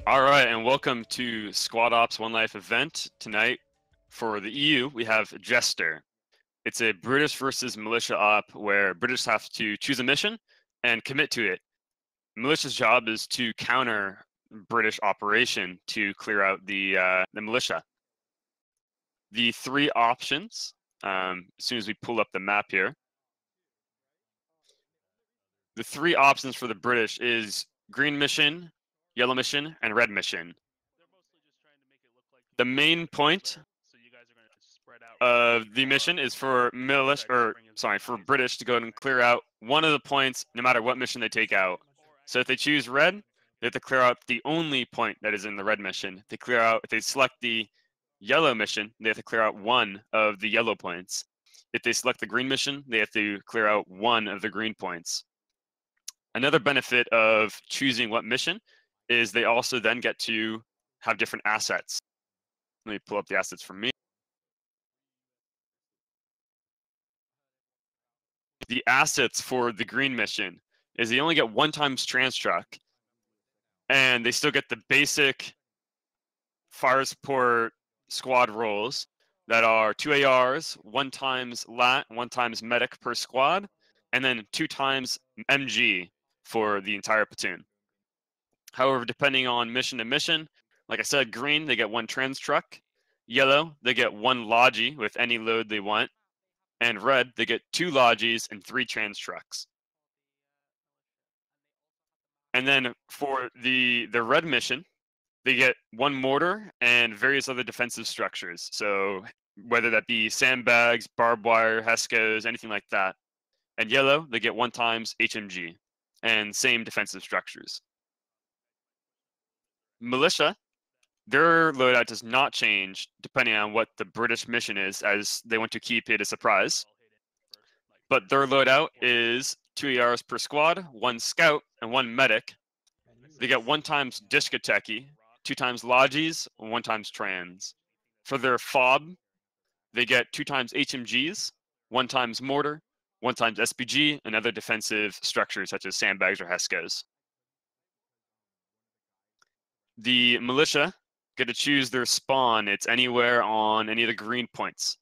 All right, and welcome to Squad Ops One Life event. Tonight, for the EU, we have Jester. It's a British versus militia op where British have to choose a mission and commit to it. Militia's job is to counter British operation to clear out the militia. The three options, as soon as we pull up the map here, the three options for the British is green mission, yellow mission, and red mission. The main point of the mission is for for British to go and clear out one of the points, no matter what mission they take out. So if they choose red, they have to clear out the only point that is in the red mission. If they select the yellow mission, they have to clear out one of the yellow points. If they select the green mission, they have to clear out one of the green points. Another benefit of choosing what mission is they also then get to have different assets. Let me pull up the assets for me. The assets for the green mission is they only get 1x trans truck, and they still get the basic fire support squad roles that are 2 ARs, 1x lat, 1x medic per squad, and then 2x MG for the entire platoon. However, depending on mission to mission, like I said, green, they get 1 trans truck. Yellow, they get 1 logi with any load they want. And red, they get 2 logis and 3 trans trucks. And then for the red mission, they get 1 mortar and various other defensive structures. So whether that be sandbags, barbed wire, Hescos, anything like that. And yellow, they get 1x HMG and same defensive structures. Militia, their loadout does not change depending on what the British mission is, as they want to keep it a surprise. But their loadout is 2 ARs per squad, 1 scout, and 1 medic. They get 1x discotheque, 2x logis, 1x trans. For their fob, they get 2x HMGs, 1x mortar, 1x SPG, and other defensive structures such as sandbags or Hescos. The militia get to choose their spawn. It's anywhere on any of the green points,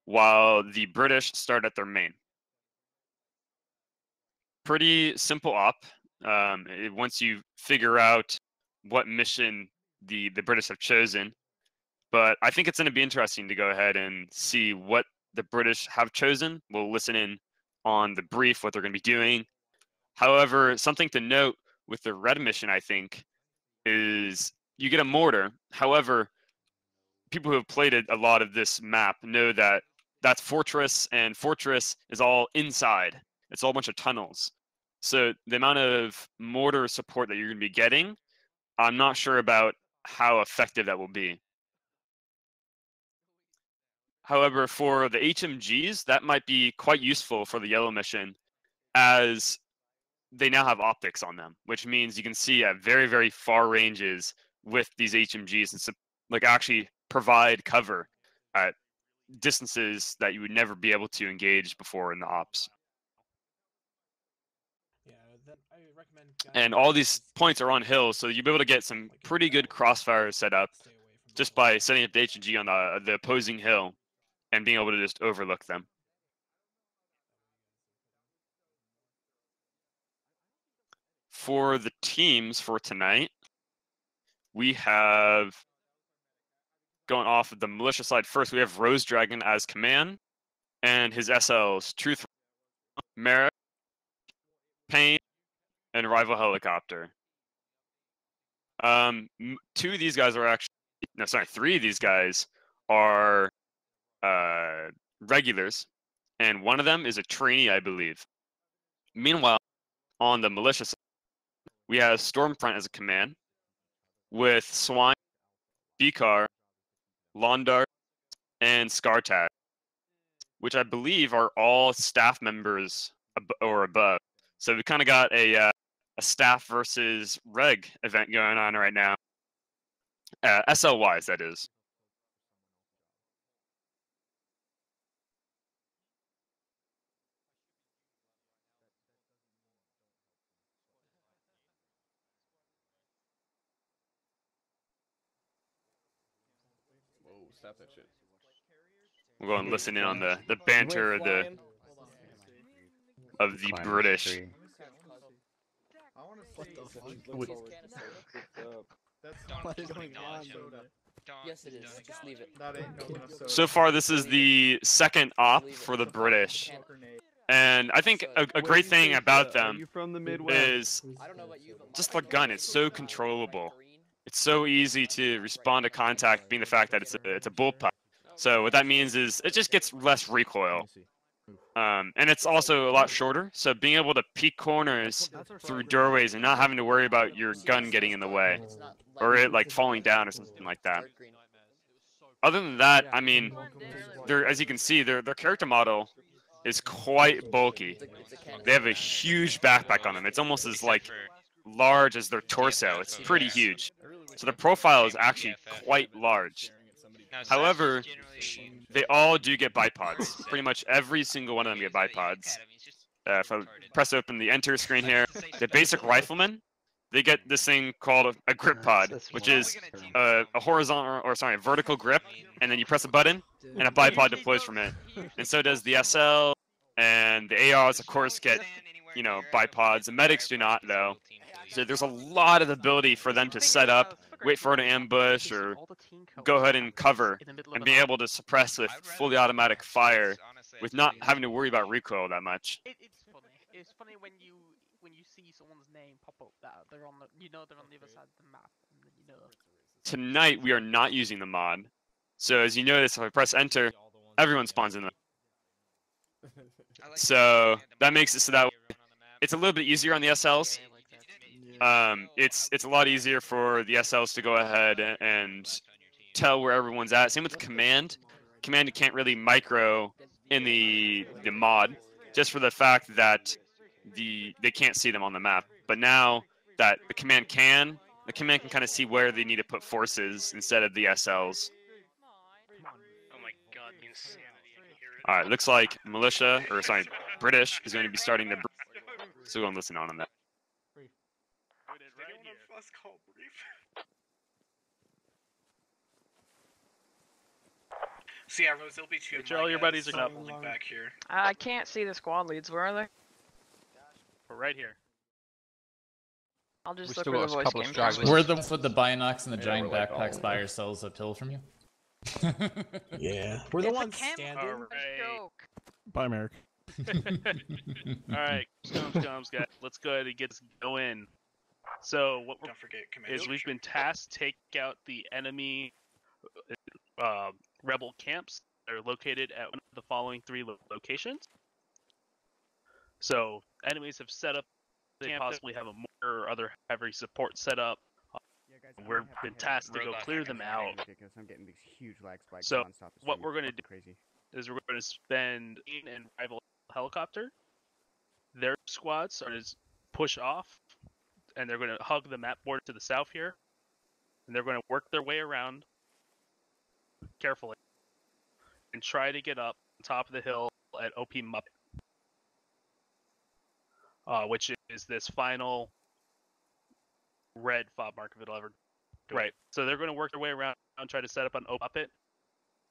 while the British start at their main. Pretty simple op. Once you figure out what mission the British have chosen, but I think it's going to be interesting to go ahead and see what the British have chosen. We'll listen in on the brief, what they're going to be doing. However, something to note with the red mission, I think, is you get a mortar. However, people who have played a lot of this map know that that's Fortress, and Fortress is all inside. It's all a bunch of tunnels. So the amount of mortar support that you're going to be getting, I'm not sure about how effective that will be. However, for the HMGs, that might be quite useful for the yellow mission, as they now have optics on them, which means you can see at very, very far ranges with these HMGs and like actually provide cover at distances that you would never be able to engage before in the ops. And all these points are on hills, so you'll be able to get some pretty good crossfires set up just by setting up the HMG on the opposing hill and being able to just overlook them. For the teams for tonight, we have, going off of the militia side first, we have Rose Dragon as command, and his SLs, Truth, Merrick, Pain, and Rival Helicopter. 2 of these guys are actually, no, sorry, 3 of these guys are regulars, and one of them is a trainee, I believe. Meanwhile, on the militia side, we have Stormfront as a command, with Swine, Becar, Londar, and Scartag, which I believe are all staff members or above. So we kind of got a staff versus reg event going on right now. SL-wise, that is. stop that shit. We'll go and listen in on the banter of the British. What the fuck? What is going on? Yes, it is. Just leave it. So far, this is the second op for the British. And I think a great thing about them is just the gun. It's so controllable. It's so easy to respond to contact, being the fact that it's a bullpup. So what that means is it just gets less recoil. And it's also a lot shorter. So being able to peek corners through doorways and not having to worry about your gun getting in the way or it like falling down or something like that. Other than that, I mean, as you can see, their character model is quite bulky. They have a huge backpack on them. It's almost as like large as their torso. It's pretty huge. So the profile is actually quite large. However, they all do get bipods. Pretty much every single one of them get bipods. If I press open the enter screen here, the basic riflemen, they get this thing called a grip pod, which is a vertical grip, and then you press a button, and a bipod deploys from it. And so does the SL, and the ARs, of course, get, bipods. The medics do not, though. So there's a lot of ability for them to set up, wait for an ambush, or go ahead and cover, and be able to suppress with fully automatic fire with not having to worry about recoil that much. It's funny when you see someone's name pop up that they're on the they're on the other side of the map. Tonight we are not using the mod, so as you notice, if I press enter, everyone spawns in. So that makes it so that it's a little bit easier on the SLs. It's a lot easier for the SLs to go ahead and tell where everyone's at. Same with the command. Command can't really micro in the mod, just for the fact that they can't see them on the map. But now that the command can kind of see where they need to put forces instead of the SLs. Oh my god, the insanity. All right, looks like British is going to be starting the. So go and listen on that. So yeah, Rose, there'll be two. All your buddies are up. Back here. I can't see the squad leads. Where are they? We're right here. I'll just look for the voice game. We're the with the binocs and the giant backpacks by ourselves uphill from you. Yeah, we're the ones standing. Right. Bye, Merrick. Alright, comes, guys. Let's go ahead and get this going. So what Don't forget, we've been tasked to take out the enemy rebel camps that are located at one of the following three locations. So enemies have set up, they possibly have a mortar or other heavy support set up. We've been tasked to go clear them out. I'm getting these huge lag spikes. So what we're going to do is we're going to spend an rival helicopter. Their squads are to push off, and they're going to hug the map border to the south here, and they're going to work their way around carefully and try to get up on top of the hill at OP Muppet, which is this final red fob mark if it'll ever. Right. So they're going to work their way around and try to set up an OP Muppet.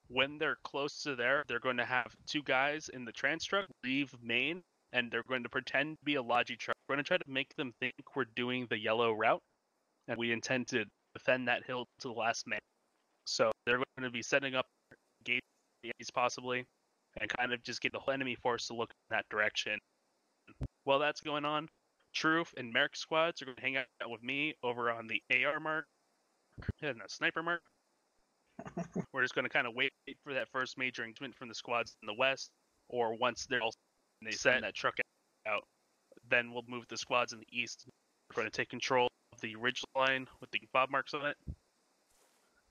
When they're close to there, they're going to have two guys in the trans truck leave main, and they're going to pretend to be a Logi truck. We're going to try to make them think we're doing the yellow route, and we intend to defend that hill to the last man. So they're going to be setting up gates possibly, and kind of just get the whole enemy force to look in that direction. While that's going on, Truth and Merrick squads are going to hang out with me over on the AR mark and the sniper mark. We're just going to kind of wait for that first major engagement from the squads in the west, or once they're all they send that truck out, then we'll move the squads in the east. We're going to take control of the ridge line with the fob marks on it,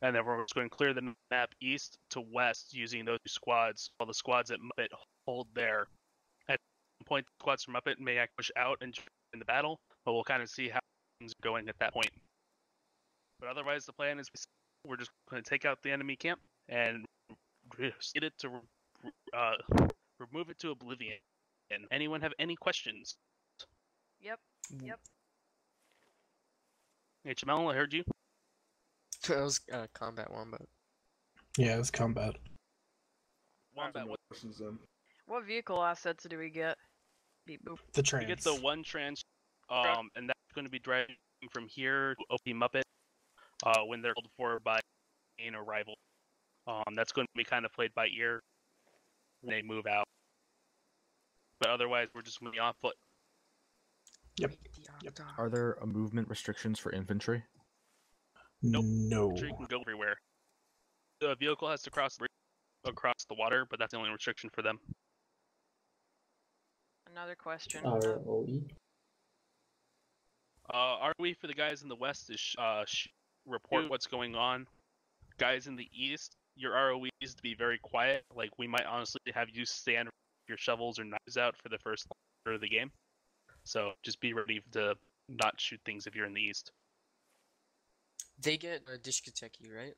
and then we're just going to clear the map east to west using those two squads, while the squads at Muppet hold there. At some point, the squads from Muppet may push out and join in the battle, but we'll kind of see how things are going at that point. But otherwise, the plan is we're just going to take out the enemy camp and get it to remove it to oblivion. And anyone have any questions? Yep. HML, I heard you. That was combat one, but Yeah, it's combat. Wombat, What vehicle assets do we get? Beep boop. The we trans. get the one trans, and that's going to be driving from here to OP Muppet, when they're called for by an arrival. That's going to be kind of played by ear when they move out. But otherwise, we're just moving on foot. Yep. Are there movement restrictions for infantry? Nope. No. Infantry can go everywhere. The vehicle has to cross across the water, but that's the only restriction for them. Another question. ROE. ROE for the guys in the west is report what's going on. Guys in the east, your ROE is to be very quiet. Like, we might honestly have you stand your shovels or knives out for the first quarter of the game. So just be ready to not shoot things if you're in the east. They get a Dishkateki, right?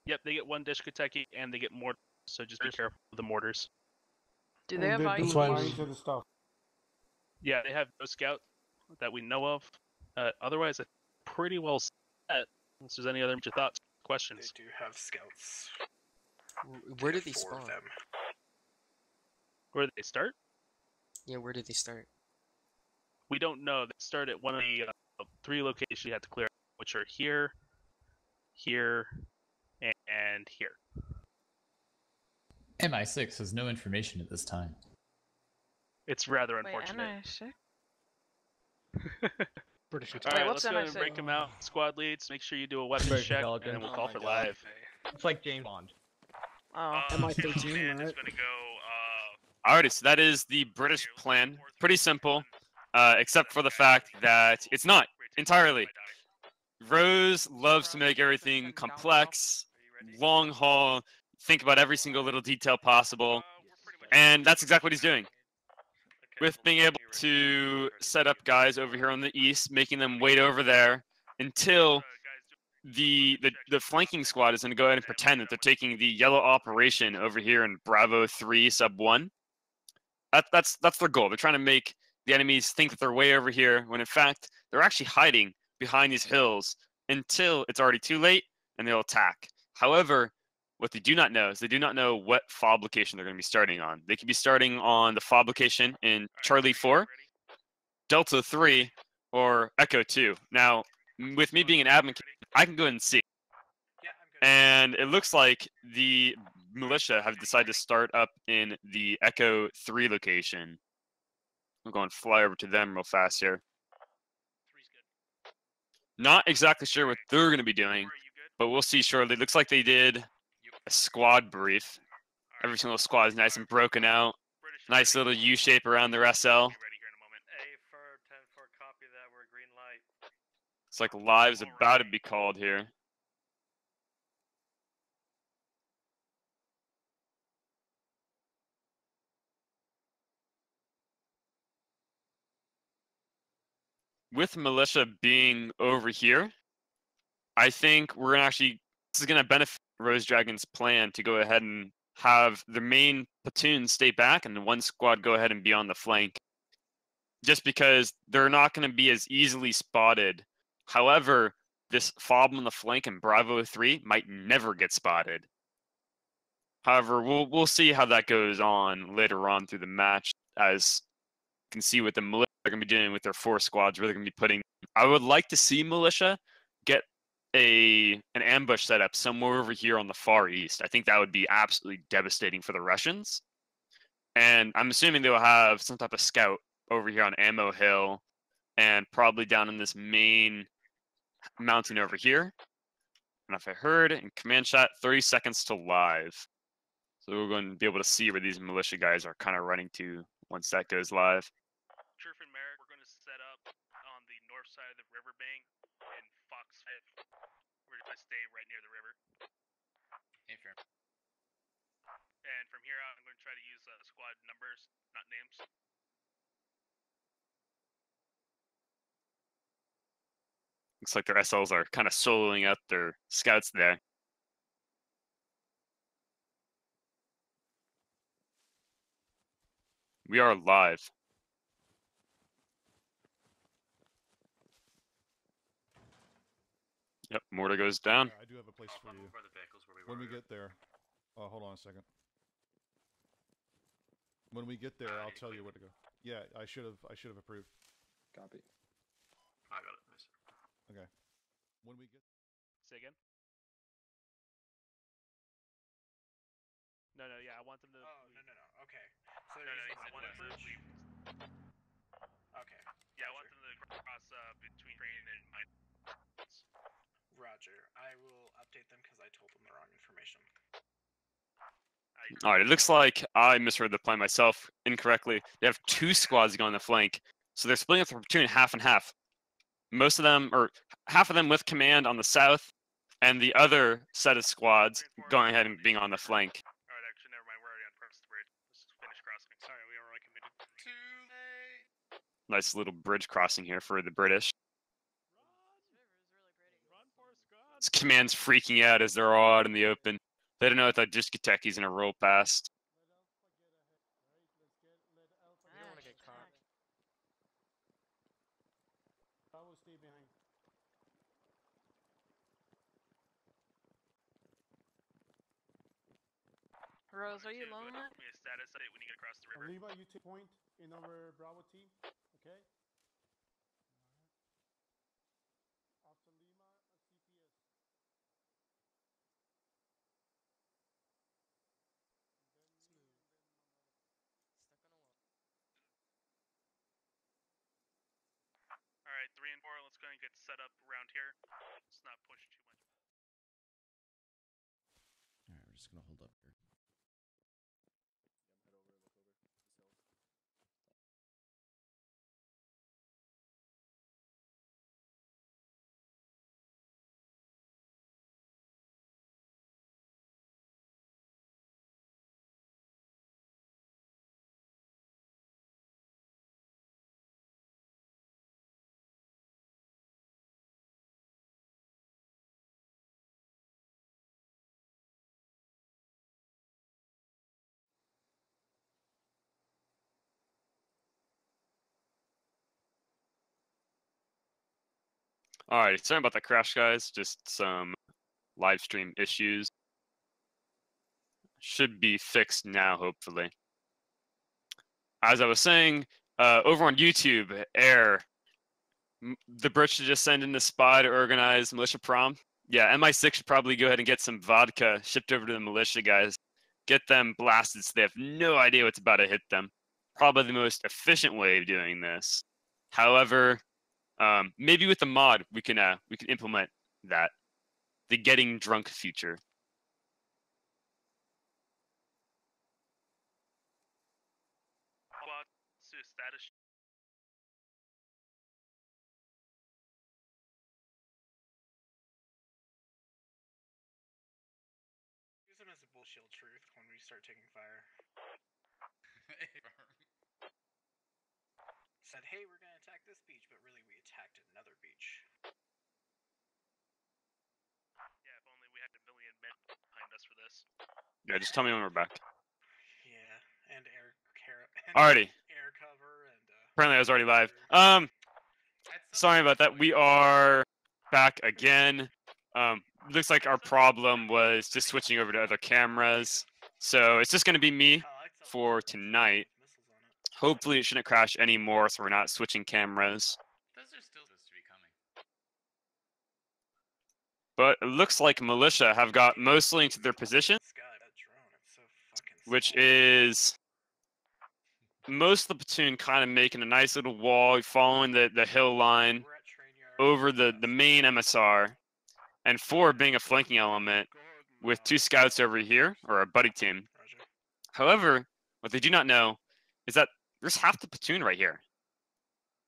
Yep, they get one Dishkateki and they get mortars, so just be careful with the mortars. Do they have That's IEDs? Yeah, they have no scout that we know of. Otherwise, it's pretty well set. Unless there's any other major thoughts, questions. They do have scouts. Where do they Four spawn? of them. Where do they start? Yeah, where do they start? We don't know. They start at one of the 3 locations you have to clear, which are here, here, and here. MI6 has no information at this time. It's rather Wait, unfortunate. NI6? British All right, what's let's go ahead and NI6? break them out. Squad leads, make sure you do a weapons Very check, intelligent. and then we'll call for live. It's like James Bond. Oh. MI13, right? is gonna go. Alrighty, so that is the British plan. Pretty simple, except for the fact that it's not entirely. Rose loves to make everything complex, long haul, think about every single little detail possible, and that's exactly what he's doing. With being able to set up guys over here on the east, making them wait over there until the flanking squad is going to go ahead and pretend that they're taking the yellow operation over here in Bravo 3 sub 1. That's their goal. They're trying to make the enemies think that they're way over here, when in fact they're actually hiding behind these hills until it's already too late and they'll attack. However, what they do not know is they do not know what fob location they're going to be starting on. They could be starting on the fob location in Charlie 4, Delta 3, or Echo 2. Now, with me being an admin, I can go ahead and see. And it looks like the militia have decided to start up in the Echo 3 location. I'm going to fly over to them real fast here. Not exactly sure what they're going to be doing, but we'll see shortly. Looks like they did a squad brief. Every single squad is nice and broken out. Nice little U shape around their SL. It's like live's about to be called here. With militia being over here, I think we're gonna actually, this is gonna benefit Rose Dragon's plan to go ahead and have the main platoon stay back and one squad go ahead and be on the flank. Just because they're not gonna be as easily spotted. However, this fob on the flank in Bravo 3 might never get spotted. However, we'll see how that goes on later on through the match, as you can see what the militia are going to be doing with their 4 squads, where they're going to be putting. I would like to see militia get an ambush set up somewhere over here on the far east. I think that would be absolutely devastating for the Russians. And I'm assuming they'll have some type of scout over here on Ammo Hill and probably down in this main mountain over here. And if I heard in command chat, 30 seconds to live. So we're going to be able to see where these militia guys are kind of running to once that goes live. Turf and Merrick, we're going to set up on the north side of the riverbank in Fox 5. We're going to stay right near the river. And from here out, I'm going to try to use squad numbers, not names. Looks like their SLs are kind of soloing out their scouts there. We are live. Yep, mortar goes down. I do have a place for you. When we get there, hold on a second. When we get there, I'll tell you where to go. Yeah, I should have approved. Copy. I got it. Nice. Okay. When we get. Say again. No, yeah, I want them to. Oh, no. Okay. So No, I want them to leave. Okay. Yeah, I want them to cross between train and mine. Roger. I will update them because I told them the wrong information. All right, it looks like I misread the plan myself incorrectly. They have 2 squads going on the flank, so they're splitting up the platoon half and half. Most of them, or half of them with command on the south, and the other set of squads going ahead and being on the flank. All right, actually, never mind. We're already on Press the Bridge. Let's just finish crossing. Sorry, we were already committed. Too late. Nice little bridge crossing here for the British. This command's freaking out as they're all out in the open. They don't know that Discotheque's gonna roll past. I don't want to get caught. Rose, are you alone yet? Give me a status update when you get across the river. Lima, you take point in our Bravo team. Okay. After Lima, CPS. All right, 3 and 4. Let's go and get set up around here. Let's not push too much. Alright, we're just gonna hold up here. All right, sorry about that crash, guys. Just some live stream issues. Should be fixed now, hopefully. As I was saying, over on YouTube, the Brits should just send in a spy to organize militia prom. Yeah, MI6 should probably go ahead and get some vodka shipped over to the militia guys. Get them blasted so they have no idea what's about to hit them. Probably the most efficient way of doing this. However, maybe with the mod we can implement that, the getting drunk feature. Status. Use them as a bullshit truth when we start taking fire. Said, hey, we're gonna attack this beach, but really we attacked another beach. Yeah, if only we had a million men behind us for this. Yeah, just tell me when we're back. Yeah, and Alrighty. air cover and Apparently I was already live. Sorry about that. We are back again. Looks like our problem was just switching over to other cameras. So it's just going to be me for tonight. Hopefully it shouldn't crash anymore so we're not switching cameras. Those are still supposed to be coming. But it looks like militia have got mostly into their position, which is most of the platoon kind of making a nice little wall following the hill line over the main MSR, and 4 being a flanking element with 2 scouts over here, or a buddy team. However, what they do not know is that there's half the platoon right here.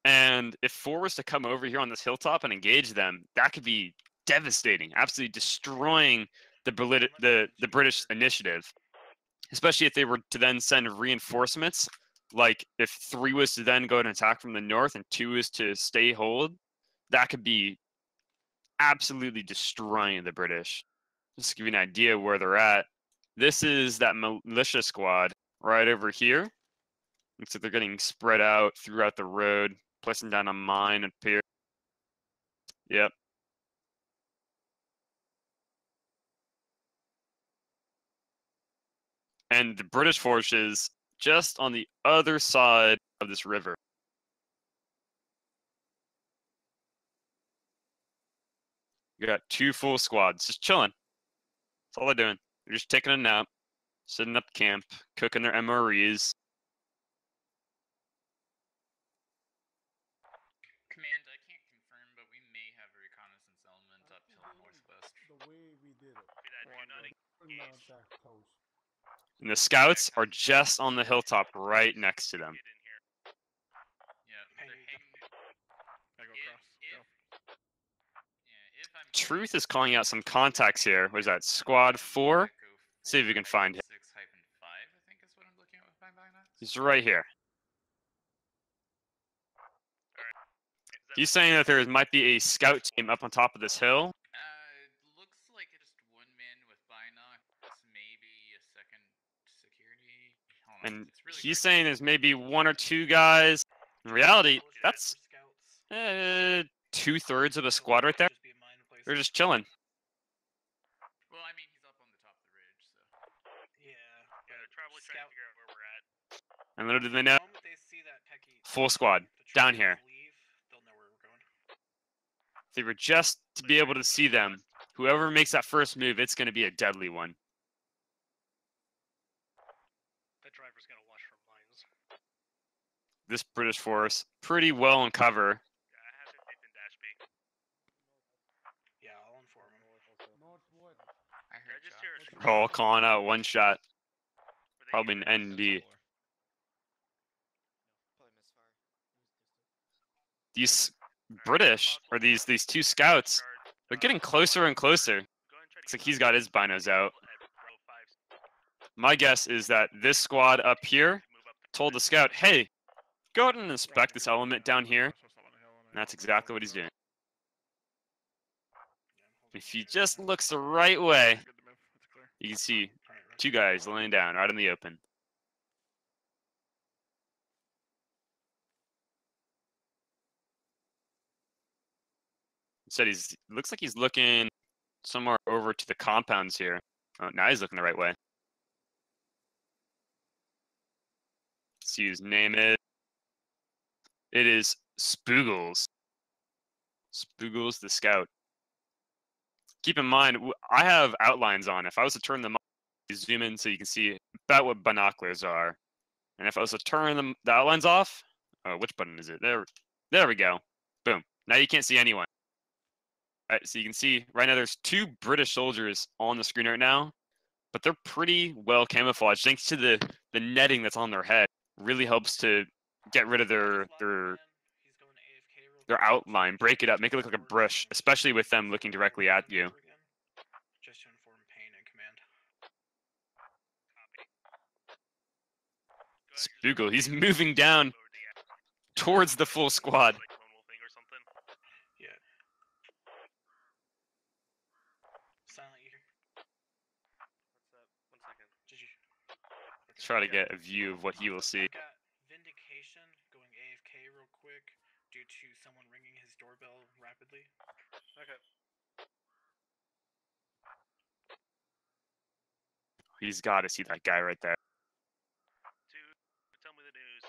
And if 4 was to come over here on this hilltop and engage them, that could be devastating, absolutely destroying the British initiative. Especially if they were to then send reinforcements, like if 3 was to then go and attack from the north and 2 is to stay hold, that could be absolutely destroying the British. Just to give you an idea where they're at, this is that militia squad right over here. Looks like they're getting spread out throughout the road, placing down a mine up here. Yep. And the British force is just on the other side of this river. You got 2 full squads just chilling. That's all they're doing. They're just taking a nap, setting up camp, cooking their MREs. Command, I can't confirm, but we may have a reconnaissance element uphill northwest. The way we did it. And the scouts are just on the hilltop right next to them. Yeah, Truth is calling out some contacts here. What is that? Squad 4? See if we can find him. 6-5, I think is what I'm looking at with my binocs. He's right here. He's saying that there might be a scout team up on top of this hill. Looks like just one man with binocs, maybe a second security. And he's saying there's maybe 1 or 2 guys. In reality, that's 2/3 of a squad right there. They're just chilling. Well, I mean, he's up on the top of the ridge, so. Yeah, they're probably trying to figure out where we're at. And little do they know, The moment they see that techie full squad down here. leave, they'll know where we're going. If they were just to be able to see them, whoever makes that first move, it's going to be a deadly one. That driver's gonna wash from lines. This British force, pretty well in cover. Yeah, I have him in dash B. Yeah, I'll inform him. Northwood. I heard just ya. hear a They're all calling out one shot. Probably an ND. These British, or these 2 scouts, they're getting closer and closer. Looks like he's got his binos out. My guess is that this squad up here told the scout, hey, go out and inspect this element down here. And that's exactly what he's doing. If he just looks the right way, you can see 2 guys laying down right in the open. Said looks like he's looking somewhere over to the compounds here. Oh, now he's looking the right way. See whose name is. It is Spoogles. Spoogles the scout. Keep in mind, I have outlines on. If I was to turn them on, zoom in so you can see about what binoculars are. And if I was to turn the outlines off, which button is it? There we go. Boom. Now you can't see anyone. All right, so you can see right now there's 2 British soldiers on the screen right now, but they're pretty well camouflaged thanks to the netting that's on their head. Really helps to get rid of their outline, break it up, make it look like a brush, especially with them looking directly at you. Just to inform Payne and command. Spoogle, he's moving down towards the full squad. Yeah. Silent, you hear? What's up? 1 second. Did you? Try to get a view of what he will see. I got Vindication going AFK real quick due to someone ringing his doorbell rapidly. Okay. He's got to see that guy right there. Tell me the news.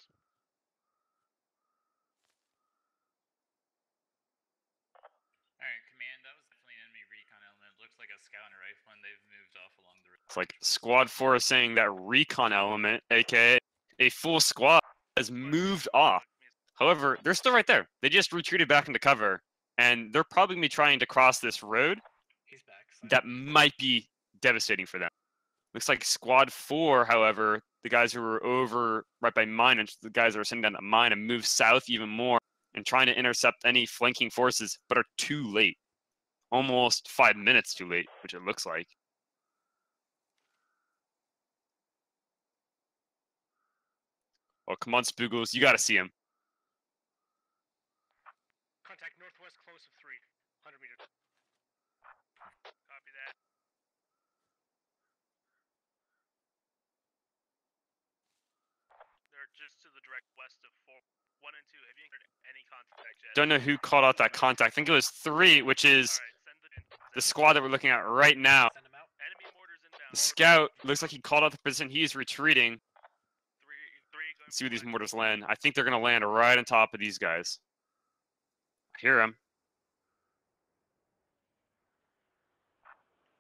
Alright, command, that was definitely an enemy recon element. Looks like a scout and a rifleman. They've moved off along the road. It's like Squad 4 is saying that recon element, aka a full squad, has moved off. However, they're still right there. They just retreated back into cover, and they're probably going to be trying to cross this road. He's back. That might be devastating for them. Looks like Squad 4, however, the guys who were over right by mine, and the guys that are sitting down at mine, have moved south even more and trying to intercept any flanking forces, but are too late. Almost 5 minutes too late, which it looks like. Oh, come on, Spoogles. You got to see him. Contact northwest close of 3. 100 meters. Copy that. They're just to the direct west of 4. 1 and 2. Have you encountered any contact yet? Don't know who called out that contact. I think it was 3, which is Alright, send the squad that we're looking at right now. Send him out. enemy mortars inbound. The scout looks like he called out the position. He's retreating. Let's see where these mortars land. I think they're going to land right on top of these guys. I hear him.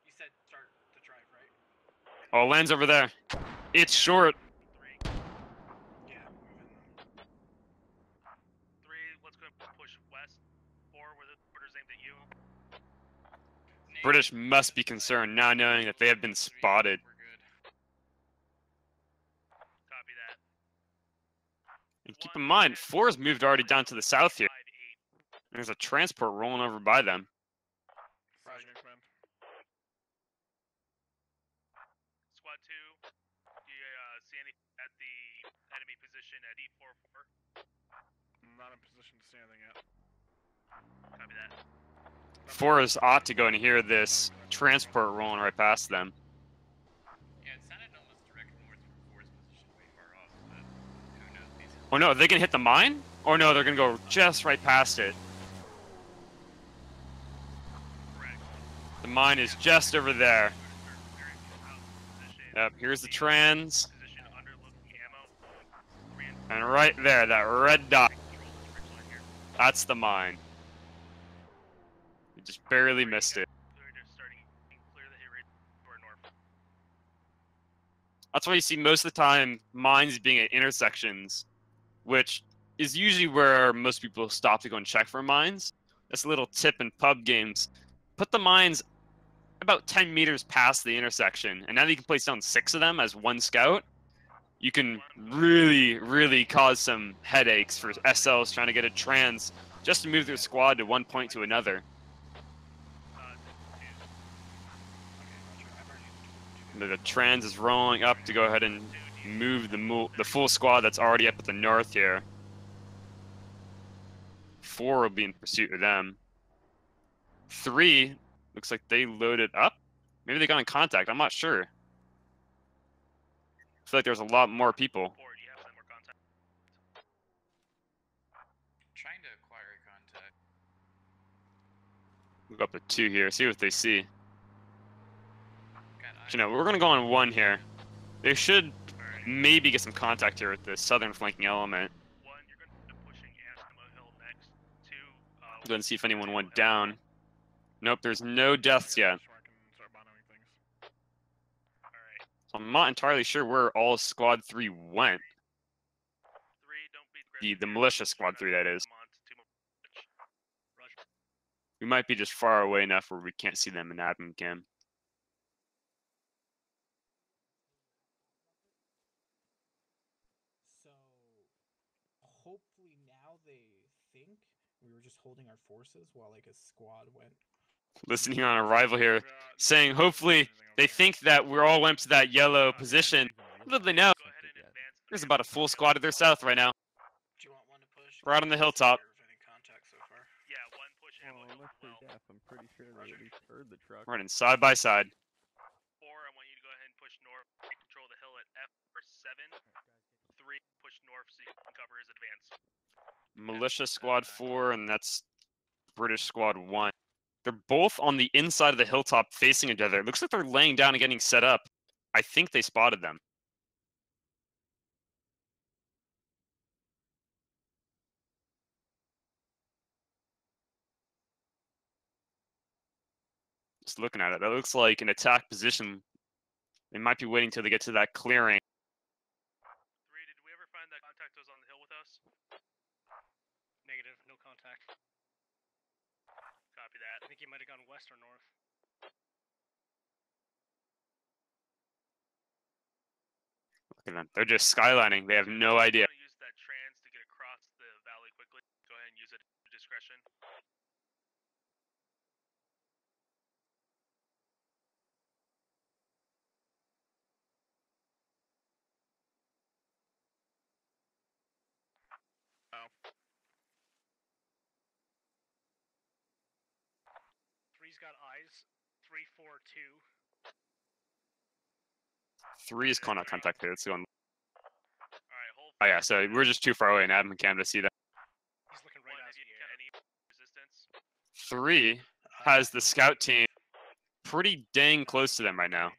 You said start to drive, right? Oh, it lands over there. It's short. Yeah, moving. 3, let's go and push west. 4, where the order's aimed at you. British must be concerned now knowing that they have been spotted. Copy that. And keep in mind, 4 has moved already down to the south here. There's a transport rolling over by them. Roger, command. Squad 2, do you see anything at the enemy position at E44? I'm not in position to see anything yet. Copy that. 4 is ought to go and hear this transport rolling right past them. Yeah, it sounded almost direct north from 4's position, way far off, but who knows? Oh no, are they going to hit the mine? Or no, they're going to go just right past it. The mine is just over there. Yep, here's the trans. And right there, that red dot. That's the mine. We just barely missed it. That's why you see most of the time mines being at intersections, which is usually where most people stop to go and check for mines. That's a little tip in pub games. Put the mines about 10 meters past the intersection, and now that you can place down 6 of them as one scout, you can really cause some headaches for SLs trying to get a trans just to move their squad to one point to another. The trans is rolling up to go ahead and move the full squad that's already up at the north here. 4 will be in pursuit of them. 3 looks like they loaded up. Maybe they got in contact. I'm not sure. I feel like there's a lot more people. Trying to acquire contact. We'll go up to 2 here, see what they see. You know, we're going to go on 1 here. They should maybe get some contact here with the southern flanking element. Go and see if anyone went down. Nope, there's no deaths yet. So I'm not entirely sure where all Squad 3 went. The militia Squad 3, that is. We might be just far away enough where we can't see them in admin cam. So, hopefully now they think we were just holding our forces while like a squad went. Listening on arrival here, saying hopefully they think that we all went to that yellow position. Little they know, there's about a full squad to their south right now. Do you want one to push? Right on the hilltop. Any contact so far? Yeah, 1 push ammo. Unless they're deaf, I'm pretty sure they at least heard the truck. Running side by side. 4, I want you to go ahead and push north, control the hill at F7. 3, push north so you can cover his advance. Militia Squad 4, and that's British Squad 1. They're both on the inside of the hilltop facing each other. It looks like they're laying down and getting set up. I think they spotted them. Just looking at it, that looks like an attack position. They might be waiting till they get to that clearing. 3, did we ever find that contact that was on the hill with us? Negative, no contact. Copy that. I think he might have gone west or north. Look at them. They're just skylining. They have no idea. Use that trans to get across the valley quickly. Go ahead and use it at discretion. Oh. 3's got eyes. 3, 4, 2. 3 is calling out contact here. Let's go on. Alright, hold. Oh yeah, so we're just too far away in admin cam to see that. He's looking right at you. Any resistance? 3 has the scout team pretty dang close to them right now.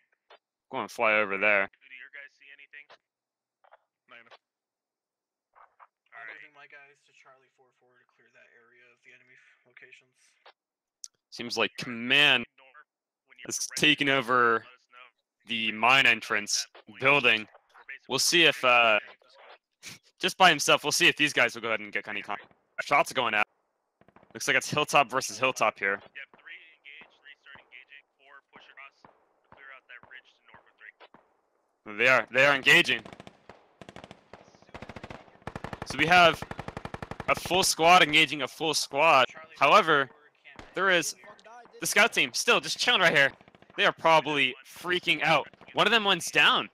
Go and fly over there. Do your guys see anything? I'm moving my guys to Charlie 4-4 to clear that area of the enemy locations. Seems like command has taken over the mine entrance building. We'll see if, just by himself, we'll see if these guys will go ahead and get any shots going out. Looks like it's Hilltop versus Hilltop here. Yep, 3 engage, 3 start engaging, 4 push across to clear out that ridge to north of 3. They are engaging. So we have a full squad engaging a full squad. However, there is the scout team still just chilling right here. They are probably freaking out. One of them went's down.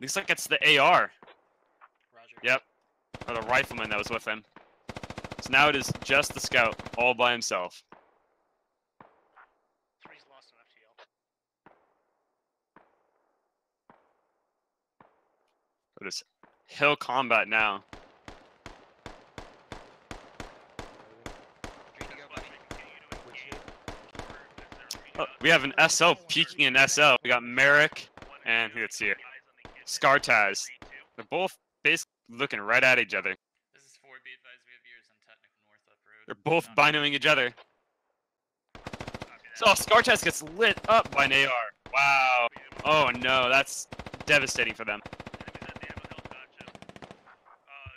Looks like it's the AR. Yep. Or the rifleman that was with him. So now it is just the scout all by himself. 3's lost an FTL. It is hill combat now. Oh, we have an SL peeking in SL. We got Merrick and who it's here? Scartaz. They're both basically looking right at each other. This is 4, be advised we have viewers on technical north up road. They're both binoing each other. So Scartaz gets lit up by an AR. Wow. Oh no, that's devastating for them.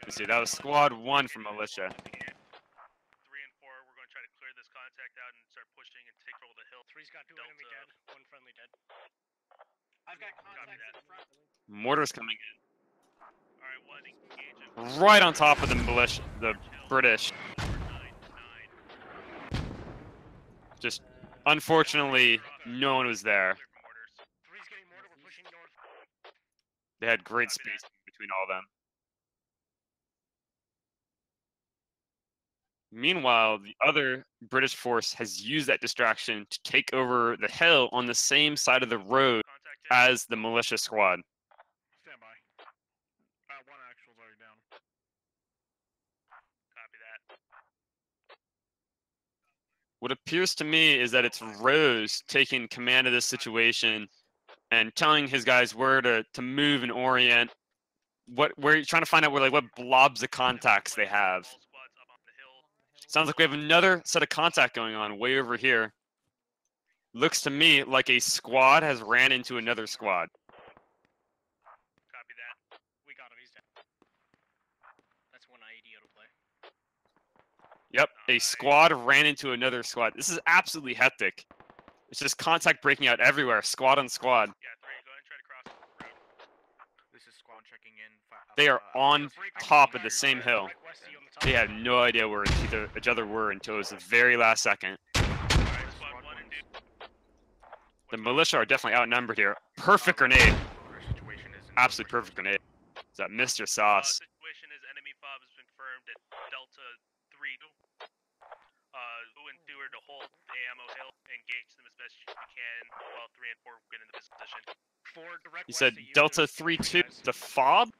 You see, that was squad 1 from militia. 3 and 4, we're going to try to clear this contact out and start pushing and take control of the hill. 3's got 2 enemy dead, 1 friendly dead. I've got contacts in front. Mortars coming in. Alright, 1 engaging. Right on top of the militia, the British. Just, unfortunately, no one was there. 3's getting mortar, we're pushing north. They had great space between all of them. Meanwhile, the other British force has used that distraction to take over the hill on the same side of the road as the militia squad. Stand by. 1 actual's already down. Copy that. What appears to me is that it's Rose taking command of this situation and telling his guys where to move and orient. Where you're trying to find out what blobs of contacts they have. Sounds like we have another set of contact going on way over here. Looks to me like a squad has ran into another squad. Copy that. We got him, he's dead. That's 1 IED out of play. Yep, a squad ran into another squad. This is absolutely hectic. It's just contact breaking out everywhere, squad on squad. Yeah, 3, go ahead and try to cross the road. This is squad checking in. They are on top of the same hill. They had no idea where each other were until it was the very last second. The militia are definitely outnumbered here. Perfect grenade. Absolutely perfect grenade. Is that Mr. Sauce? Situation is enemy fob has been confirmed at Delta 3. Who and 2 are to hold the ammo hill, engage them as best you can while 3 and 4 get into position. 4 direct. You said Delta 3-2 the fob?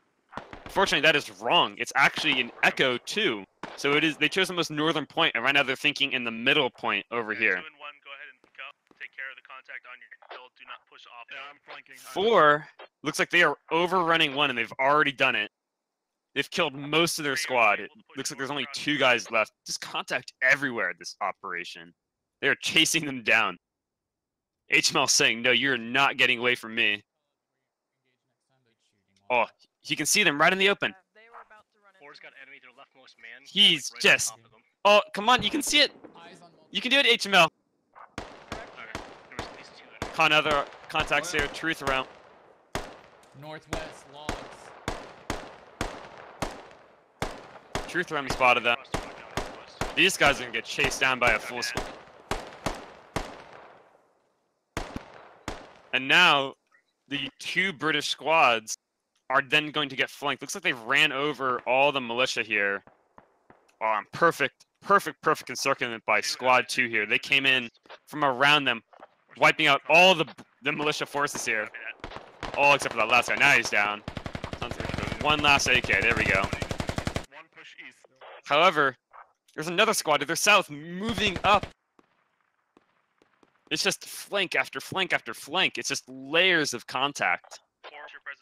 Unfortunately, that is wrong. It's actually an Echo 2. So it is. They chose the most northern point, and right now they're thinking in the middle point over here. 2 and 1, go ahead and go. Take care of the contact on your hill. Do not push off. Yeah, I'm flanking. 4 looks like they are overrunning 1, and they've already done it. They've killed most of their squad. It looks like there's only 2 guys left. Just contact everywhere at this operation. They are chasing them down. HML saying, no, you're not getting away from me. Oh, you can see them right in the open. 4's got enemy, their leftmost man. He's right just... on top of them. Oh, come on, you can see it. You can do it, HML. Other contacts here, truth around. Northwest logs. Truth around spotted them. These guys are gonna get chased down by a full squad. And now, the 2 British squads are then going to get flanked. Looks like they've ran over all the militia here. Oh, perfect encirclement by squad 2 here. They came in from around them, wiping out all the militia forces here. All except for that last guy. Now he's down. Sounds like there's 1 last AK. There we go. 1 push east. However, there's another squad to their south moving up. It's just flank after flank after flank. It's just layers of contact.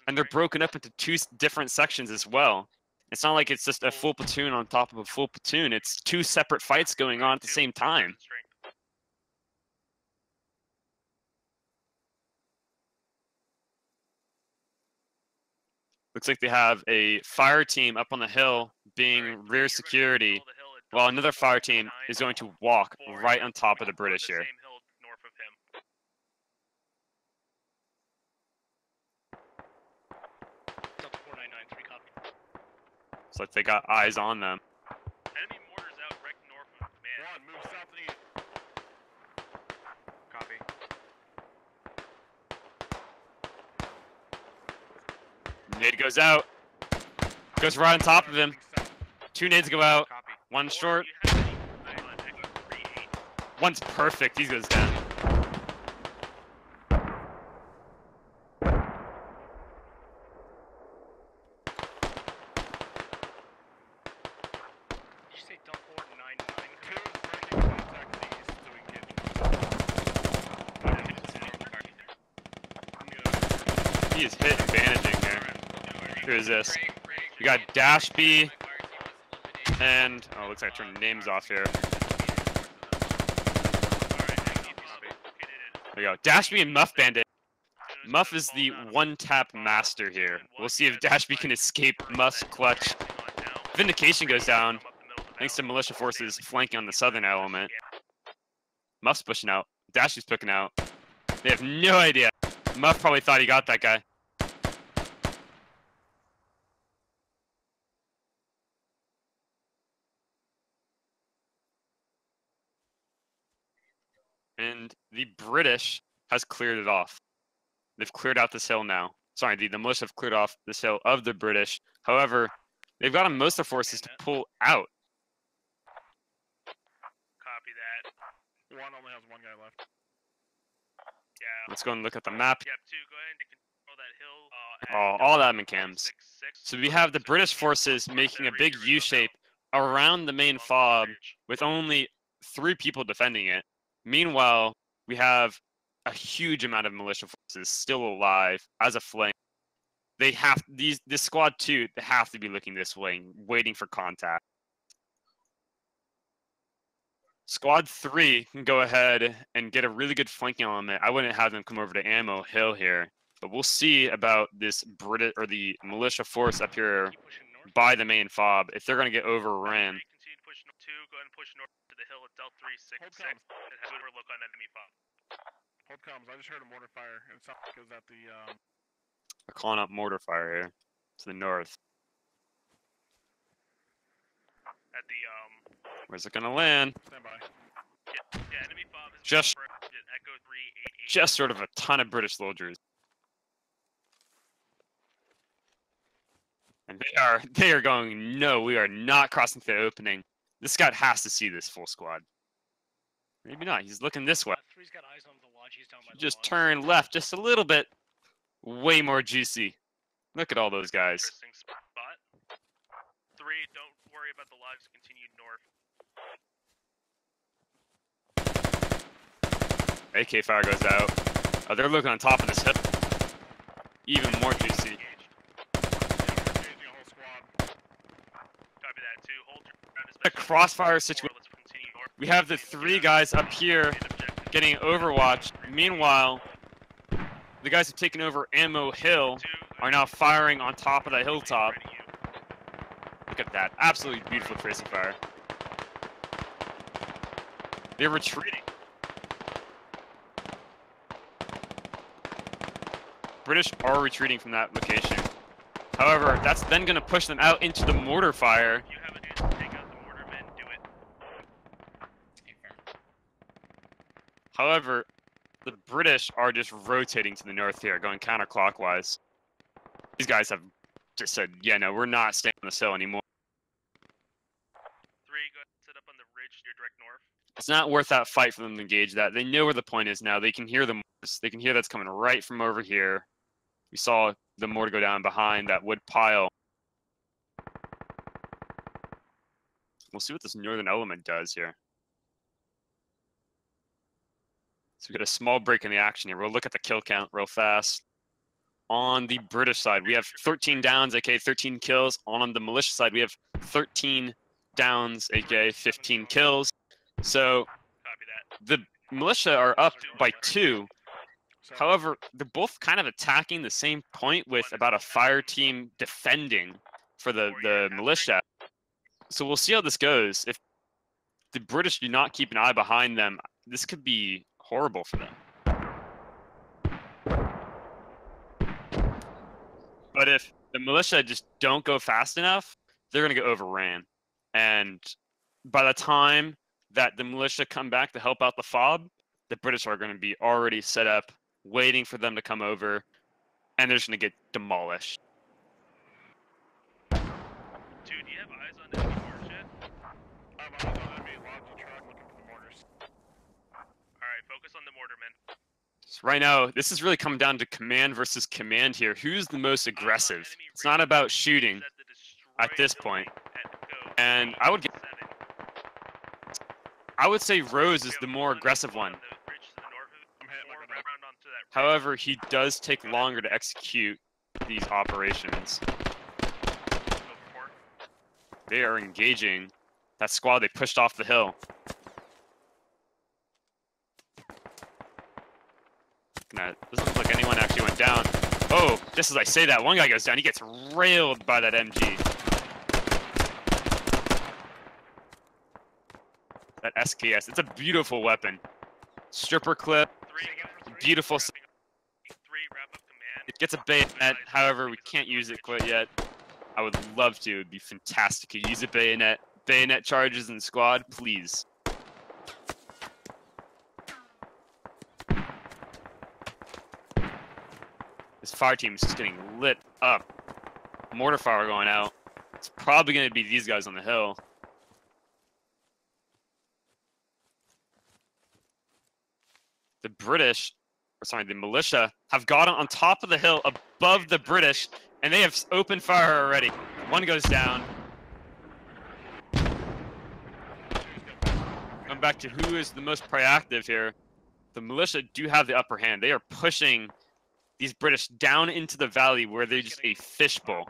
And they're broken up into two different sections as well. It's not like it's just a full platoon on top of a full platoon. It's two separate fights going on at the same time. Looks like they have a fire team up on the hill being rear security, while another fire team is going to walk right on top of the British here. Looks like they got eyes on them. Enemy mortars out right north of command. Move south and east. Copy. Nade goes out. Goes right on top of him. Two nades go out. One short. One's perfect. He goes down. He is hit and bandaging here. Who is this? We got Dash B and oh, looks like I turned the names off here. There we go. Dash B and Muff Bandit. Muff is the one-tap master here. We'll see if Dash B can escape Muff's clutch. Vindication goes down, thanks to militia forces flanking on the southern element. Muff's pushing out. Dash B's picking out. They have no idea. Muff probably thought he got that guy. And the British has cleared it off. They've cleared out this hill now. Sorry, the militia have cleared off this hill of the British. However, they've got most of their forces to pull out. Copy that. One only has one guy left. Yeah. Let's go and look at the map. Yep, two. Go ahead and control that Oh, hill. all admin cams. So we have the British forces making a big U-shape around the main fob with only 3 people defending it. Meanwhile, we have a huge amount of militia forces still alive as a flank. They have this squad 2. They have to be looking this way, waiting for contact. Squad 3 can go ahead and get a really good flanking element. I wouldn't have them come over to Ammo Hill here, but we'll see about this British or the militia force up here by the main fob if they're going to get overran. Continue to push north. 2. Go ahead and push north to the hill at Del 366. And have a look on enemy fob. Hold comms. I just heard a mortar fire. It sounds like it was at the We're calling up mortar fire here to the north. At the Where's it gonna land? Stand by. Yeah, enemy fob is Just Echo 388. just sort of a ton of British soldiers. And they are going, no, we are not crossing the opening. This scout has to see this full squad. Maybe not. He's looking this way. Three's got eyes on the lodge. He's down by the Just lodge. turn left just a little bit. Way more juicy. Look at all those guys. Interesting spot. 3, don't worry about the lodge. Continue north. AK fire goes out. Oh, they're looking on top of this hill. Even more juicy. A crossfire situation. We have the 3 guys up here getting overwatched. Meanwhile, the guys who've taken over Ammo Hill are now firing on top of the hilltop. Look at that. Absolutely beautiful tracing fire. They're retreating. British are retreating from that location. However, that's then going to push them out into the mortar fire. You have a chance to take out the mortar men. Do it. However, the British are just rotating to the north here, going counterclockwise. These guys have just said, yeah, no, we're not staying on this hill anymore. 3, go ahead and sit up on the ridge to your direct north. It's not worth that fight for them to engage that. They know where the point is now. They can hear the mortars. They can hear that's coming right from over here. We saw the mortar go down behind that wood pile. We'll see what this northern element does here. So we got a small break in the action here. We'll look at the kill count real fast. On the British side, we have 13 downs, aka 13 kills. On the militia side, we have 13 downs, aka 15 kills. So the militia are up by 2. However, they're both kind of attacking the same point with about a fire team defending for the militia. So we'll see how this goes. If the British do not keep an eye behind them, this could be horrible for them. But if the militia just don't go fast enough, they're going to get overran. And by the time that the militia come back to help out the FOB, the British are going to be already set up, waiting for them to come over, and they're just going to get demolished. Dude, do you have eyes on enemy mortars yet? I have eyes on enemy logs and truck looking for the mortars. Alright, focus on the mortarmen. So right now, this is really coming down to command versus command here. Who's the most aggressive? It's not about shooting at this point. And I would say Rose is the more aggressive one. However, he does take longer to execute these operations. They are engaging that squad they pushed off the hill. It doesn't look like anyone actually went down. Oh, just as I say that, one guy goes down. He gets railed by that MG. That SKS. It's a beautiful weapon. Stripper clip. Beautiful. It gets a bayonet. However, we can't use it quite yet. I would love to. It'd be fantastic to use a bayonet. Bayonet charges in squad, please. This fire team is just getting lit up. Mortar fire going out. It's probably going to be these guys on the hill. The British, or sorry, the militia, have gotten on top of the hill above the British, and they have opened fire already. One goes down. Going back to who is the most proactive here. The militia do have the upper hand. They are pushing these British down into the valley where they're just a fishbowl.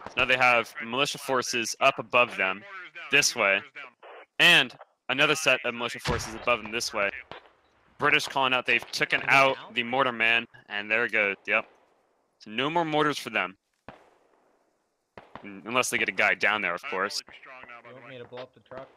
So now they have militia forces up above them this way, and another set of militia forces above them this way. British calling out, they've taken out the mortar man, and there it goes. Yep. So no more mortars for them. Unless they get a guy down there, of course. You want me to blow up the truck?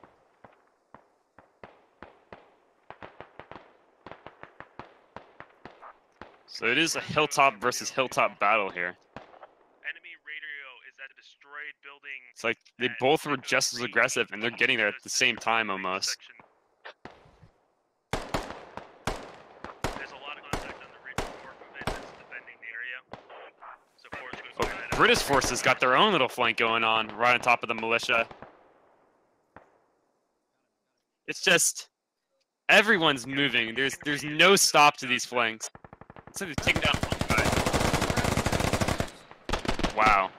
So it is a hilltop versus hilltop battle here. Enemy radio is at a destroyed building. It's like they both were just as aggressive, and they're getting there at the same time almost. There's a lot of contact on the ridge north of it that's defending the area. So force goes Oh, British forces got their own little flank going on right on top of the militia. It's just everyone's moving. There's no stop to these flanks. It's like they've taken down one guy. Wow.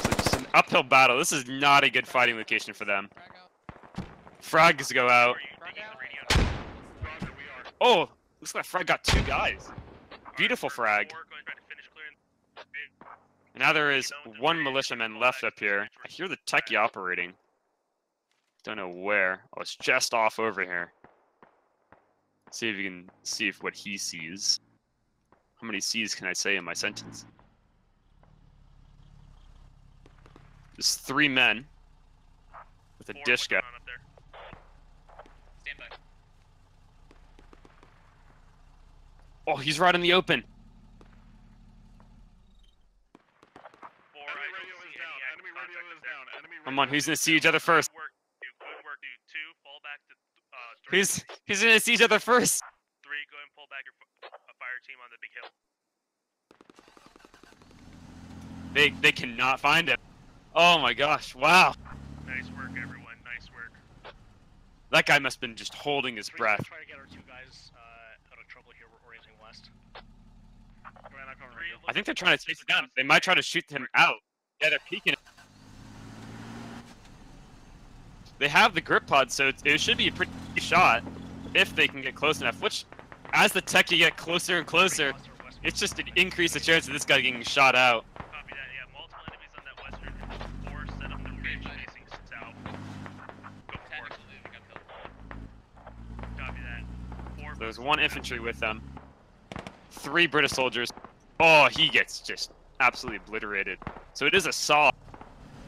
So just an uphill battle. This is not a good fighting location for them. Frags go out. Oh, looks like Frag got 2 guys. Beautiful frag. And now there is 1 militiaman left up here. I hear the techie operating. Don't know where. Oh, it's just off over here. See if you can see if what he sees. How many C's can I say in my sentence? There's 3 men with a dish guy. Stand by. Oh, he's right in the open. Come on, who's gonna see each other first? Who's gonna see each other first? 3, go and pull back your fire team on the big hill. They cannot find him. Oh my gosh! Wow. Nice work, everyone. Nice work. That guy must have been just holding his breath. Try to get our 2 guys. guys out of trouble here. We're orienting west. I think they're trying to chase it down. They might try to shoot him out. Yeah, they're peeking. They have the grip pod, so it should be a pretty shot if they can get close enough. Which, as the techie get closer and closer, it's just an increase the chance of this guy getting shot out. Copy that. Yeah, multiple enemies on that western four. Set up the ridge facing south. Go for it. Copy that. Four. There's one infantry with them. 3 British soldiers. Oh, he gets just absolutely obliterated. So it is a saw.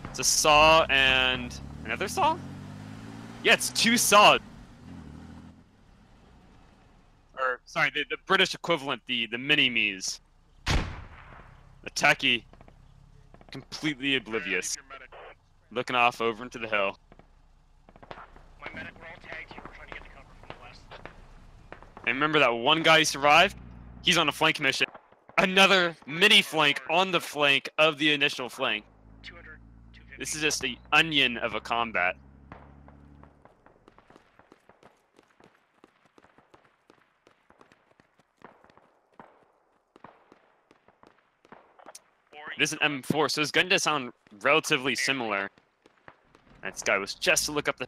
It's a saw and another saw? Yeah, it's 2 saws. Or, sorry, the British equivalent, the mini-me's. The techie. Completely oblivious. Looking off over into the hill. My medic, we're all tagged here. We're trying to get to cover from the west. And remember that one guy who survived? He's on a flank mission. Another mini flank on the flank of the initial flank. 200, 250. This is just the onion of a combat. It is an M4, so it's going to sound relatively similar. This guy was just to look up the...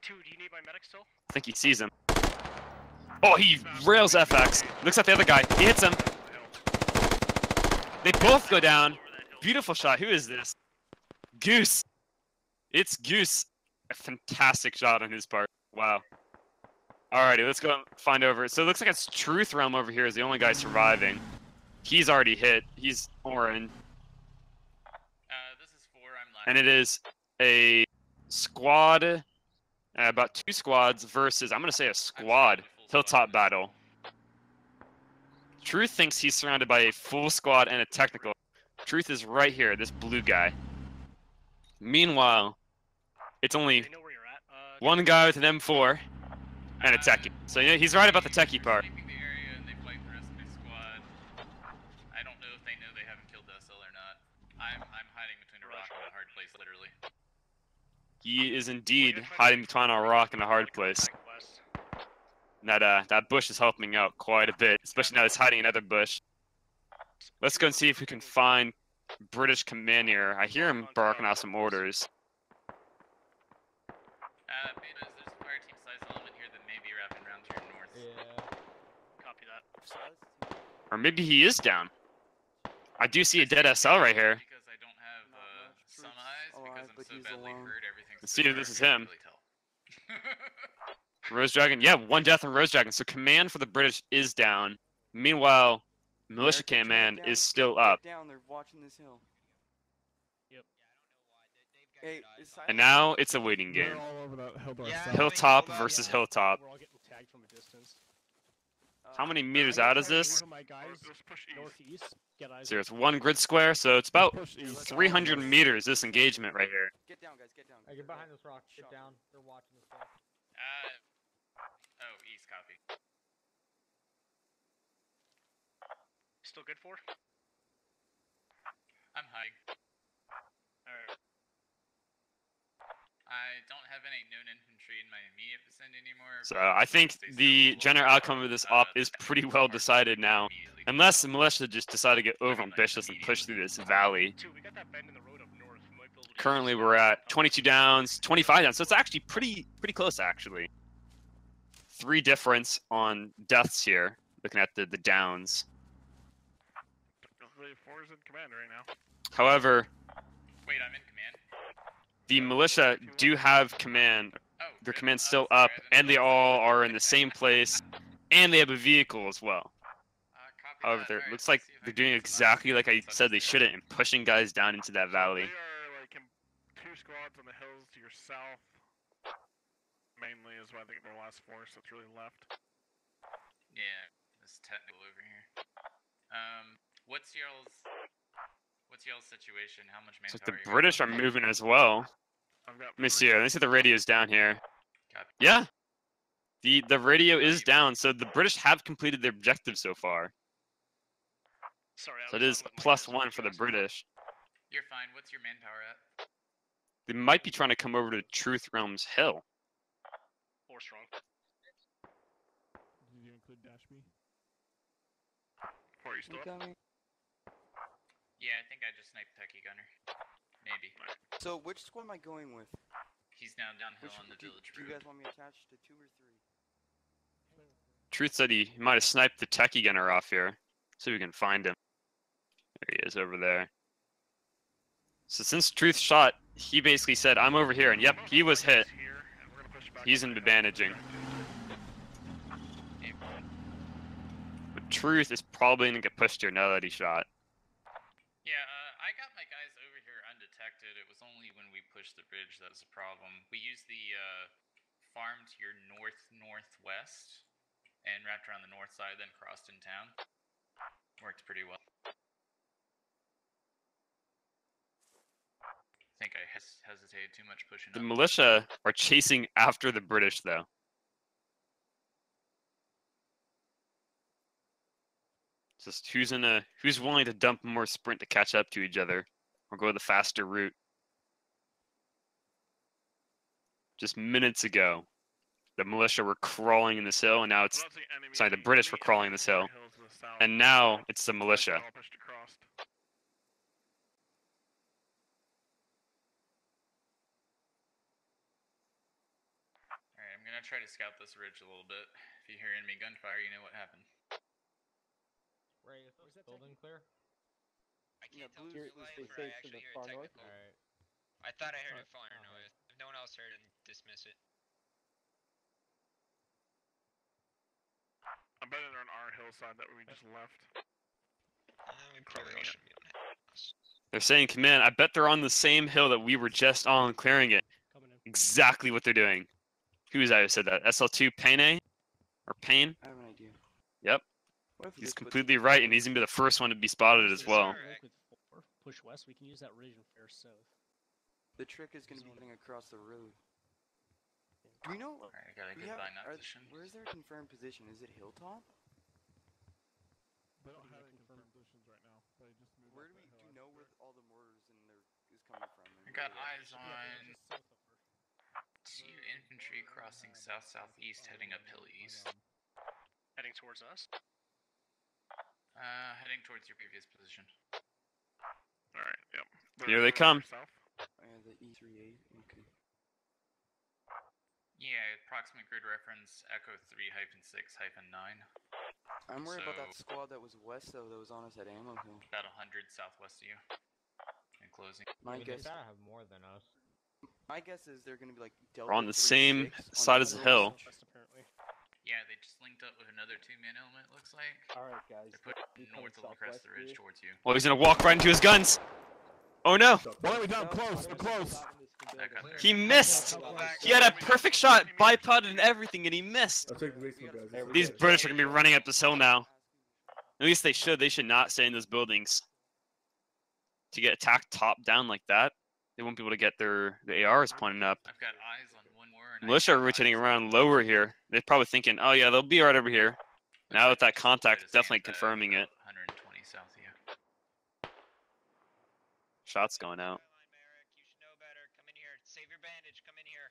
2, do you need my medic still? I think he sees him. Oh, he rails FX. Looks at the other guy. He hits him. They both go down. Beautiful shot. Who is this? Goose. It's Goose. A fantastic shot on his part. Wow. Alrighty, let's go find over. So it looks like it's Truth Realm over here is the only guy surviving. He's already hit. He's orange. This is 4. I'm last. And it is a squad, about 2 squads versus, I'm going to say a squad, hilltop battle. Truth thinks he's surrounded by a full squad and a technical. Truth is right here, this blue guy. Meanwhile, it's only one guy with an M4 and a techie. So yeah, he's right about the techie part. The area and they fight the rest of the squad. I don't know if they know they haven't killed SL or not. I'm hiding between a rock and a hard place, literally. He is indeed hiding between a rock and a hard place. That bush is helping out quite a bit, especially now it's hiding another bush. Let's go and see if we can find British command here. I hear him barking out some orders. Betas, there's a fire team size element here that may be wrapping around to your north. Yeah. Copy that. Or maybe he is down. I do see a dead SL right here. Because I don't have some eyes, because I'm so badly hurt, everything's Let's see if this is him. Rose Dragon, yeah, 1 death on Rose Dragon. So command for the British is down. Meanwhile, militia command is still up. Down, they're watching this hill. Yep. Hey, And now it's a waiting game. Hilltop versus Hilltop. We're all getting tagged from a distance. How many meters out is this? My guys, northeast. So it's 1 grid square, so it's about 300 meters, this engagement right here. Get down, guys, get down. Hey, get behind this rock. Get down. They're watching this stuff. Oh, east copy. Still good for? I'm hiding. Alright. I don't have any known infantry in my immediate vicinity anymore. So I think the general outcome of this op is pretty well decided now. Unless the militia just decide to get over ambitious and push through this valley. We got that bend in the road up north. We might be able to Currently we're at 22 downs, 25 downs, so it's actually pretty close actually. 3 difference on deaths here, looking at the downs. The 4 is in command right now. However, wait, I'm in command. The militia do have command. Their command's still up, and they all are in the same place, and they have a vehicle as well. However, it looks like they're doing exactly like I said they shouldn't, and pushing guys down into that valley. They are like in 2 squads on the hills to your south. Mainly is what I think the last force that's really left. Yeah, this technical over here. What's y'all's situation? How much So manpower? the British are moving as well. Let me see here. Let me see the radio's down here. Yeah, the radio is down, so the British have completed their objective so far. Sorry, So it is a +1 for the British. You're fine. What's your manpower at? They might be trying to come over to Truth Realm's hill. 4 strong. could dash me. Before you stop. Yeah, I think I just sniped Techie Gunner. Maybe. So, which squad am I going with? He's now downhill on the village Do road. you guys want me attached to 2 or 3? Truth said he might have sniped the techie gunner off here. See if we can find him. There he is over there. So since Truth shot, he basically said, I'm over here. And yep, he was hit. He's in bandaging. But Truth is probably going to get pushed here now that he shot. Yeah, I got my guys over here undetected. It was only when we pushed the bridge that was a problem. We used the farm to your north-northwest and wrapped around the north side, then crossed in town. Worked pretty well. I think I hesitated too much pushing The up. militia are chasing after the British, though. Just who's willing to dump more sprint to catch up to each other, or go the faster route. Just minutes ago, the militia were crawling in this hill, and now it's sorry, the British were crawling this hill, and now it's the militia. Alright, I'm gonna try to scout this ridge a little bit. If you hear enemy gunfire, you know what happened. Ray, is this building clear? I can't tell if it's live or I actually hear it technical. I thought I heard a fire noise. If no one else heard it, dismiss it. I bet they're on our hillside that we just left. We probably all should be on it. They're saying, command, I bet they're on the same hill that we were just on clearing it. Exactly what they're doing. Who was that who said that? SL2 Payne? Or Payne? I have an idea. Yep. He's completely right, and he's going to be the first one to be spotted as well. Push west, we can use that ridge and fare south. The trick is going to be getting across the road. Do we know? Alright, I got a good line up position. Where is their confirmed position? Is it Hilltop? They don't have any confirmed positions right now. They just moved. Where do you know where all the mortars and their is coming from? I got eyes on 2 infantry crossing south-southeast, heading uphill east. Heading towards us? Heading towards your previous position. Alright, yep. Here they come. The E38, okay. Yeah, approximate grid reference, Echo 3-6-9. I'm worried about that squad that was west, though, that was on us at Ammo Hill. About 100 southwest of you. And closing. My guess. They gotta have more than us. My guess is they're gonna be like Delta We're on the 3-6 same side as the hill. Yeah, they just linked up with another 2-man element, looks like. Alright, guys. They're putting north of the crest of the ridge towards you. Oh, he's going to walk right into his guns. Oh, no. Why are we down close? We're close. He missed. He had a perfect shot, bipoded and everything, and he missed. These British are going to be running up this hill now. At least they should. They should not stay in those buildings. To get attacked top down like that, they won't be able to get the ARs pointing up. I've got eyes on one more. And Militia are rotating around lower here. They're probably thinking, oh yeah, they'll be right over here. Now with that contact, definitely confirming it. 120 south of you. Shots going out. Save your bandage, come in here.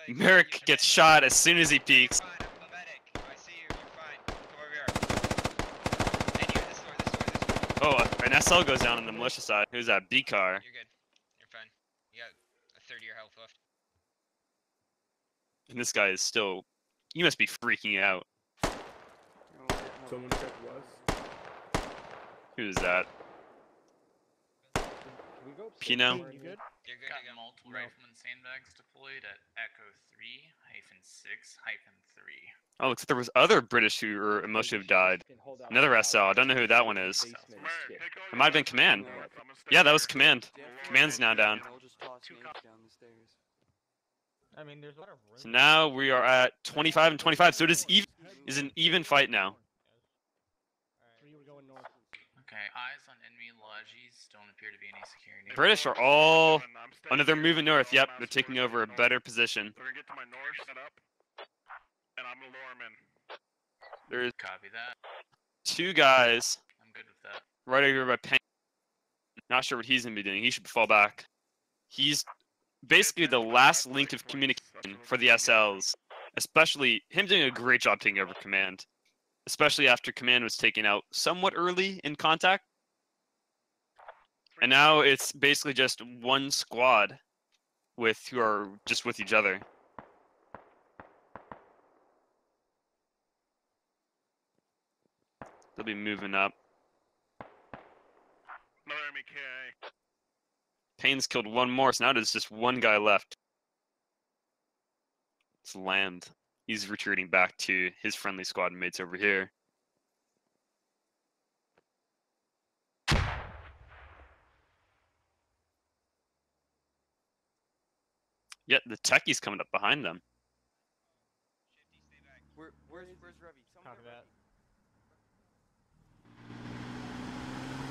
You're good. Merrick gets shot as soon as he peeks. Fine, I'm a medic. I see you, you're fine. Come over here. And here, this door. Oh, an SL goes down on the militia side. Who's that? B-car. You're good. You're fine. You got a third of your health left. And this guy is still... He must be freaking out. Someone check west. Who's that? Pino? You're good? Got multiple rifleman sandbags deployed at Echo 3-6-3. Oh, looks like there was other British who were emotionally have died. Another SL. I don't know who that one is. It might have been Command. Yeah, that was Command. Command's now down. I mean, there's a lot of room. So now we are at 25 and 25. So it is an even fight now. Okay, eyes on enemy lodges. Don't appear to be any security. British are all... Oh no, they're moving north. Yep, they're taking over a better position. They're gonna get to my north set up, and I'm gonna lure them in. There's Copy that. 2 guys. I'm good with that. Right over here by Payne. Not sure what he's gonna be doing. He should fall back. He's basically the last link of communication for the SLs. Especially him doing a great job taking over command. especially after command was taken out somewhat early in contact. And now it's basically just one squad who are just with each other. They'll be moving up. Another MEK. Payne's killed one more, so now there's just one guy left. It's Land. He's retreating back to his friendly squad mates over here. Yet the techie's coming up behind them. Where's Revy? Copy that.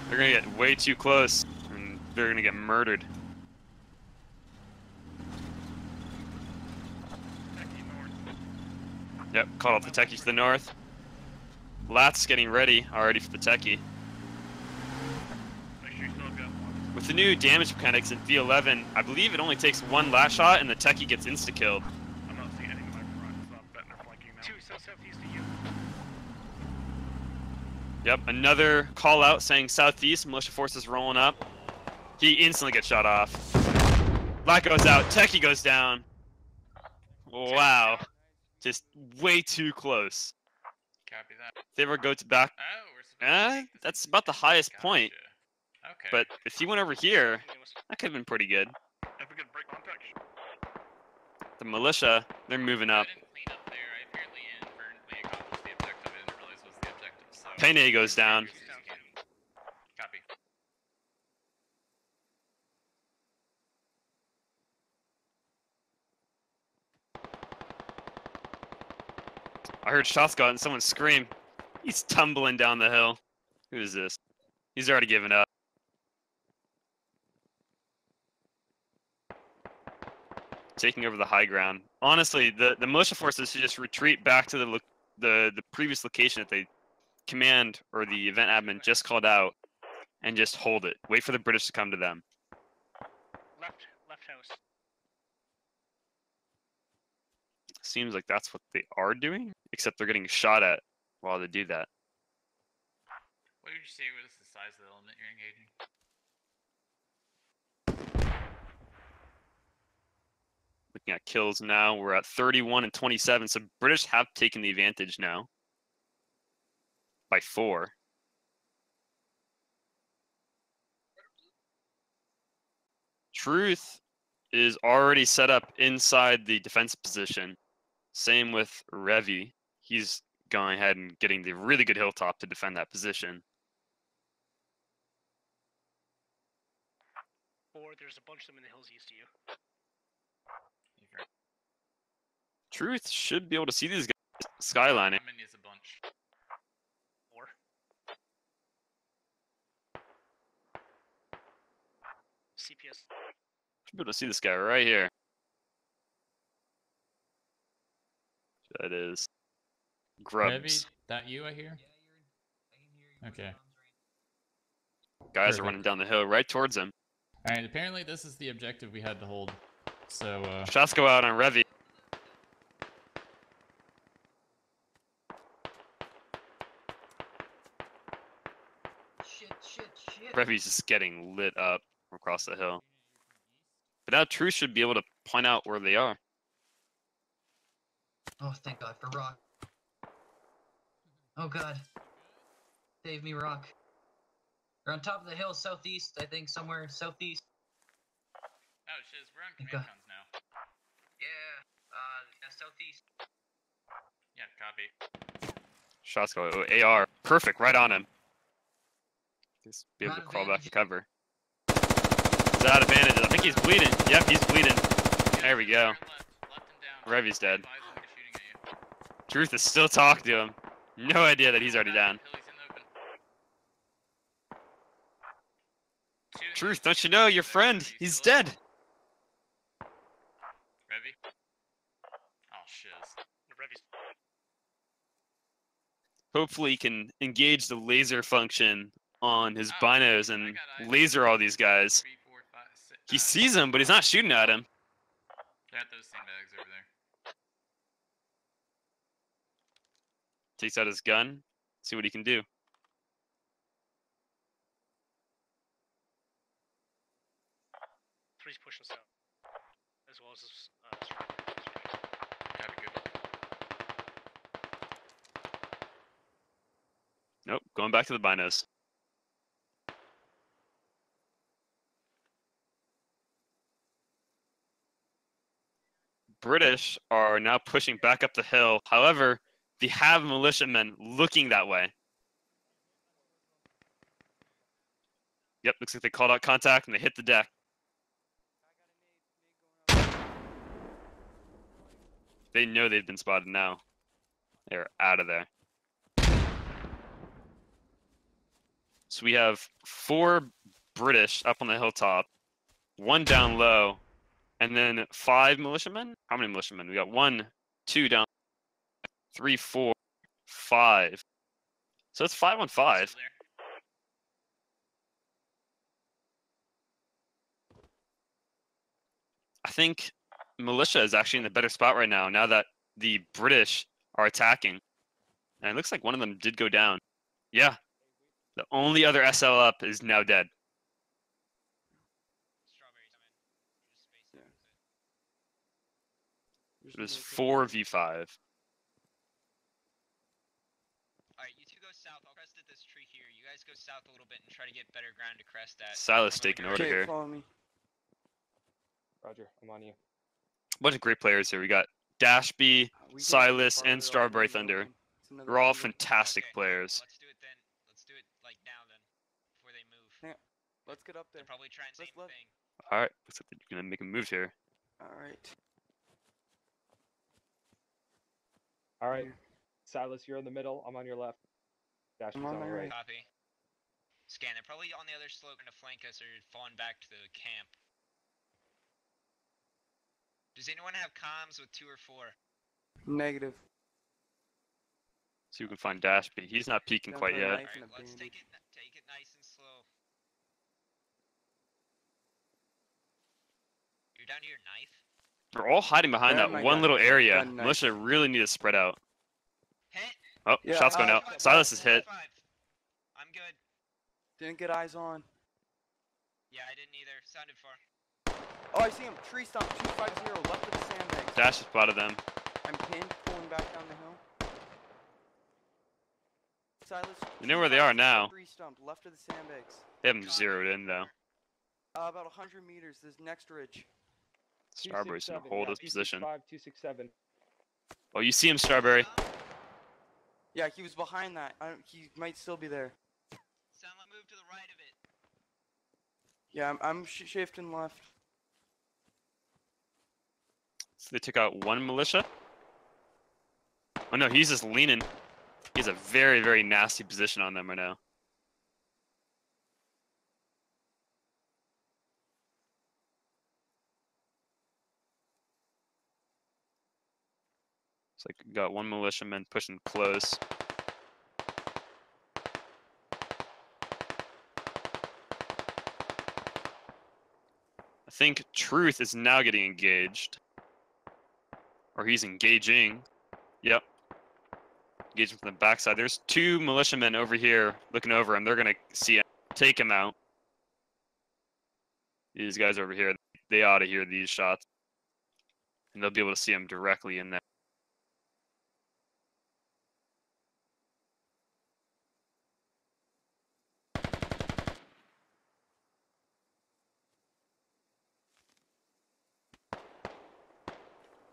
They're gonna get way too close, and they're gonna get murdered. Yep, called out the techie to the north. Lat's getting ready already for the techie. With the new damage mechanics in V11, I believe it only takes one last shot and the techie gets insta-killed. I'm not seeing anything in my front, so I'm betting they're flanking now. 2 southeast of you. Yep, another call out saying southeast, militia forces rolling up. He instantly gets shot off. Lat goes out, techie goes down. Wow. Just way too close. Copy that. If they ever go to back, Oh, we're supposed to that's about the highest point. Okay. But if he went over here, that could have been pretty good. If we could break contact. The militia, they're moving up. I didn't clean up there. I apparently inadvertently accomplished the objective. I didn't realize it was the objective. So. Payne goes down. Copy. I heard shots go out and someone scream. He's tumbling down the hill. Who is this? He's already given up. Taking over the high ground. Honestly, the militia forces should just retreat back to the previous location that they command or the event admin just called out, and just hold it. Wait for the British to come to them. Left house. Seems like that's what they are doing, except they're getting shot at while they do that. What did you say was the size of the element you're engaging? Looking at kills now, we're at 31 and 27, so British have taken the advantage now by 4. Truth is already set up inside the defense position. Same with Revy. He's going ahead and getting the really good hilltop to defend that position. Or there's a bunch of them in the hills east of you. Truth should be able to see these guys skylining. How many is a bunch? 4. CPS. Should be able to see this guy right here. That is Grubs. Heavy, that you, I hear? Okay. Guys Perfect. are running down the hill right towards him. Alright, apparently this is the objective we had to hold. So, Shots go out on Revy. Shit. Revy's just getting lit up across the hill. But now Truth should be able to point out where they are. Oh, thank God for Rock. Oh God. Save me, Rock. They're on top of the hill southeast, I think, somewhere southeast. Oh, shiz, we're on command comms now. Yeah, southeast. Yeah, copy. Shots go out. AR. Perfect, right on him. Just be able to crawl back to cover. He's out of bandages. I think he's bleeding. Yep, he's bleeding. There we go. Revy's dead. Truth is still talking to him. No idea that he's already down. Truth, don't you know your friend? He's dead. Revy? Oh, shiz. Hopefully he can engage the laser function on his binos and laser all these guys. He sees them, but he's not shooting at him. They're at those sandbags over there. Takes out his gun. See what he can do. Three's pushing south, as well as his. Gotta go. Nope, going back to the binos. British are now pushing back up the hill. However, they have militiamen looking that way. Yep, looks like they called out contact and they hit the deck. They know they've been spotted now. They're out of there. So we have 4 British up on the hilltop, 1 down low, and then 5 militiamen? How many militiamen? We got 1, 2 down, 3, 4, 5. So it's 5 on 5. I think militia is actually in the better spot right now that the British are attacking. And it looks like one of them did go down. Yeah. The only other SL up is now dead. It was 4v5. Alright, you two go south. I'll crest at this tree here. You guys go south a little bit and try to get better ground to crest at. Silas taking order here. Follow me. Roger, I'm on you. Bunch of great players here. We got Dashby, Silas, and Strawberry Thunder. They're all fantastic players. Let's do it then. Let's do it like now then, before they move. Yeah, let's get up there. They're probably trying the same thing. All right, looks like they're gonna make a move here. All right. All right, Silas, you're in the middle. I'm on your left. Dash is on the right. Copy. Scan. They're probably on the other slope to flank us or falling back to the camp. Does anyone have comms with 2 or 4? Negative. See if we can find Dashby. He's not peeking quite yet. Alright, let's take it nice and slow. You're down to your knife? They're all hiding behind Yeah, that my one gun- little area. gun knife. Militia really need to spread out. Hit. Oh, Yeah, shots going out. Silas is hit. I'm good. Didn't get eyes on. Yeah, I didn't either. Sounded far. Oh, I see him. Tree stump 250 left of the sandbags. Dash is spotted them. I'm pinned, pulling back down the hill. Silas. You know where they are now. Tree stump left of the sandbags. They have them zeroed in though. About 100 meters. This next ridge. Strawberry's gonna hold his position. 265, 267. Oh, you see him, Strawberry. Yeah, he was behind that. He might still be there. Sound like move to the right of it. Yeah, I'm shifting left. So they took out 1 militia. Oh no, he's just leaning. He's a very, very nasty position on them right now. It's like got 1 militiaman pushing close. I think Truth is now getting engaged. Or he's engaging. Yep. Engaging from the backside. There's 2 militiamen over here looking over him. They're gonna see him, take him out. These guys over here, they ought to hear these shots. And they'll be able to see him directly in there.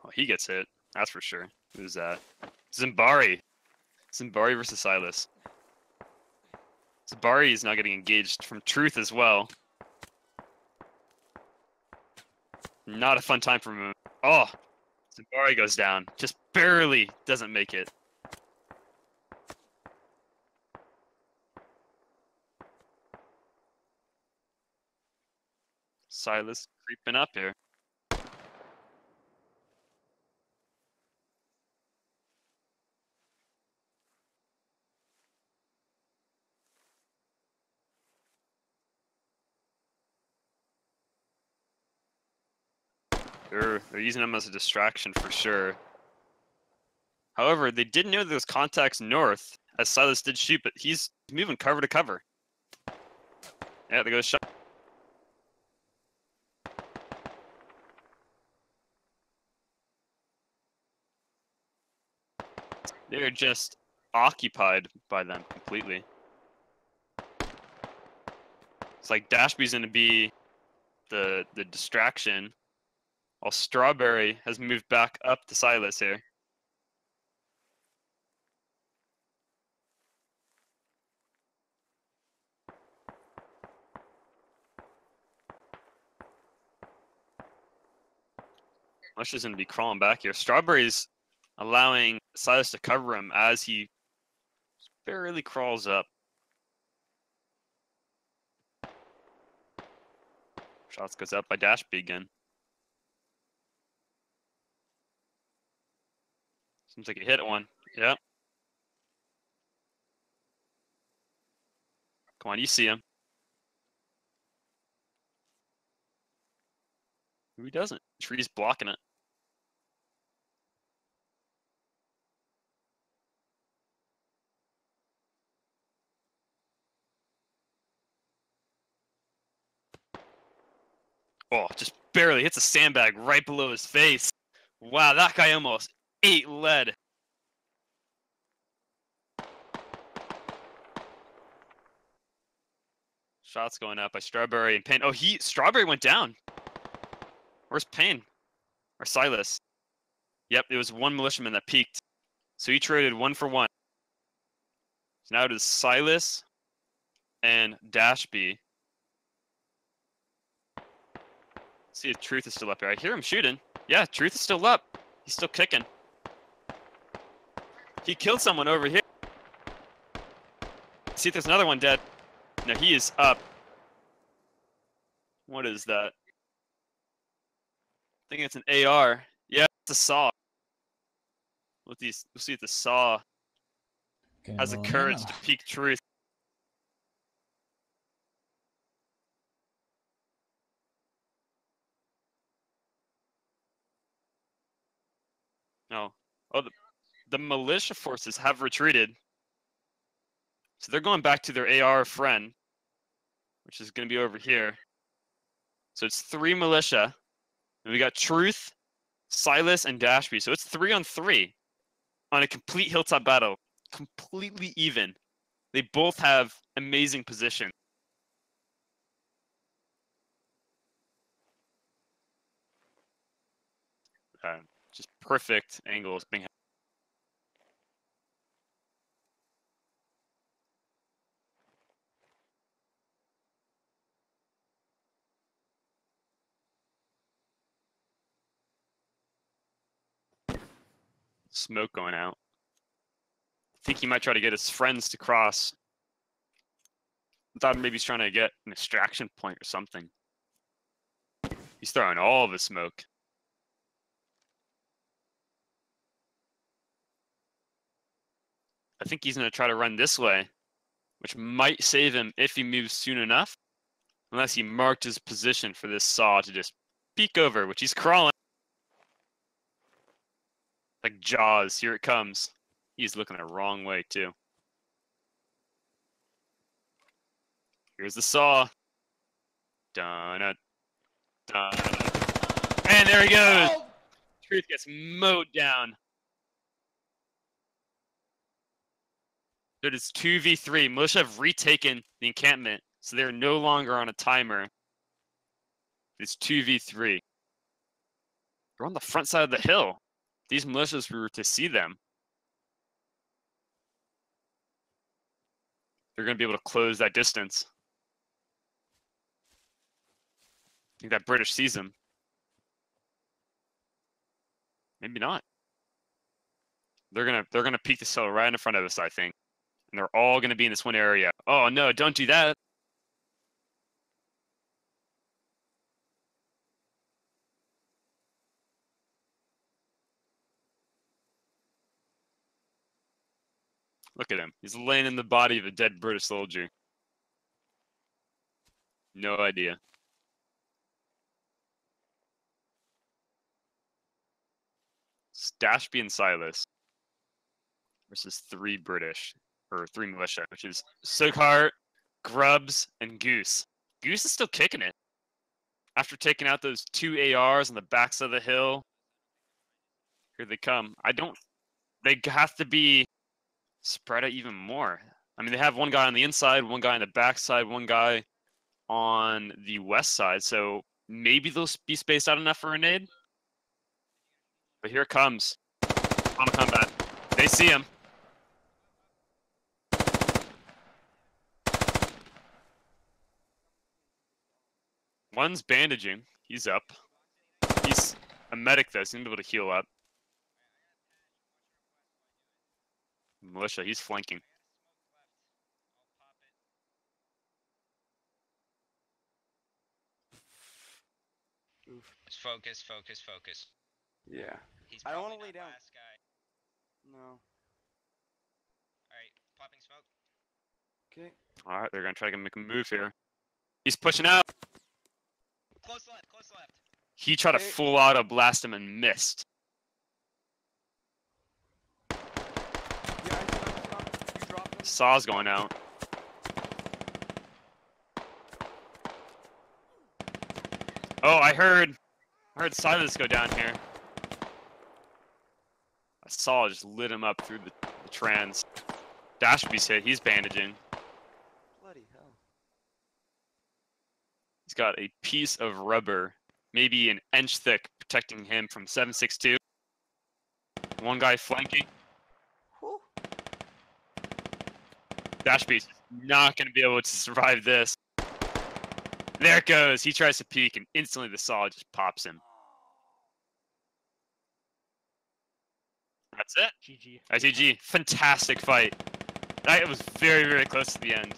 Oh, he gets hit. That's for sure. Who's that? Zimbari. Zimbari versus Silas. Zimbari is now getting engaged from Truth as well. Not a fun time for him. Oh, Zimbari goes down. Just barely doesn't make it. Silas creeping up here. They're using him as a distraction for sure. However, they didn't know there was contacts north, as Silas did shoot, but he's moving cover to cover. Yeah, there goes shot. They're just occupied by them completely. It's like Dashby's going to be the distraction, while Strawberry has moved back up to Silas here. Militia's going to be crawling back here. Strawberry's allowing Silas to cover him as he barely crawls up. Shots goes up by Dashby again. Seems like he hit one. Yep. Come on, you see him. Who doesn't? Tree's blocking it. Oh, just barely hits a sandbag right below his face. Wow, that guy almost ate lead. Shots going up by Strawberry and Payne. Oh, Strawberry went down. Where's Payne? Or Silas? Yep, it was one militiaman that peaked. So he traded 1 for 1. So now it is Silas and Dashby. See if Truth is still up here. I hear him shooting. Yeah, Truth is still up. He's still kicking. He killed someone over here. See if there's another one dead. No, he is up. What is that? I think it's an AR. Yeah, it's a saw. We'll see if the saw has the courage to peek Truth. No. Oh, the militia forces have retreated. So they're going back to their AR friend, which is going to be over here. So it's 3 militia. And we got Truth, Silas, and Dashby. So it's 3 on 3 on a complete hilltop battle. Completely even. They both have amazing position. Just perfect angles being. Smoke going out. I think he might try to get his friends to cross. I thought maybe he's trying to get an extraction point or something. He's throwing all of his smoke. I think he's going to try to run this way, which might save him if he moves soon enough. Unless he marked his position for this saw to just peek over, which he's crawling. Like Jaws, here it comes. He's looking the wrong way, too. Here's the saw. Dun-dun, dun-dun. And there he goes! Oh! Truth gets mowed down. It is 2v3. Militia have retaken the encampment, so they're no longer on a timer. It's 2v3. They're on the front side of the hill. These militias were to see them. They're going to be able to close that distance. I think that British sees them. Maybe not. They're gonna peek this hill right in front of us, I think. And they're all gonna be in this one area. Oh no, don't do that. Look at him. He's laying in the body of a dead British soldier. No idea. Dashby and Silas. versus 3 British, or 3 militia, which is Sukhart, Grubs, and Goose. Goose is still kicking it. After taking out those 2 ARs on the backs of the hill, here they come. They have to be spread out even more. I mean, they have one guy on the inside, one guy on the backside, one guy on the west side, so maybe they'll be spaced out enough for a nade. But here it comes on a combat. They see him. One's bandaging. He's up. He's a medic, though, so he's able to heal up. Militia, he's flanking. Just focus, focus, focus. Yeah. He's I don't probably want to lay not down. last guy. No. Alright, popping smoke. Okay. All right, they're going to try to make a move here. He's pushing out. Close left, close left. He tried to full auto blast him and missed. Saw's going out. Oh, I heard Silas go down here. I saw just lit him up through the trans. Dashby's hit. He's bandaging. Bloody hell. He's got a piece of rubber, maybe an inch thick, protecting him from 762. One guy flanking. Dashby's not going to be able to survive this. There it goes. He tries to peek, and instantly the saw just pops him. That's it. GG. GG. Fantastic fight. That was very, very close to the end.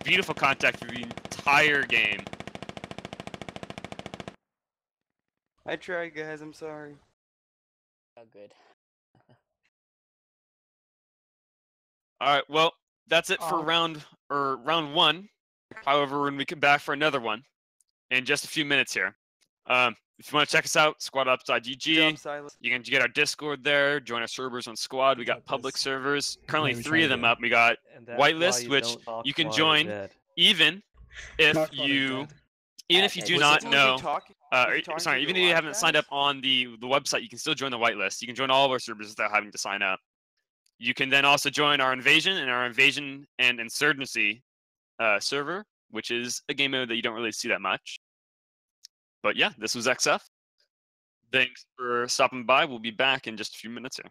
Beautiful contact through the entire game. I tried, guys. I'm sorry. Oh, good. All right. Well, that's it for round 1. However, we're going to come back for another one in just a few minutes here. If you want to check us out, squadups.gg. You can get our Discord there, join our servers on Squad. We got public servers. Currently 3 of them up. We got whitelist, which you can join even if you do not know. Sorry, even if you haven't signed up on the website, you can still join the whitelist. You can join all of our servers without having to sign up. You can then also join our Invasion and Insurgency server, which is a game mode that you don't really see that much. But yeah, this was XF. Thanks for stopping by. We'll be back in just a few minutes here.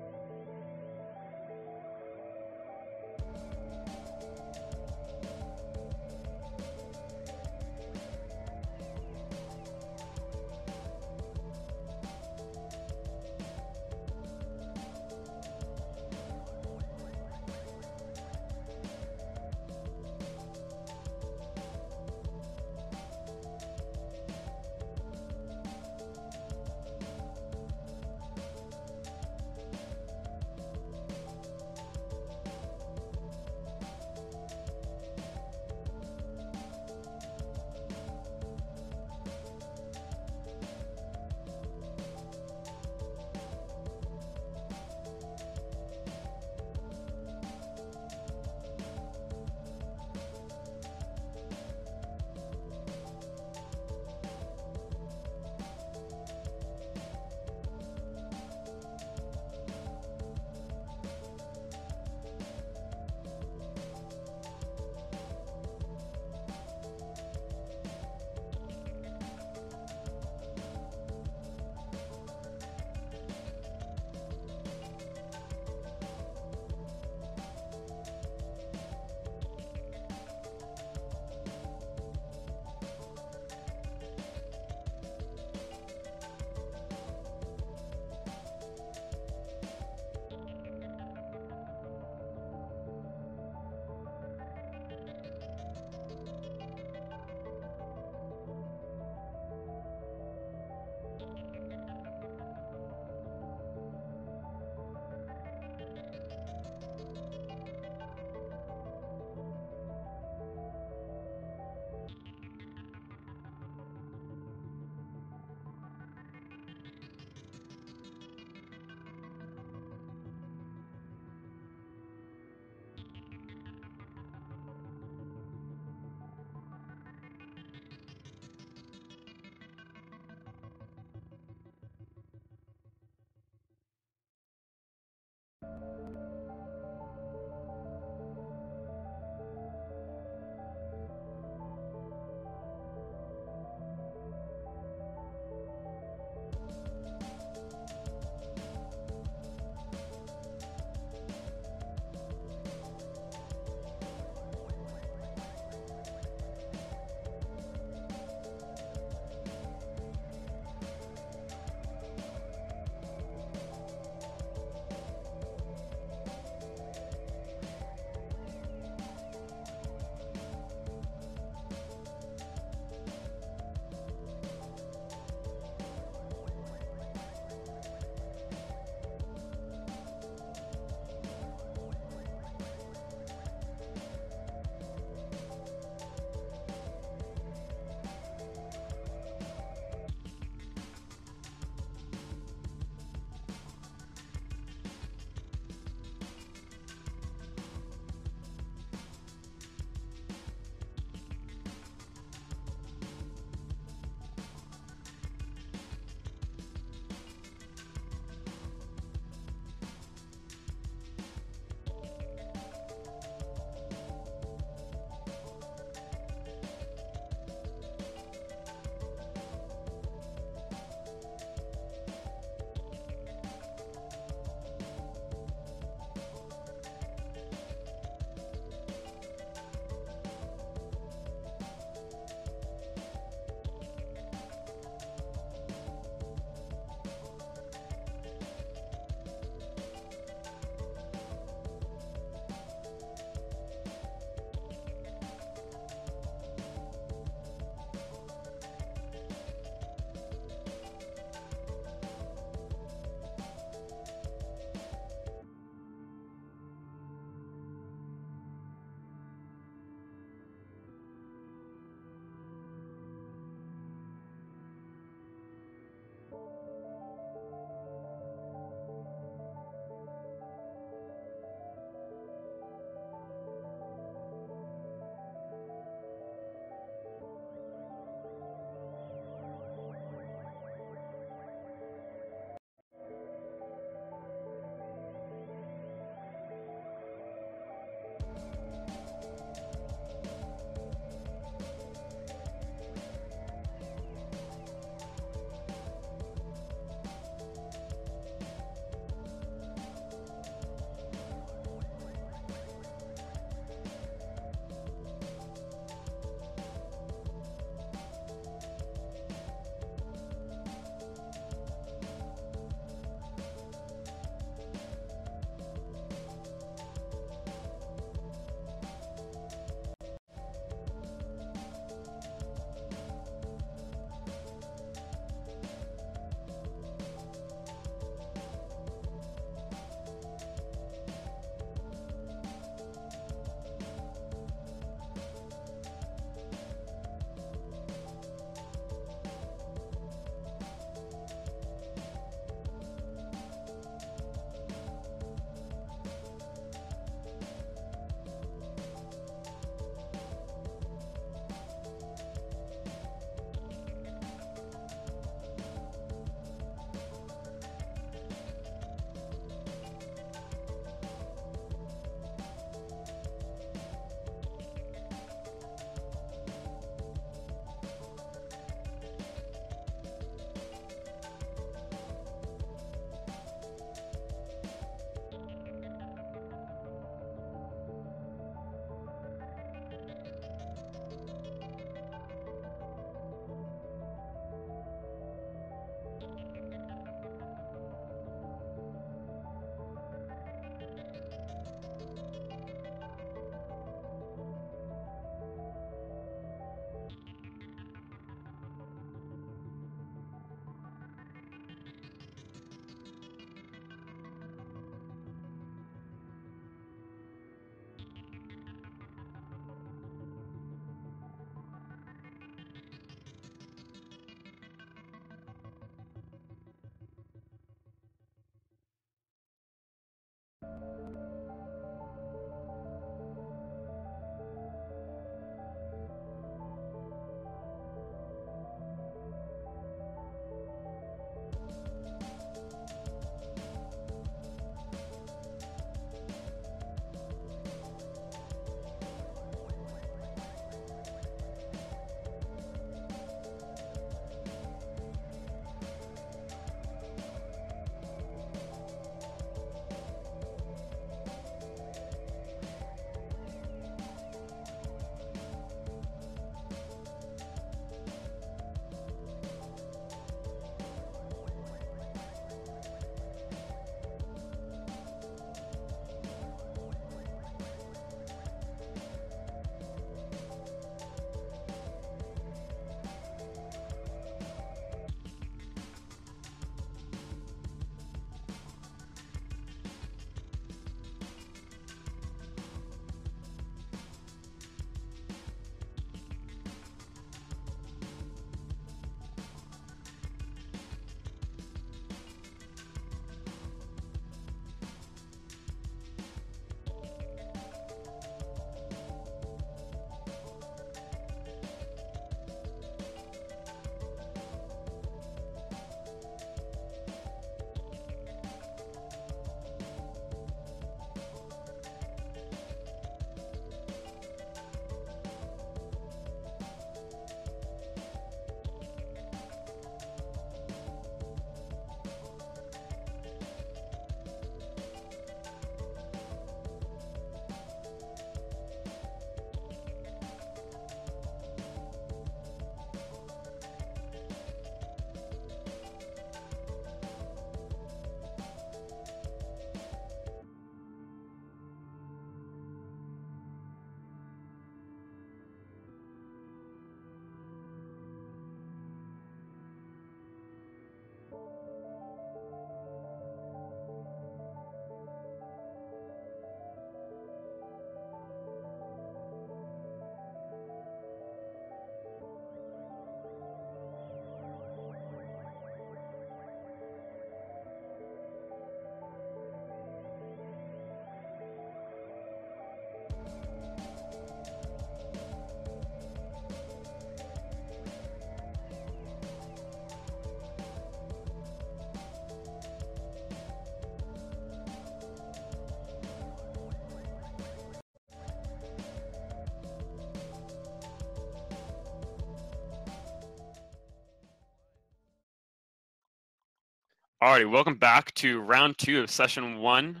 Alrighty, welcome back to round 2 of session 1.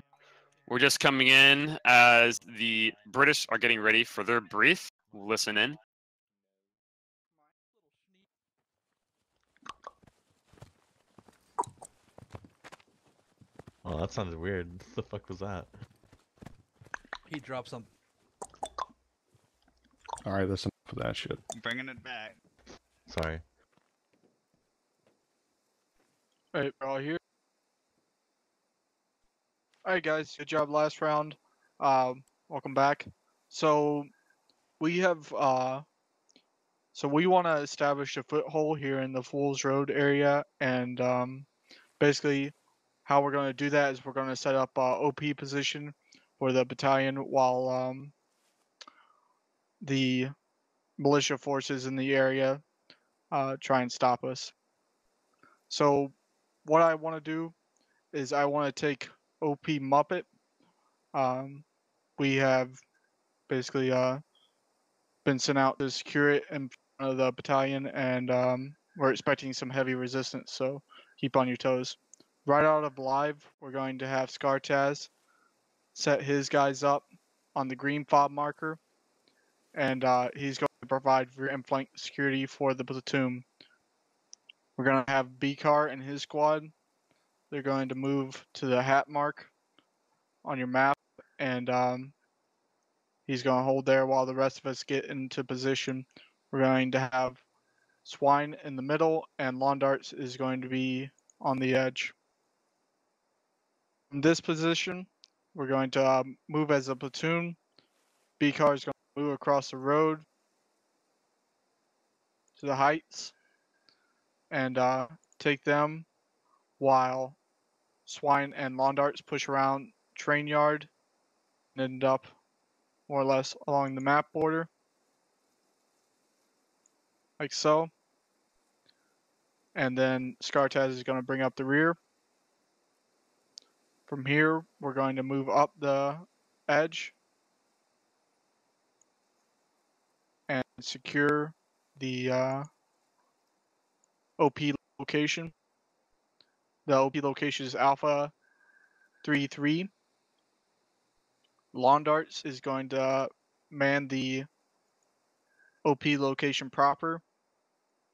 We're just coming in as the British are getting ready for their brief. Listen in. Oh, that sounded weird. What the fuck was that? He dropped some. Alright, that's enough of that shit. Bringing it back. Sorry. Alright, we're all here. Alright guys, good job last round. Welcome back. So we have so we want to establish a foothold here in the Fools Road area, and basically how we're going to do that is we're going to set up a OP position for the battalion while the militia forces in the area try and stop us. So what I want to do is I want to take OP Muppet. We have basically been sent out to secure it in front of the battalion, and we're expecting some heavy resistance, so keep on your toes. Right out of live, we're going to have Scartaz set his guys up on the green fob marker, and he's going to provide rear and flank security for the platoon. We're going to have B-Car and his squad. They're going to move to the hat mark on your map, and he's going to hold there while the rest of us get into position. We're going to have Swine in the middle, and Lawn Darts is going to be on the edge. From this position, we're going to move as a platoon. B-Car is going to move across the road to the heights and take them, while Swine and Lawn Darts push around train yard and end up more or less along the map border, like so. And then Scartaz is going to bring up the rear. From here, we're going to move up the edge and secure the OP location. The OP location is Alpha 33. Lawn Darts is going to man the OP location proper,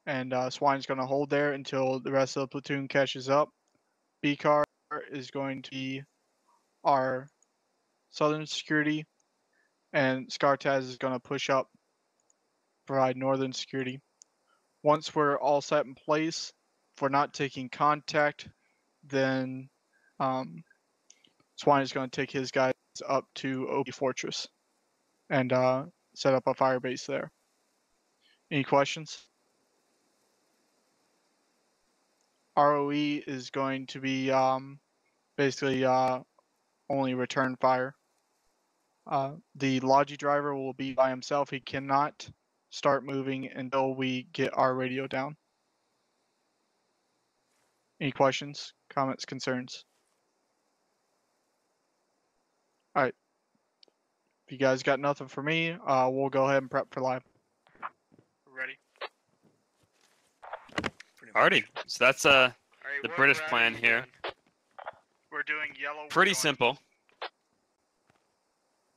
and Swine's going to hold there until the rest of the platoon catches up. B-Car is going to be our southern security, and Scartaz is going to push up, provide northern security. Once we're all set in place, if we're not taking contact, then Swine is going to take his guys up to OP Fortress and set up a fire base there. Any questions? ROE is going to be basically only return fire. The Logi driver will be by himself. He cannot start moving until we get our radio down. Any questions, comments, concerns? Alright. If you guys got nothing for me, we'll go ahead and prep for live. Ready? Alrighty, so that's the British plan here. We're doing yellow. Pretty simple.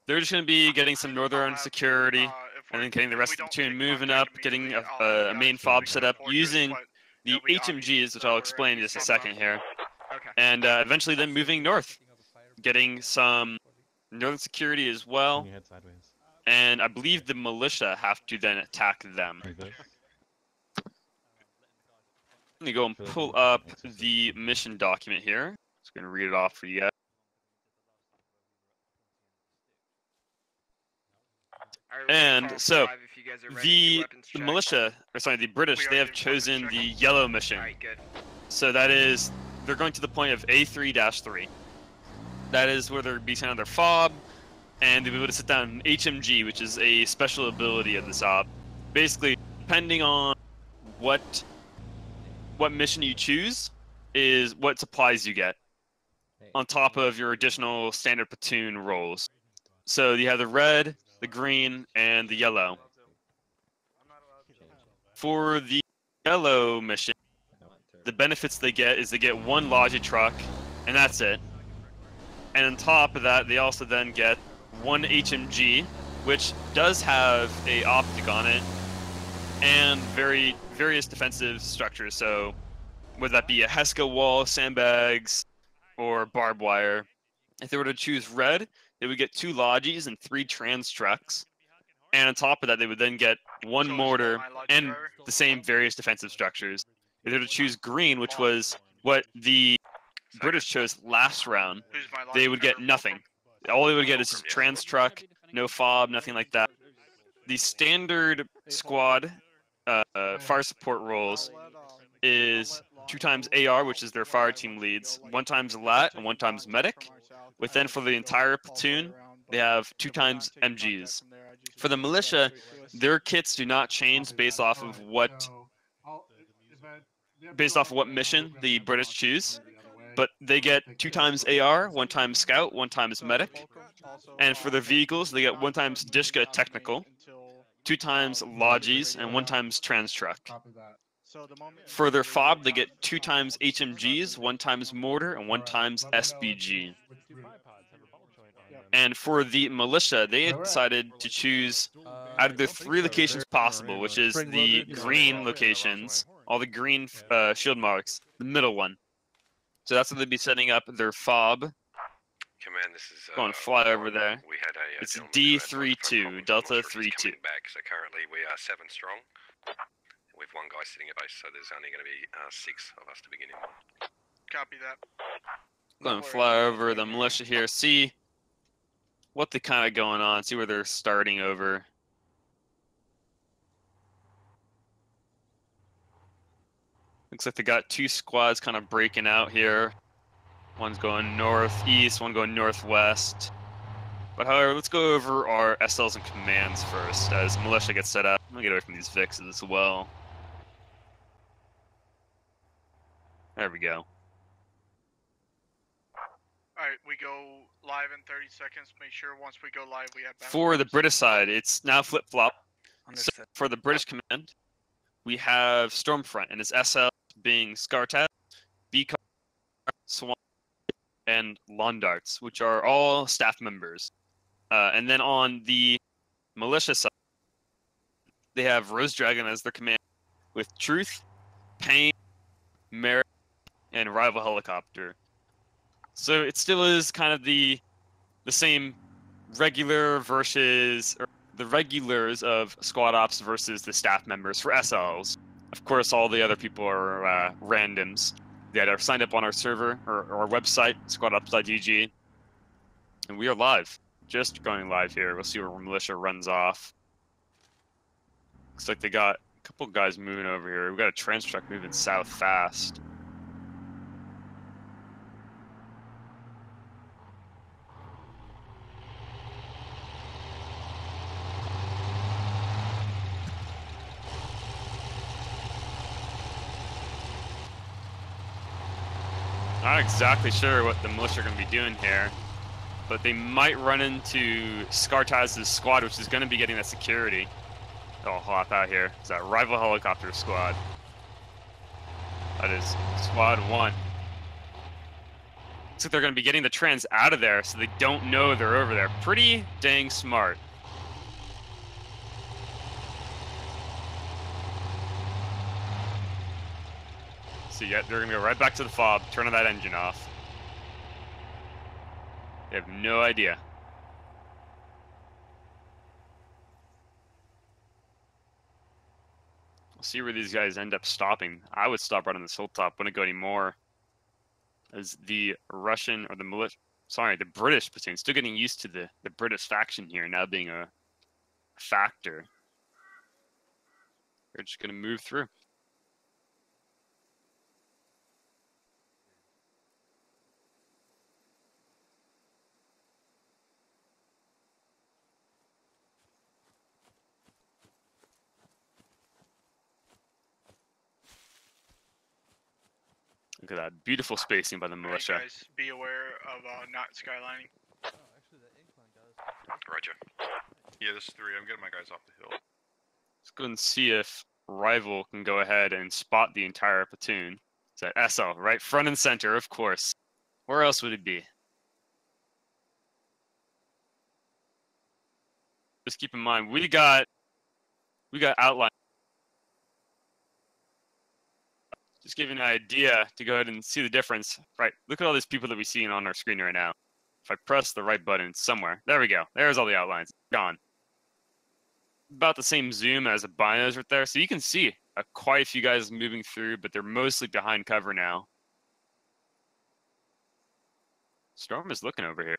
They're just going to be getting some northern security, and then getting the rest of the platoon moving up, getting a main fob set up using the HMGs, which I'll explain in just a second here, and eventually then moving north, getting some northern security as well, and I believe the militia have to then attack them. Let me go and pull up the mission document here. Just going to read it off for you guys. And so, the militia, or sorry, the British, they have chosen the yellow mission. So that is, they're going to the point of A3-3. That is where they're be sent on their fob, and they'll be able to sit down in HMG, which is a special ability of the SOB. Basically, depending on what mission you choose, is what supplies you get, on top of your additional standard platoon roles. So you have the red, the green, and the yellow. For the yellow mission, the benefits they get is they get one Logi truck, and that's it. And on top of that, they also then get one HMG, which does have a optic on it, and various defensive structures. So whether that be a Heska wall, sandbags, or barbed wire. If they were to choose red, they would get 2 Logis and 3 trans trucks. And on top of that, they would then get 1 mortar and the same various defensive structures. If they were to choose green, which was what the British chose last round, they would get nothing. All they would get is a trans truck, no fob, nothing like that. The standard squad fire support roles is 2 times AR, which is their fire team leads, 1 times lat, and 1 times medic. With then for the entire platoon, they have 2 times MGs. For the militia, their kits do not change based off of what mission the British choose, but they get 2 times AR, 1 times scout, 1 times medic. And for the vehicles, they get 1 times Dishka technical, 2 times Logis, and 1 times trans truck. For their fob, they get 2 times HMGs, 1 times mortar, and 1 times SBG. And for the militia, they had decided to choose out of the 3 locations possible, which is the green locations, all the green shield marks, the middle one. So that's where they'd be setting up their fob. Command, this is Going to fly over there. We had a it's D32, Delta 32. Back, so currently we are 7 strong. With 1 guy sitting at base, so there's only going to be 6 of us to begin in. Copy that. Going to fly over the militia here, see what they kind of going on, see where they're starting over. Looks like they got 2 squads kind of breaking out here. One's going northeast, one going northwest. But however, let's go over our SLs and commands first, as militia gets set up. I'm gonna get away from these Vixes as well. There we go. Alright, we go live in 30 seconds. Make sure once we go live we have... For the British side, it's now flip-flop. So for the British command, we have Stormfront, and its SL being Scartat, Beacon, Swan, and Londarts, which are all staff members. And then on the militia side, they have Rose Dragon as their command, with Truth, Pain, Merit, and Rival Helicopter. So it still is kind of the same regular versus, or the regulars of squad ops versus the staff members for SLs. Of course, all the other people are randoms that are signed up on our server or our website, squadops.gg. And we are live. Just going live here. We'll see where militia runs off. Looks like they got a couple guys moving over here. We've got a trans truck moving south fast. Not exactly sure what the militia are going to be doing here, but they might run into Skartaz's squad, which is going to be getting that security. I'll hop out here. It's that rival helicopter squad. That is squad 1. Looks like they're going to be getting the trans out of there so they don't know they're over there. Pretty dang smart. So yeah, they're gonna go right back to the fob, turning that engine off. They have no idea. We'll see where these guys end up stopping. I would stop right on this hilltop, wouldn't go anymore. As the Russian, or the militia, sorry, the British platoon, still getting used to the British faction here, now being a factor. They're just gonna move through. Look at that beautiful spacing by the militia. Right, guys, be aware of not skylining. Roger. Yeah, this is 3. I'm getting my guys off the hill. Let's go and see if Rival can go ahead and spot the entire platoon. So SL, right front and center, of course. Where else would it be? Just keep in mind, we got outline. Just give you an idea to go ahead and see the difference. Right, look at all these people that we see on our screen right now. If I press the right button somewhere, there we go. There's all the outlines. Gone. About the same zoom as a binos right there, so you can see quite a few guys moving through, but they're mostly behind cover now. Storm is looking over here.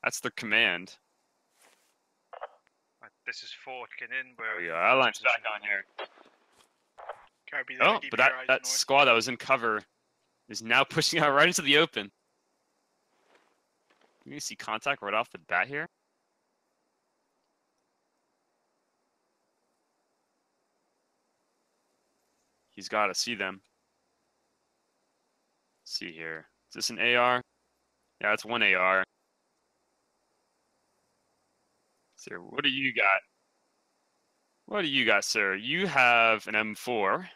That's their command. This is Fort. Get in. Where There we go. Outline's back on here. Copy that. Oh, Keep but your that eyes north. squad that was in cover is now pushing out right into the open. You can see contact right off the bat here. He's got to see them. Let's see here. Is this an AR? Yeah, it's one AR. Sir, what do you got? What do you got, sir? You have an M4.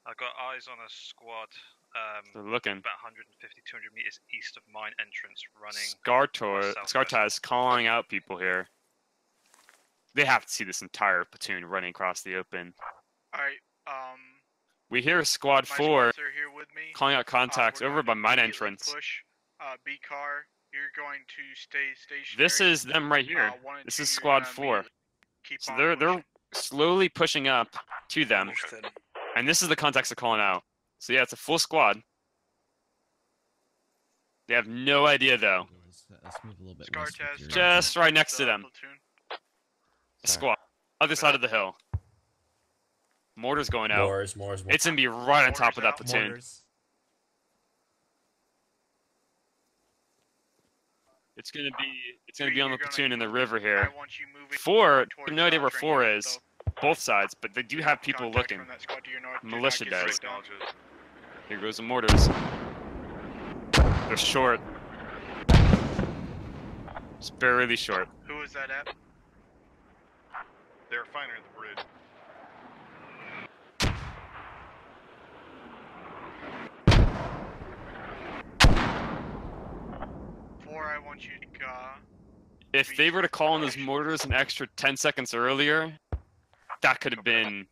I've got eyes on a squad. They're looking. About 150, 200 meters east of mine entrance, running. Scartaz calling out people here. They have to see this entire platoon running across the open. Alright, we hear squad my 4 squads are here with me. calling out contacts We're over by going to mine immediately entrance. Push, B car, you're going to stay stationary. This is them right here. 1 and This 2, is you're squad gonna 4. keep So on they're pushing. slowly pushing up to them. And this is the contacts they're calling out. So yeah, it's a full squad. They have no idea though. Let's move a little bit west with your- Just right next to them. A squad. Other side of the hill. Mortar's going out. Mortars. It's gonna be right on top of that platoon. Mortars. It's gonna be on the platoon in the river here. 4, I have no idea where 4 is. Both sides, but they do have people looking. Militia does. Here goes the mortars. They're short. Just barely short. Who is that at? They're fighting at the bridge. I want you to if they were to call in those mortars an extra 10 seconds earlier, that could have been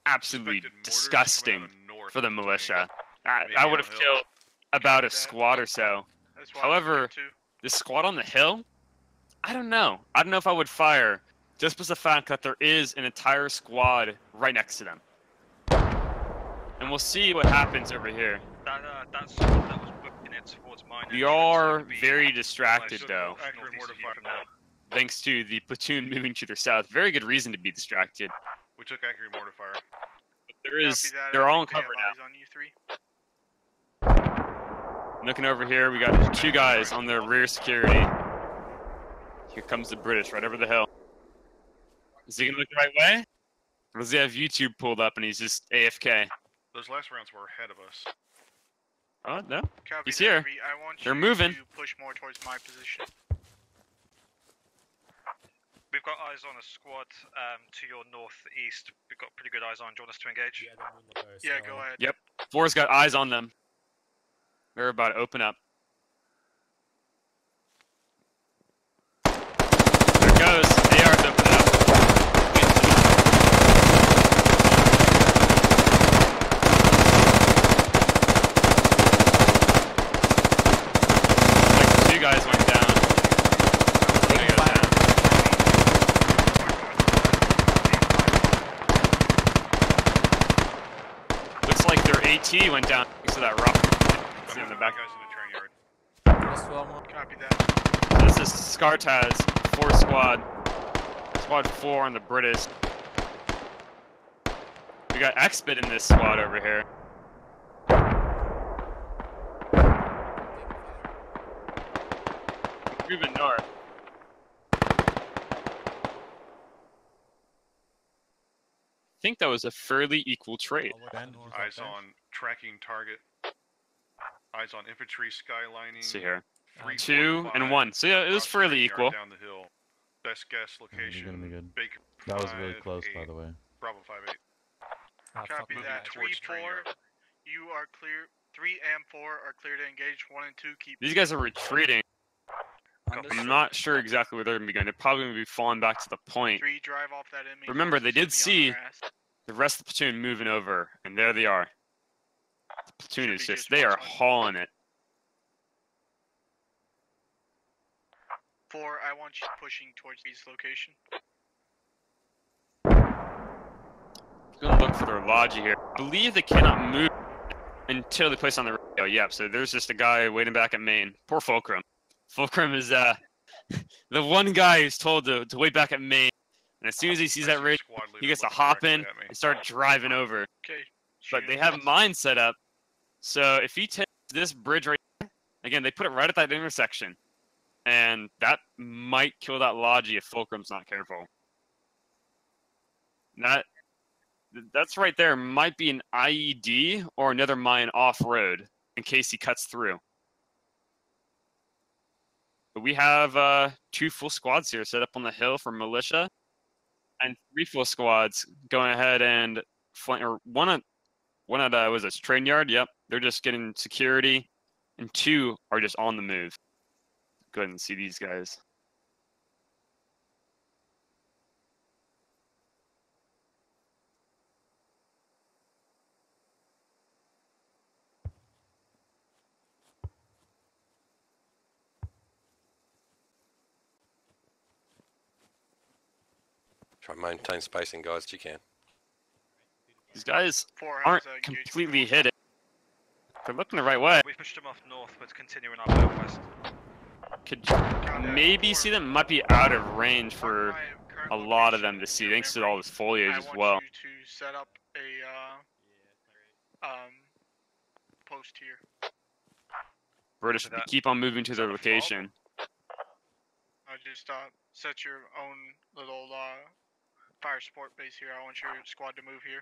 absolutely disgusting for the militia. I would have killed about a squad or so. However, this squad on the hill, I don't know. I don't know if I would fire, just because the fact that there is an entire squad right next to them. And we'll see what happens over here. That squad that was booking it towards mine. We are very distracted, though, thanks to the platoon moving to their south. Very good reason to be distracted. We took accurate mortar fire. But they're all in cover now. Looking over here, we got 2 guys on their rear security. Here comes the British right over the hill. Is he gonna look the right way? Or does he have YouTube pulled up and he's just AFK? Those last rounds were ahead of us. Oh, no. Copy He's that, here. B. I want They're you moving. to push more towards my position. We've got eyes on a squad to your northeast. We've got pretty good eyes on. Do you want us to engage? Yeah, go ahead. Yep. 4's got eyes on them. They're about to open up. There it goes. AR's opening up. Like 2 guys went down. They go down. Looks like their AT went down next to that rock. See on the back. Copy that. This is Scartaz, 4 squad. Squad 4 on the British. We got Exped in this squad over here. Moving north. I think that was a fairly equal trade. Eyes on tracking target. Eyes on infantry skylining. See here. 3, 2 4, and 5, 1. So yeah, it was fairly yard equal. Down the hill. Best guess location. Gonna be good. Baker That was really 5, close, 8. by the way. Bravo 5-8. Copy moving that. 3, towards 4, train yard. you are clear. 3 and 4 are clear to engage. 1 and 2 keep. These guys are retreating. I'm not sure exactly where they're going to be going. They're probably going to be falling back to the point. 3 drive off that enemy. Remember, they did forces to be on see their ass. the rest of the platoon moving over, and there they are. The platoon Should is be just, just they one are side. hauling it. 4, I want you pushing towards east location. Gonna look for their lodge here. I believe they cannot move until they place on the radio. Yep, so there's just a guy waiting back at main. Poor Fulcrum. Fulcrum is the one guy who's told to wait back at main. And as soon as he sees that radio, he gets to hop in and start driving over. Okay. But they have mines set up. So if he takes this bridge right here, again, they put it right at that intersection. And that might kill that Logi if Fulcrum's not careful. That's right there might be an IED or another mine off-road in case he cuts through. But we have 2 full squads here set up on the hill for militia, and 3 full squads going ahead and flank, or one at was this train yard? Yep, they're just getting security, and 2 are just on the move. Go ahead and see these guys. Try and maintain spacing, guys, as you can. These guys aren't completely hidden. They're looking the right way. We pushed them off north, but continuing our way west. Could maybe see them. Might be out of range for a lot of them to see, thanks to all this foliage as well. I want you to set up a post here. British keep on moving to their location. I just set your own little fire support base here. I want your squad to move here.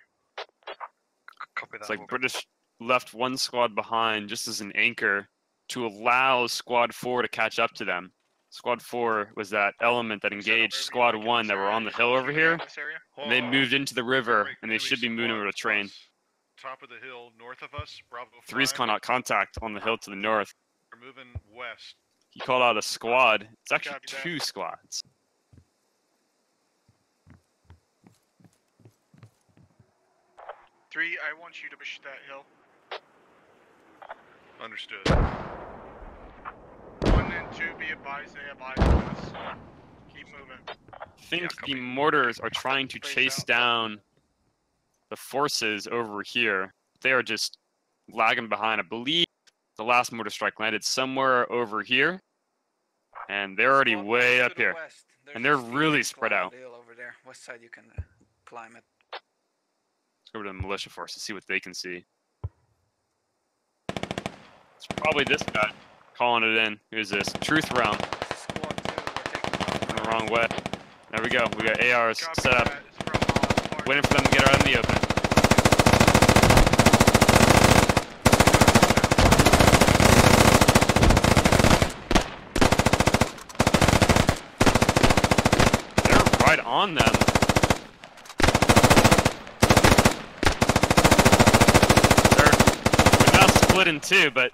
Copy that. It's like British left 1 squad behind just as an anchor to allow Squad 4 to catch up to them. Squad 4 was that element that engaged Squad 1 that were on the hill over here. And they moved into the river, and they should be moving over to train. Top of the hill north of us, Bravo 5. 3's caught contact on the hill to the north. We're moving west. He called out a squad. It's actually 2 squads. Three, I want you to push that hill. Understood. 1 and 2, be advised, they have eyes on us. Keep moving. I think the mortars are trying to chase down the forces over here. They are just lagging behind. I believe the last mortar strike landed somewhere over here. And they're already way up here. And they're really spread out. Over there, west side, you can climb it. Let's go over to the militia force to see what they can see. It's probably this guy calling it in. Who's this? Truth Realm. Going the wrong way. There we go. We got ARs set up. Waiting for them to get out in the open. They're right on them. They're now split in 2, but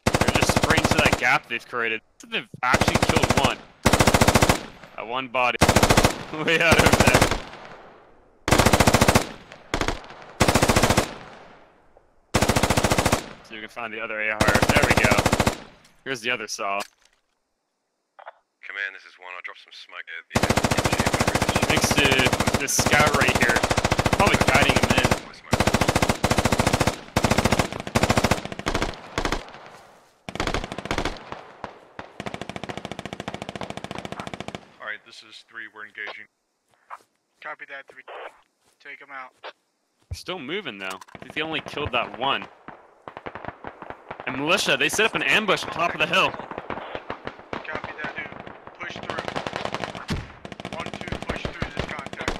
they're just spraying to that gap they've created. They've actually killed 1. That 1 body. Way out over there. So you can find the other AR. There we go. Here's the other saw. Command, this is 1. I'll drop some smoke. Thanks to this scout right here. Probably guiding him in. Alright, this is 3. We're engaging. Copy that, 3. Take them out. Still moving though. I think they only killed that 1. And militia, they set up an ambush on top of the hill. Copy that, dude. Push through. 1, 2, push through this contact.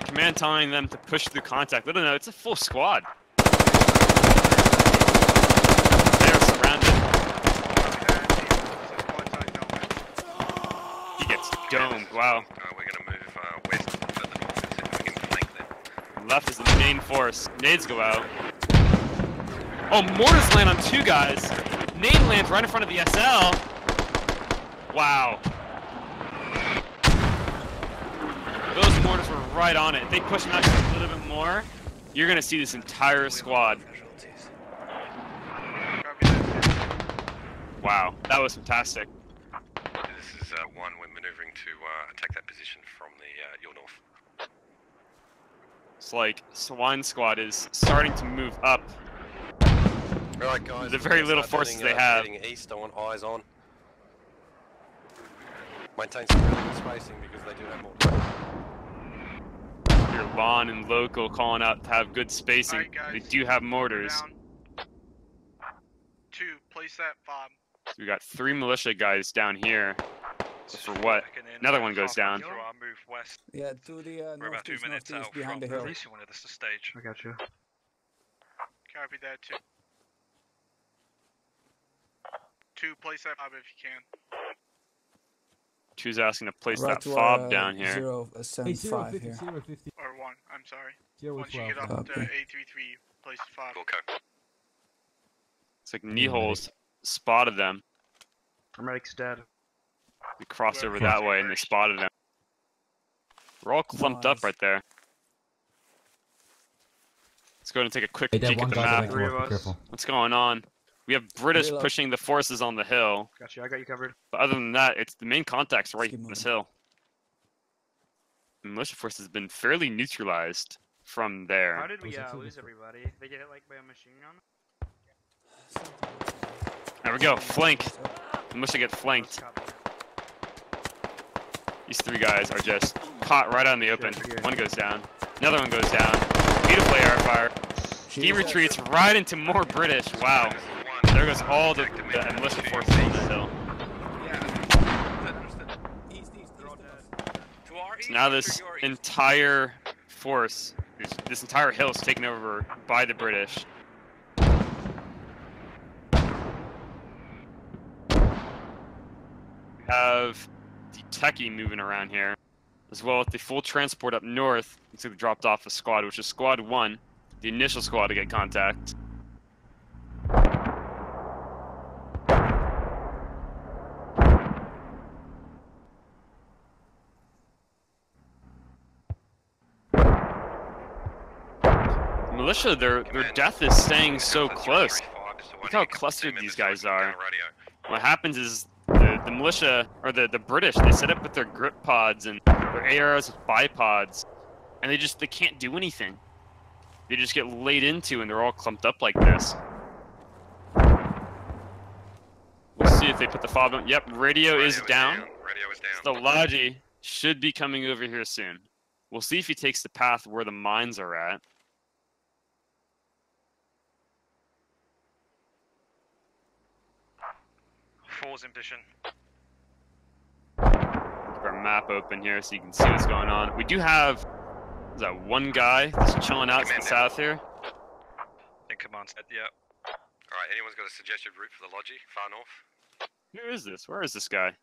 Command telling them to push through contact. Let them know it's a full squad. They are surrounded. He gets domed. Wow. We're going to move west. left is the main force. Nades go out. Oh, mortars land on 2 guys. Nade lands right in front of the SL. Wow. Those mortars were right on it. If they push them out just a little bit more, you're going to see this entire squad. Wow, that was fantastic. This is 1. We're maneuvering to attack that position from the your north. It's like Swine Squad is starting to move up. Alright guys, The very little forces they have. Heading east, I want eyes on. Maintain some really good spacing because they do have more. Your Vaughn and local calling out to have good spacing. Alright, guys. They do have mortars. Down. 2, place that fob. So we got 3 militia guys down here. For what? Another one goes down. I'll move west. Yeah, to the We're about 2 minutes out behind from the hill. releasing one of this to stage. I got you. Copy that, 2. 2, place that fob if you can. 2's asking to place Right that to fob down here. 075 here. Or 1, I'm sorry. 0 Once you get up to Copy. A33, place the fob. Okay. It's like Nihol's spotted them. Paramedic's dead. We crossed over that way and they spotted him. We're all clumped up right there. Let's go ahead and take a quick peek at the map. What's going on? We have British pushing the forces on the hill. Got you. I got you covered. But other than that, it's the main contact's right on this hill. The militia force has been fairly neutralized from there. How did we lose everybody? They get hit like by a machine gun? There we go, flank. The militia get flanked. These 3 guys are just caught right out in the open. One goes down. Another one goes down. Beautiful air fire. He retreats right into more British. Wow. There goes all the militia forces on the hill. So now this entire force, this entire hill is taken over by the British. We have the techie moving around here, as well as the full transport up north. Looks like they dropped off a squad, which is Squad 1, the initial squad to get contact. Militia, their death is staying so close. Look how clustered these guys are. What happens is the militia, or the British, they set up with their grip pods and their ARs with bipods, and they can't do anything. They just get laid into and they're all clumped up like this. We'll see if they put the fob on. Yep, radio is down. Radio is down. So the Logi should be coming over here soon. We'll see if he takes the path where the mines are at. Four's in position. Keep our map open here so you can see what's going on. We do have, is that 1 guy that's chilling out to the south here? In command said, yeah. Alright, anyone's got a suggested route for the Logi, far north? Who is this? Where is this guy?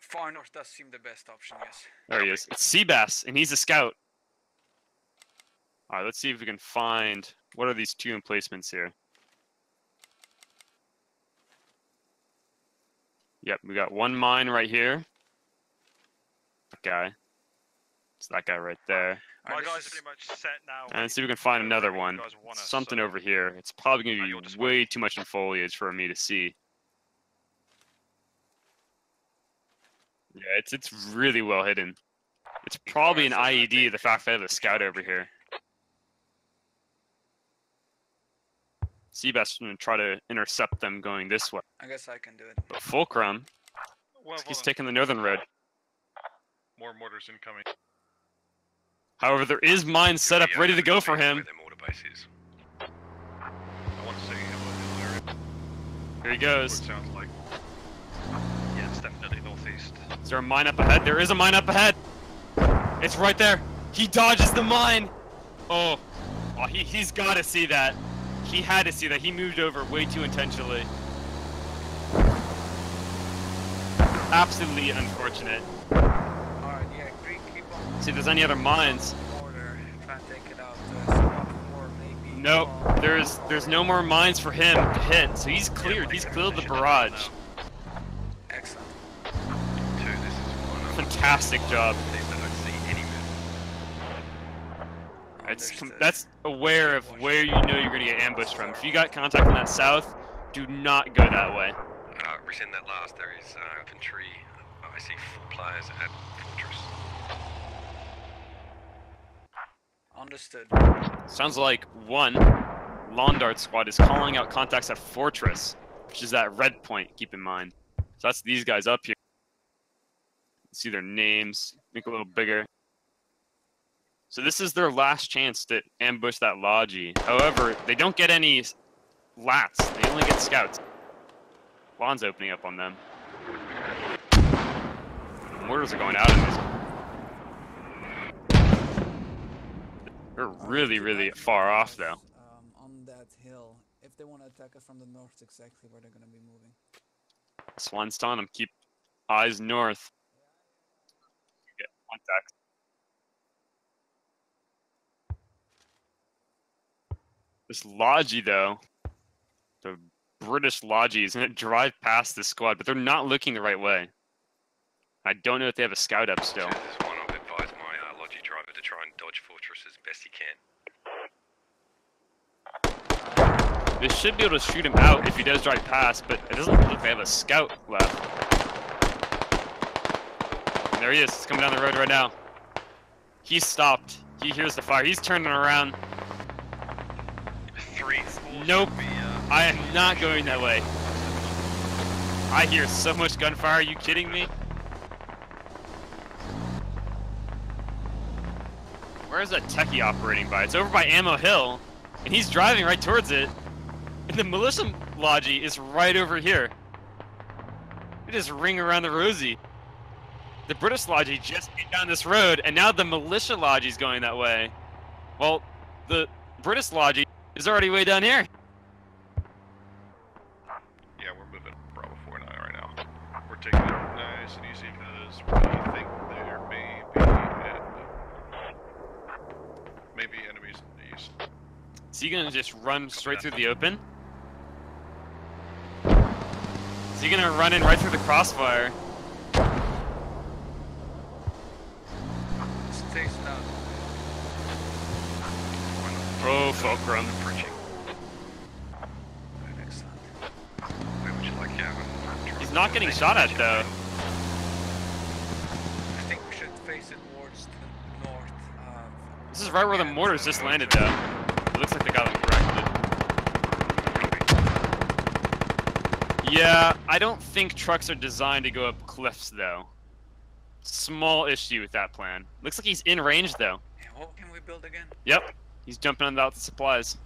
Far north does seem the best option, yes. There he is. It's Seabass, and he's a scout. Alright, let's see if we can find, what are these 2 emplacements here? Yep, we got 1 mine right here. That guy. It's that guy right there. My guys are pretty much set now. And let's see if we can find another one. Something over here. It's probably going to be way too much in foliage for me to see. Yeah, it's really well hidden. It's probably an IED, the fact that I have a scout over here. Seabass going to try to intercept them going this way. I guess I can do it. But Fulcrum, he's taking the northern road. More mortars incoming. However, there is mines set up ready to go for him. I want to say area. Here he goes. Sounds like. Yeah, it's definitely northeast. Is there a mine up ahead? There is a mine up ahead. It's right there. He dodges the mine. Oh, he's got to see that. He had to see that. He moved over way too intentionally. Absolutely unfortunate. Alright, yeah, Greek, keep on. See if there's any other mines. Order, try and take it out. Nope. There's no more mines for him to hit, so he's cleared. He's cleared the barrage. Excellent. Fantastic job. That's aware of where you know you're gonna get ambushed from. If you got contact from that south, do not go that way. Resend that last. There is infantry. I see 4 players at Fortress. Understood. Sounds like one lawn dart squad is calling out contacts at Fortress, which is that red point, keep in mind. So that's these guys up here. See their names, make it a little bigger. So this is their last chance to ambush that Logi. However, they don't get any lats, they only get scouts. Lawn's opening up on them. Mortars are going out in this. They're really far off though. On that hill, if they want to attack us from the north, exactly where they're going to be moving. Swan's telling them keep eyes north. Get contact. This Logi though, the British Logi is going to drive past this squad, but they're not looking the right way. I don't know if they have a scout up still. There's one. I've advised my Logi driver to try and dodge Fortress as best he can. They should be able to shoot him out if he does drive past, but it doesn't look like they have a scout left. And there he is. He's coming down the road right now. He's stopped. He hears the fire. He's turning around. Nope. I am not going that way. I hear so much gunfire. Are you kidding me? Where's that techie operating by? It's over by Ammo Hill, and he's driving right towards it. And the militia Logi is right over here. They just ring around the rosy. The British Logi just came down this road, and now the militia Logi is going that way. Well, the British Logi is already way down here. Yeah, we're moving Bravo 49 right now. We're taking it nice and easy because we think there may be enemies in the east. Is he gonna just run straight through the open? Is he gonna run in right through the crossfire? Face down. Oh, Fulcrum. Where would you like He's not getting shot at though. I think we should face it towards the north. This is right where the mortars just landed though. It looks like they got them corrected. Yeah, I don't think trucks are designed to go up cliffs though. Small issue with that plan. Looks like he's in range though. What can we build again? Yep, he's jumping out the supplies.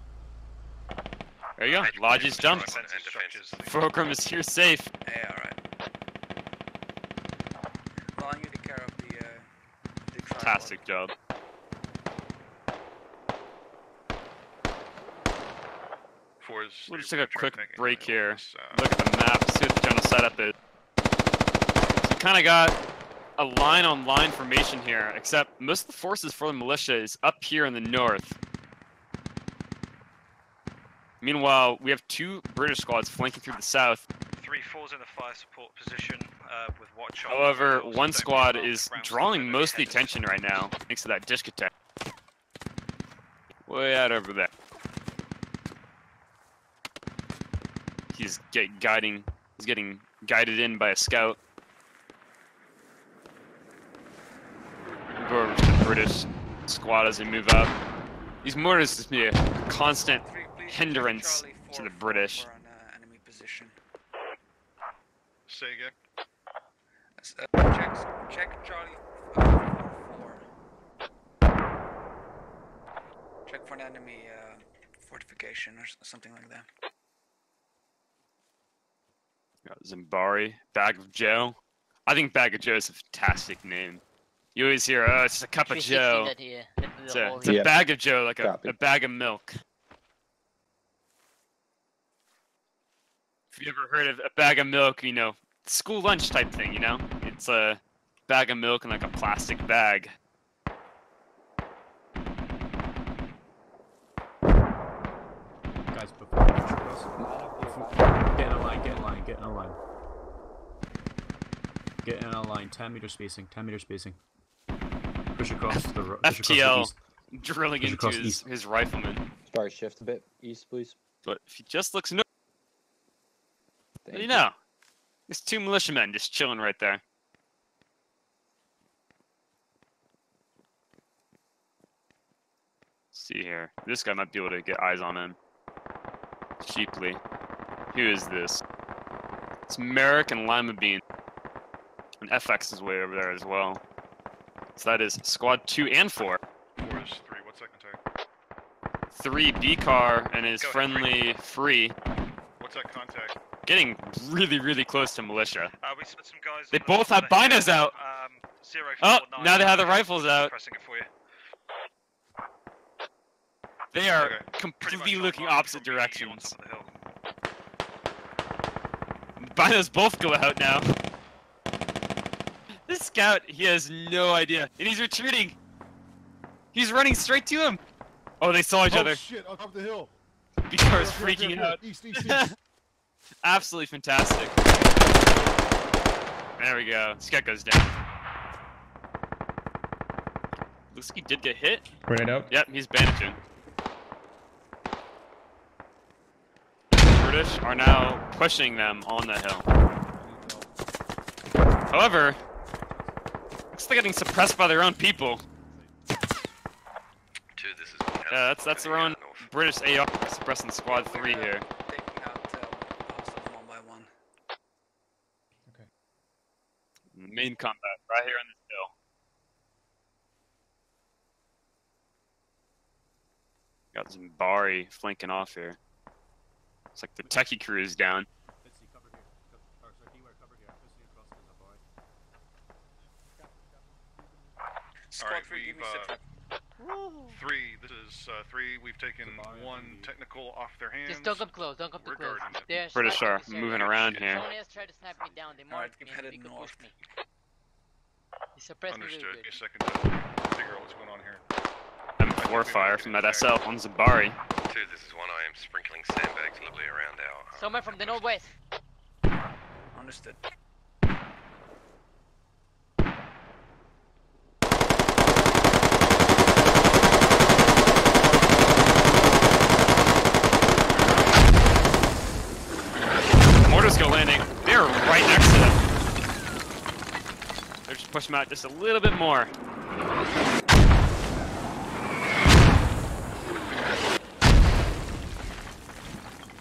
There you go, Logi's jumped. Fulcrum is here safe. Hey, alright. Well, you take care of the Fantastic job. We'll just take a quick break here. Look at the map, see what the general setup is. So you kind of got a line-on-line formation here, except most of the forces for the militia is up here in the north. Meanwhile, we have 2 British squads flanking through the south. 3-4's in the fire support position with watch on. However, one squad is drawing most of the attention right now, thanks to that disc attack. Way out over there. He's getting guided in by a scout. Go over to the British squad as they move up. These mortars just be a constant hindrance to the British. enemy position. Say again. Check Charlie 4. Check for an enemy fortification or something like that. Got Zimbari, Bag of Joe. I think Bag of Joe is a fantastic name. You always hear, oh, it's just a cup of Joe. It's a bag of Joe, like a bag of milk. If you ever heard of a bag of milk, you know, school lunch type thing, you know? It's a bag of milk in like a plastic bag. Get in a line, get in a line, get in a line. Get in a line, 10 meter spacing, 10 meter spacing. Push across the road. FTL drilling into his rifleman. Sorry, shift a bit east, please. But if he just looks north, what do you know? There's 2 militiamen just chilling right there. Let's see here. This guy might be able to get eyes on him. Cheaply. Who is this? It's Merrick and Lima Bean. And FX is way over there as well. So that is squad 2 and 4. 4 is 3. What's that contact? 3 B car and his friendly free. What's that contact? Getting really, really close to militia. We split some guys. They both have binders out. 049. Oh, now they have the rifles out. Pressing it for you. They are completely looking opposite directions. Binos both go out now. This scout, he has no idea. And he's retreating. He's running straight to him. Oh, they saw each other. Oh shit, on top of the hill. Because freaking out. East. Absolutely fantastic. There we go. Scout goes down. Looks like he did get hit. Grenade out. Yep, he's bandaging. The British are now pushing them on the hill. However, looks like they're getting suppressed by their own people. Yeah, that's their own British AR suppressing squad 3 here. Taking out hostiles one by one. Okay. Main combat right here on this hill. Got Zimbari flanking off here. It's like the techie crew is down. Alright, we've 3. This is 3. We've taken 1 technical off their hands. Just don't come close. Don't come too close. British are moving around here. Someone else tried to snipe me down. They marked me. They could push me. He suppressed me really Understood. good. Give me a second to figure out what's going on here. M4 fire from that SL on Zimbari. 2, this is 1. I am sprinkling sandbags liberally around our... Someone from the northwest. Understood. Mortars go landing. They're right next to them. They're just pushing them out just a little bit more.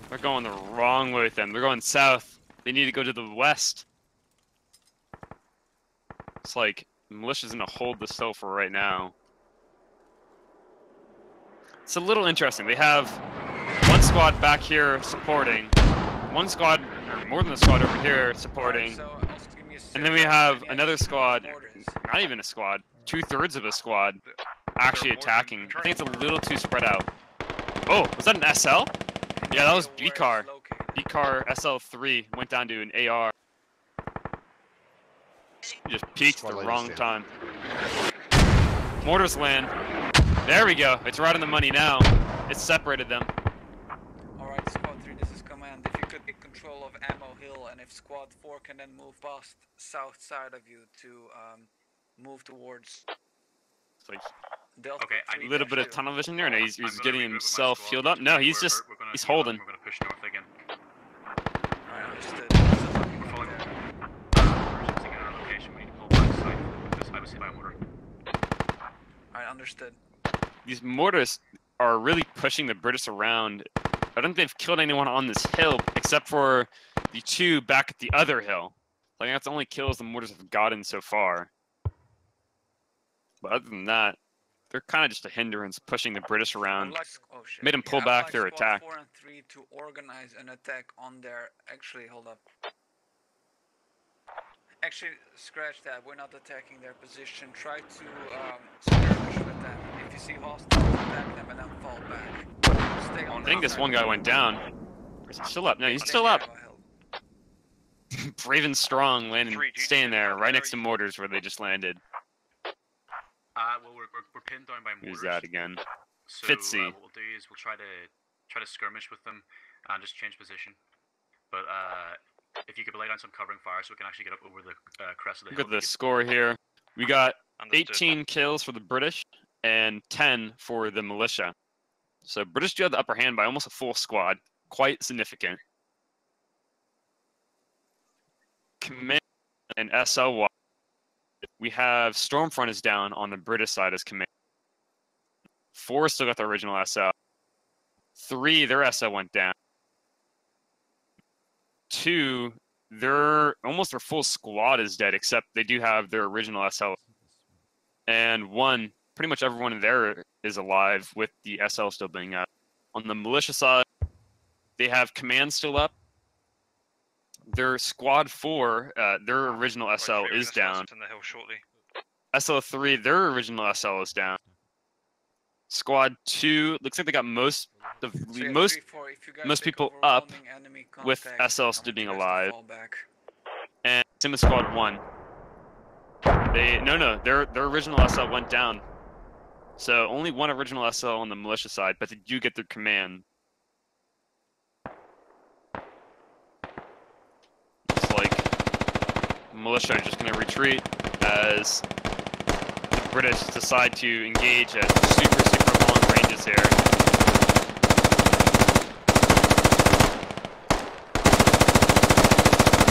They're going the wrong way with them. They're going south. They need to go to the west. It's like militia's gonna hold this hill for right now. It's a little interesting. They have 1 squad back here supporting, 1 squad, or more than a squad over here supporting, and then we have another squad, not even a squad, 2/3 of a squad actually attacking. I think it's a little too spread out. Oh, was that an SL? Yeah, that was B car. B car SL3 went down to an AR. He just peaked the wrong time. Mortars land. There we go. It's right on the money now. It's separated them. Alright, Squad 3, this is command. If you could take control of Ammo Hill, and if Squad 4 can then move past south side of you to move towards... It's like Delta a little bit of tunnel vision there. No, he's getting himself healed up. No, he's just he's holding. We're gonna push north again. Alright, understood. We're following location. We need to pull back side. This I was hit by a mortar. Alright, understood. These mortars are really pushing the British around. I don't think they've killed anyone on this hill except for the 2 back at the other hill. Like that's the only kills the mortars have gotten so far. But other than that, they're kind of just a hindrance, pushing the British around. Made them pull back their attack. 4 and 3 to organize an attack on their... Actually, hold up. Actually, scratch that. We're not attacking their position. Try to skirmish with them. If you see hostiles, attack them and then fall back. Stay on I think this one guy went down. Or is he still up? No, he's still up. Brave and strong, landing, staying there, right next to mortars where they just landed. Well, we're pinned down by mortars. Who's that again? So, Fitzy. what we'll do is we'll try to skirmish with them. and just change position. But if you could lay down some covering fire so we can actually get up over the crest of the hill. Look at the score here. We got Understood. 18 kills for the British and 10 for the militia. So British do have the upper hand by almost a full squad. Quite significant. Command and SL. We have Stormfront is down on the British side as command. 4 still got the original SL. 3, their SL went down. 2, almost their full squad is dead, except they do have their original SL. And 1, pretty much everyone in there is alive with the SL still being up. On the militia side, they have command still up. Their squad 4, their original SL is down. In the hill shortly. SL3, their original SL is down. Squad 2 looks like they got most people up with SL still being alive. And same with Squad 1. Their original SL went down. So only 1 original SL on the militia side, but they do get their command. Looks like militia are just going to retreat as the British decide to engage at super long ranges here.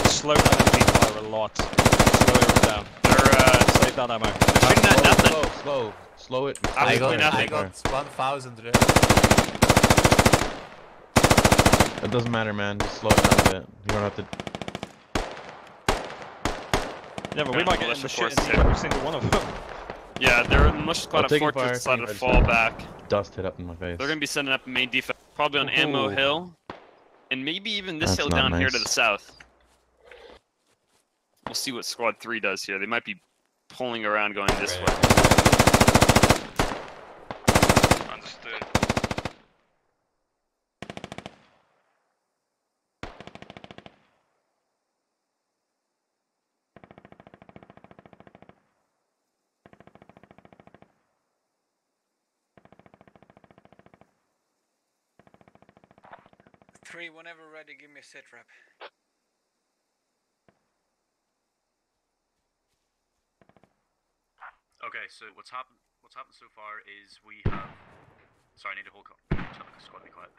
Slow down enemy fire a lot. Slow it down. Save that ammo. They're shooting at nothing. Slow it. I got 1,000 today. It doesn't matter, man. Just slow it down a bit. You don't have to. Yeah, but we might get in the shit in every single one of them. Yeah, their militia squad of Fortress decided to fall back. Dust hit up in my face. They're going to be setting up a main defense, probably on Ammo Hill, and maybe even this hill down here to the south. We'll see what Squad 3 does here. They might be pulling around going this way. Understood. Three, whenever ready, give me a sit rep. Okay, so what's happened so far is we have. Sorry, I need to hold. Squad, be quiet.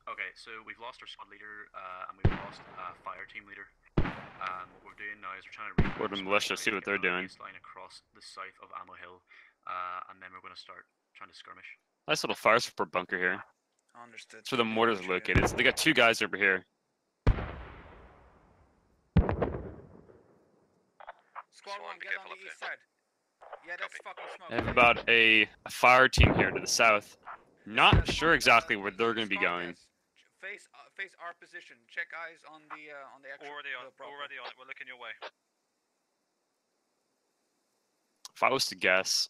Okay, so we've lost our squad leader and we've lost fire team leader. What we're doing now is we're trying to Go to militia, see what they're doing. Line across the south of Ammo Hill, and then we're going to start trying to skirmish. Nice little fire support bunker here. Understood. That's where the mortars are located. So they got 2 guys over here. Squad 1, get on the east side. Yeah, that's fucking smoke. They have about a fire team here to the south. Not sure exactly where they're going to be going. Face our position. Check eyes on the actual. Already on it. We're looking your way. If I was to guess,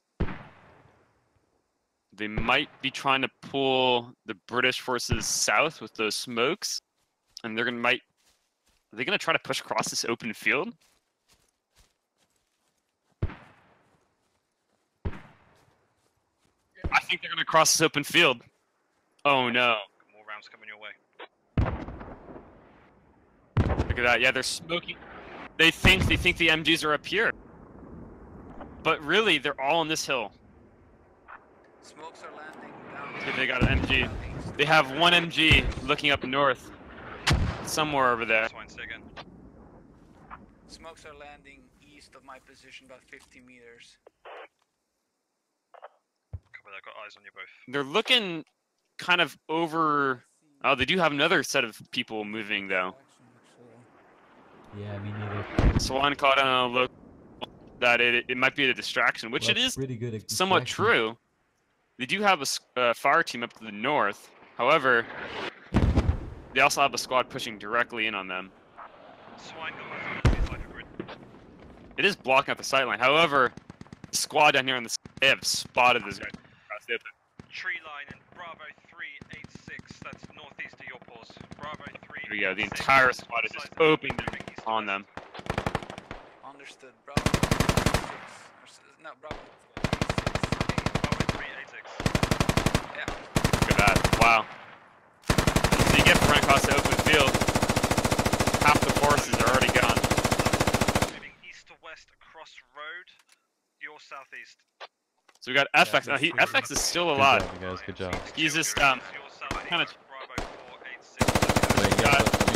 they might be trying to pull the British forces south with those smokes, and they're going to Are they going to try to push across this open field? I think they're going to cross this open field. Oh no. More rounds coming your way. Look at that. Yeah, they're smoking. They think the MGs are up here. But really, they're all on this hill. Smokes are landing down. They got an MG. They have 1 MG looking up north. Somewhere over there. Smokes are landing east of my position, about 50 meters. I've got eyes on you both. They're looking kind of over. Oh, they do have another set of people moving though. Yeah, me neither. Swan caught on a look that it might be a distraction, which it is pretty good somewhat true. They do have a fire team up to the north. However, they also have a squad pushing directly in on them. It is blocking out the sight line. However, the squad down here on the they have spotted this guy. Tree line and Bravo 386. That's northeast of your pause. Bravo 3. Here we go. The entire squad is just opening on them. Understood. Bravo 386. No, Bravo 386. Look at that. Wow. So you get to run across the open field. Half the forces are already gone. Moving east to west across road. You're southeast. So we got FX. FX is still alive. Good job, you guys. Good job. He's just kind of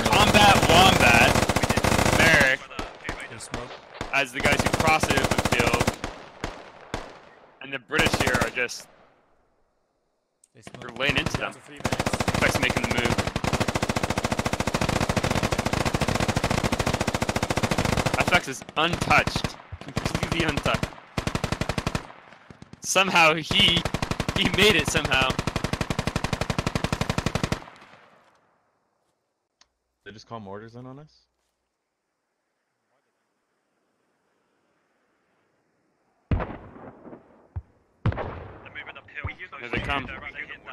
Combat Wombat, Merrick, as the guys who cross the open field, and the British here are just they're laying into them. FX making the move. FX is untouched, completely untouched. Somehow he made it somehow. They just call mortars in on us? Here they come.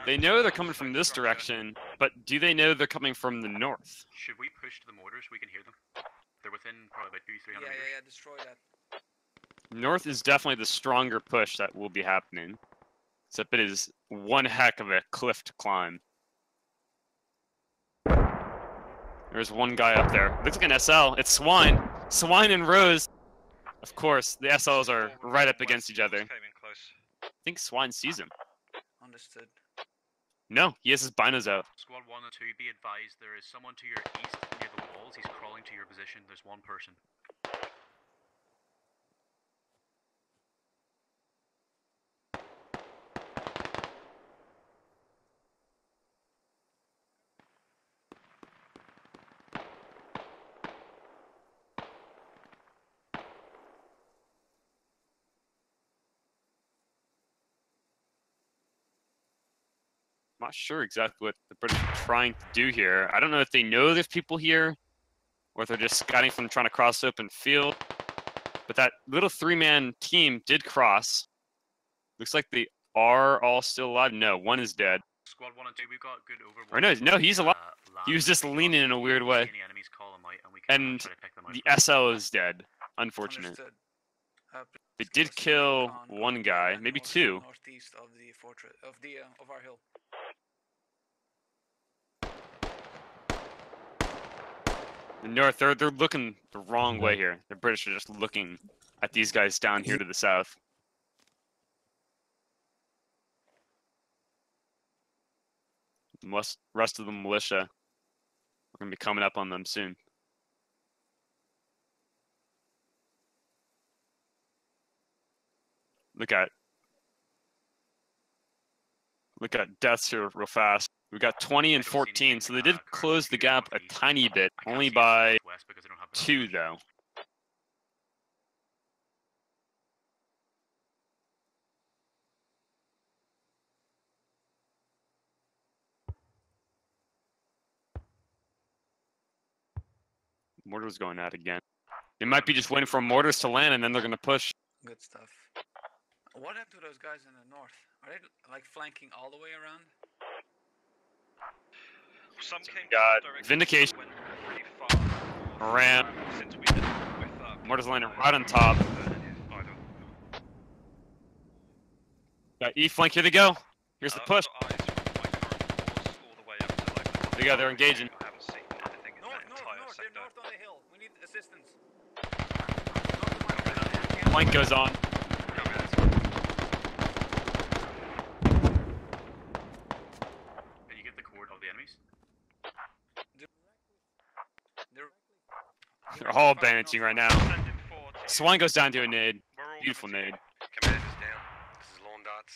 They know they're coming from this direction, but do they know they're coming from the north? Should we push to the mortars? We can hear them. They're within probably about 200-300 meters. Yeah, destroy that. North is definitely the stronger push that will be happening. Except it is one heck of a cliff to climb. There's one guy up there. Looks like an SL. It's Swine. Swine and Rose. Of course, the SLs are right up against each other. I think Swine sees him. Understood. No, he has his binos out. Squad 1 and 2, be advised there is someone to your east near the walls. He's crawling to your position. There's one person. I'm not sure exactly what the British are trying to do here. I don't know if they know there's people here, or if they're just scouting from trying to cross open field. But that little three-man team did cross. Looks like they are all still alive. No, one is dead. Squad 1 and 2, we've got good overwatch. Or no, he's alive. He was just leaning in a weird way. And the SL is dead. Unfortunate. They did kill one guy, maybe two. Northeast of the fortress of our hill. The north, they're looking the wrong way here. The British are just looking at these guys down here to the south. Rest of the militia, we're gonna be coming up on them soon. Look at deaths here real fast. We got 20 and 14, so they did close the gap a tiny bit, only by 2 though. Mortar's going out again. They might be just waiting for mortars to land and then they're gonna push. Good stuff. What happened to those guys in the north? Are they like flanking all the way around? Some came got Vindication. Ram. Mortar's landing right on top. Got E flank, here they go. Here's the push. There you go, they're engaging. They're north on the hill. We need assistance. Flank goes on. Can you get the cord of the enemies? They're all bandaging right now. Swine goes down to a nade. Beautiful nade. Command is down. This is Lawn Darts.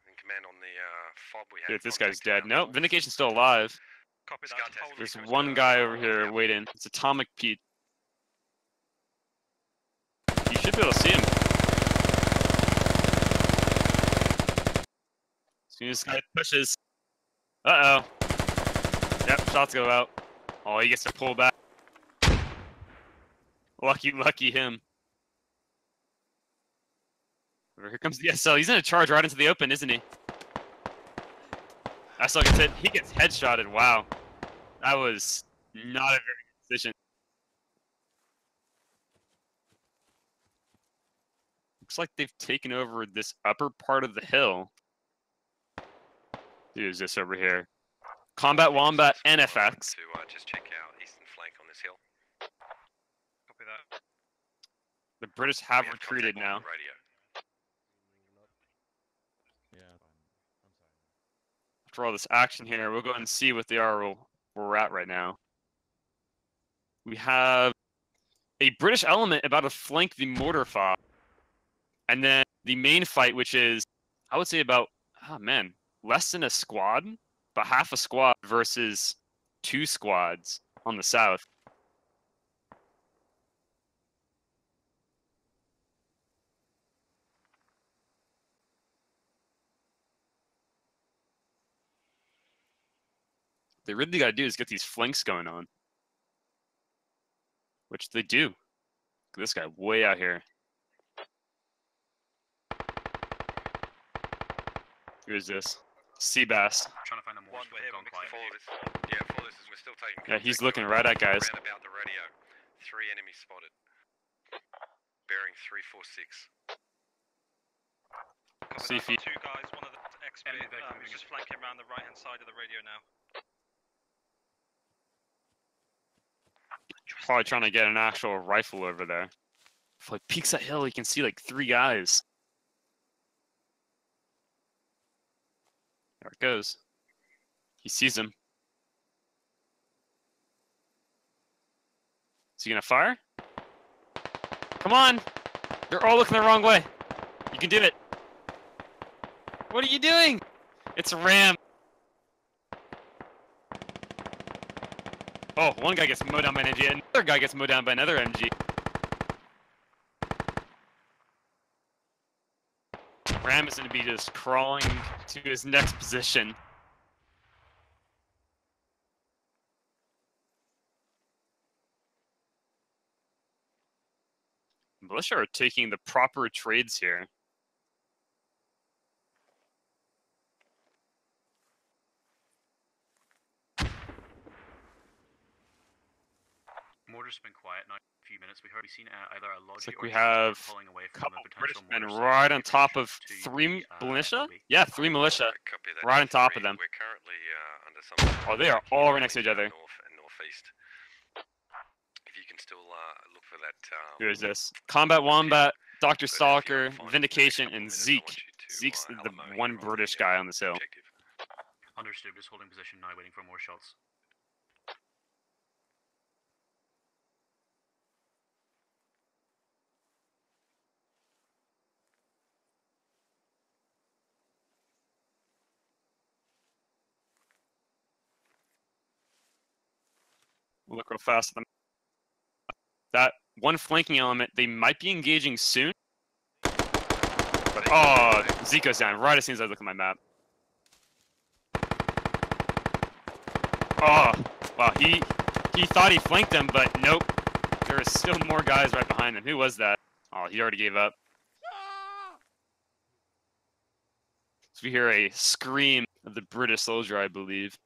And command on the fob we have. Dude, this guy's dead. Nope, Vindication's still alive. There's one guy over here waiting. It's Atomic Pete. You should be able to see him. As soon as this guy pushes. Uh-oh. Yep, shots go out. Oh, he gets to pull back. Lucky him. Here comes the SL. He's in a charge right into the open, isn't he? SL gets hit. He gets headshotted. Wow. That was not a very good decision. Looks like they've taken over this upper part of the hill. Who's this over here? Combat Wombat NFX. To just check out eastern flank on this hill. Copy that. The British have We retreated contact on now. Radio. After all this action here, we'll go ahead and see what they are where we're at right now. We have a British element about to flank the mortar fob. And then the main fight, which is, I would say about, oh man, less than a squad, but half a squad versus 2 squads on the south. They really got to do is get these flanks going on. Which they do. Look at this guy way out here. Who is this? Seabass. Trying to find a more gone quiet. Follow this. Yeah, follow this as we're still taking. Yeah, he's contact looking right at guys. Round about the radio. 3 enemies spotted. Bearing 346. See if he... 2 guys, one of the XP is just flanking around the right hand side of the radio now. Probably trying to get an actual rifle over there. If like peeks that hill, you can see like 3 guys. There it goes. He sees him. Is he gonna fire? Come on! They're all looking the wrong way. You can do it. What are you doing? It's a ram. Oh, one guy gets mowed down by an MG, another guy gets mowed down by another MG. Ram is going to be just crawling to his next position. Militia are taking the proper trades here. Mortar's been quiet now a few minutes. We've seen either a Looks logic like or we have pulling away a from couple a British potential men mortar right on top of to 3 the, militia? FOB. Yeah, 3 militia. Copy that. Right on top of them. We're currently under some. Oh, they are all right next to each other. North and northeast. If you can still look for that. Who is this? Combat Wombat, Dr. Stalker, Vindication, and Zeke. Zeke's the one British guy on this hill. Understood. Just holding position now, waiting for more shots. We'll look real fast at them. That one flanking element, they might be engaging soon. But, oh, Zeke goes down right as soon as I look at my map. Oh, wow, he thought he flanked them, but nope. There are still more guys right behind him. Who was that? Oh, he already gave up. So we hear a scream of the British soldier, I believe.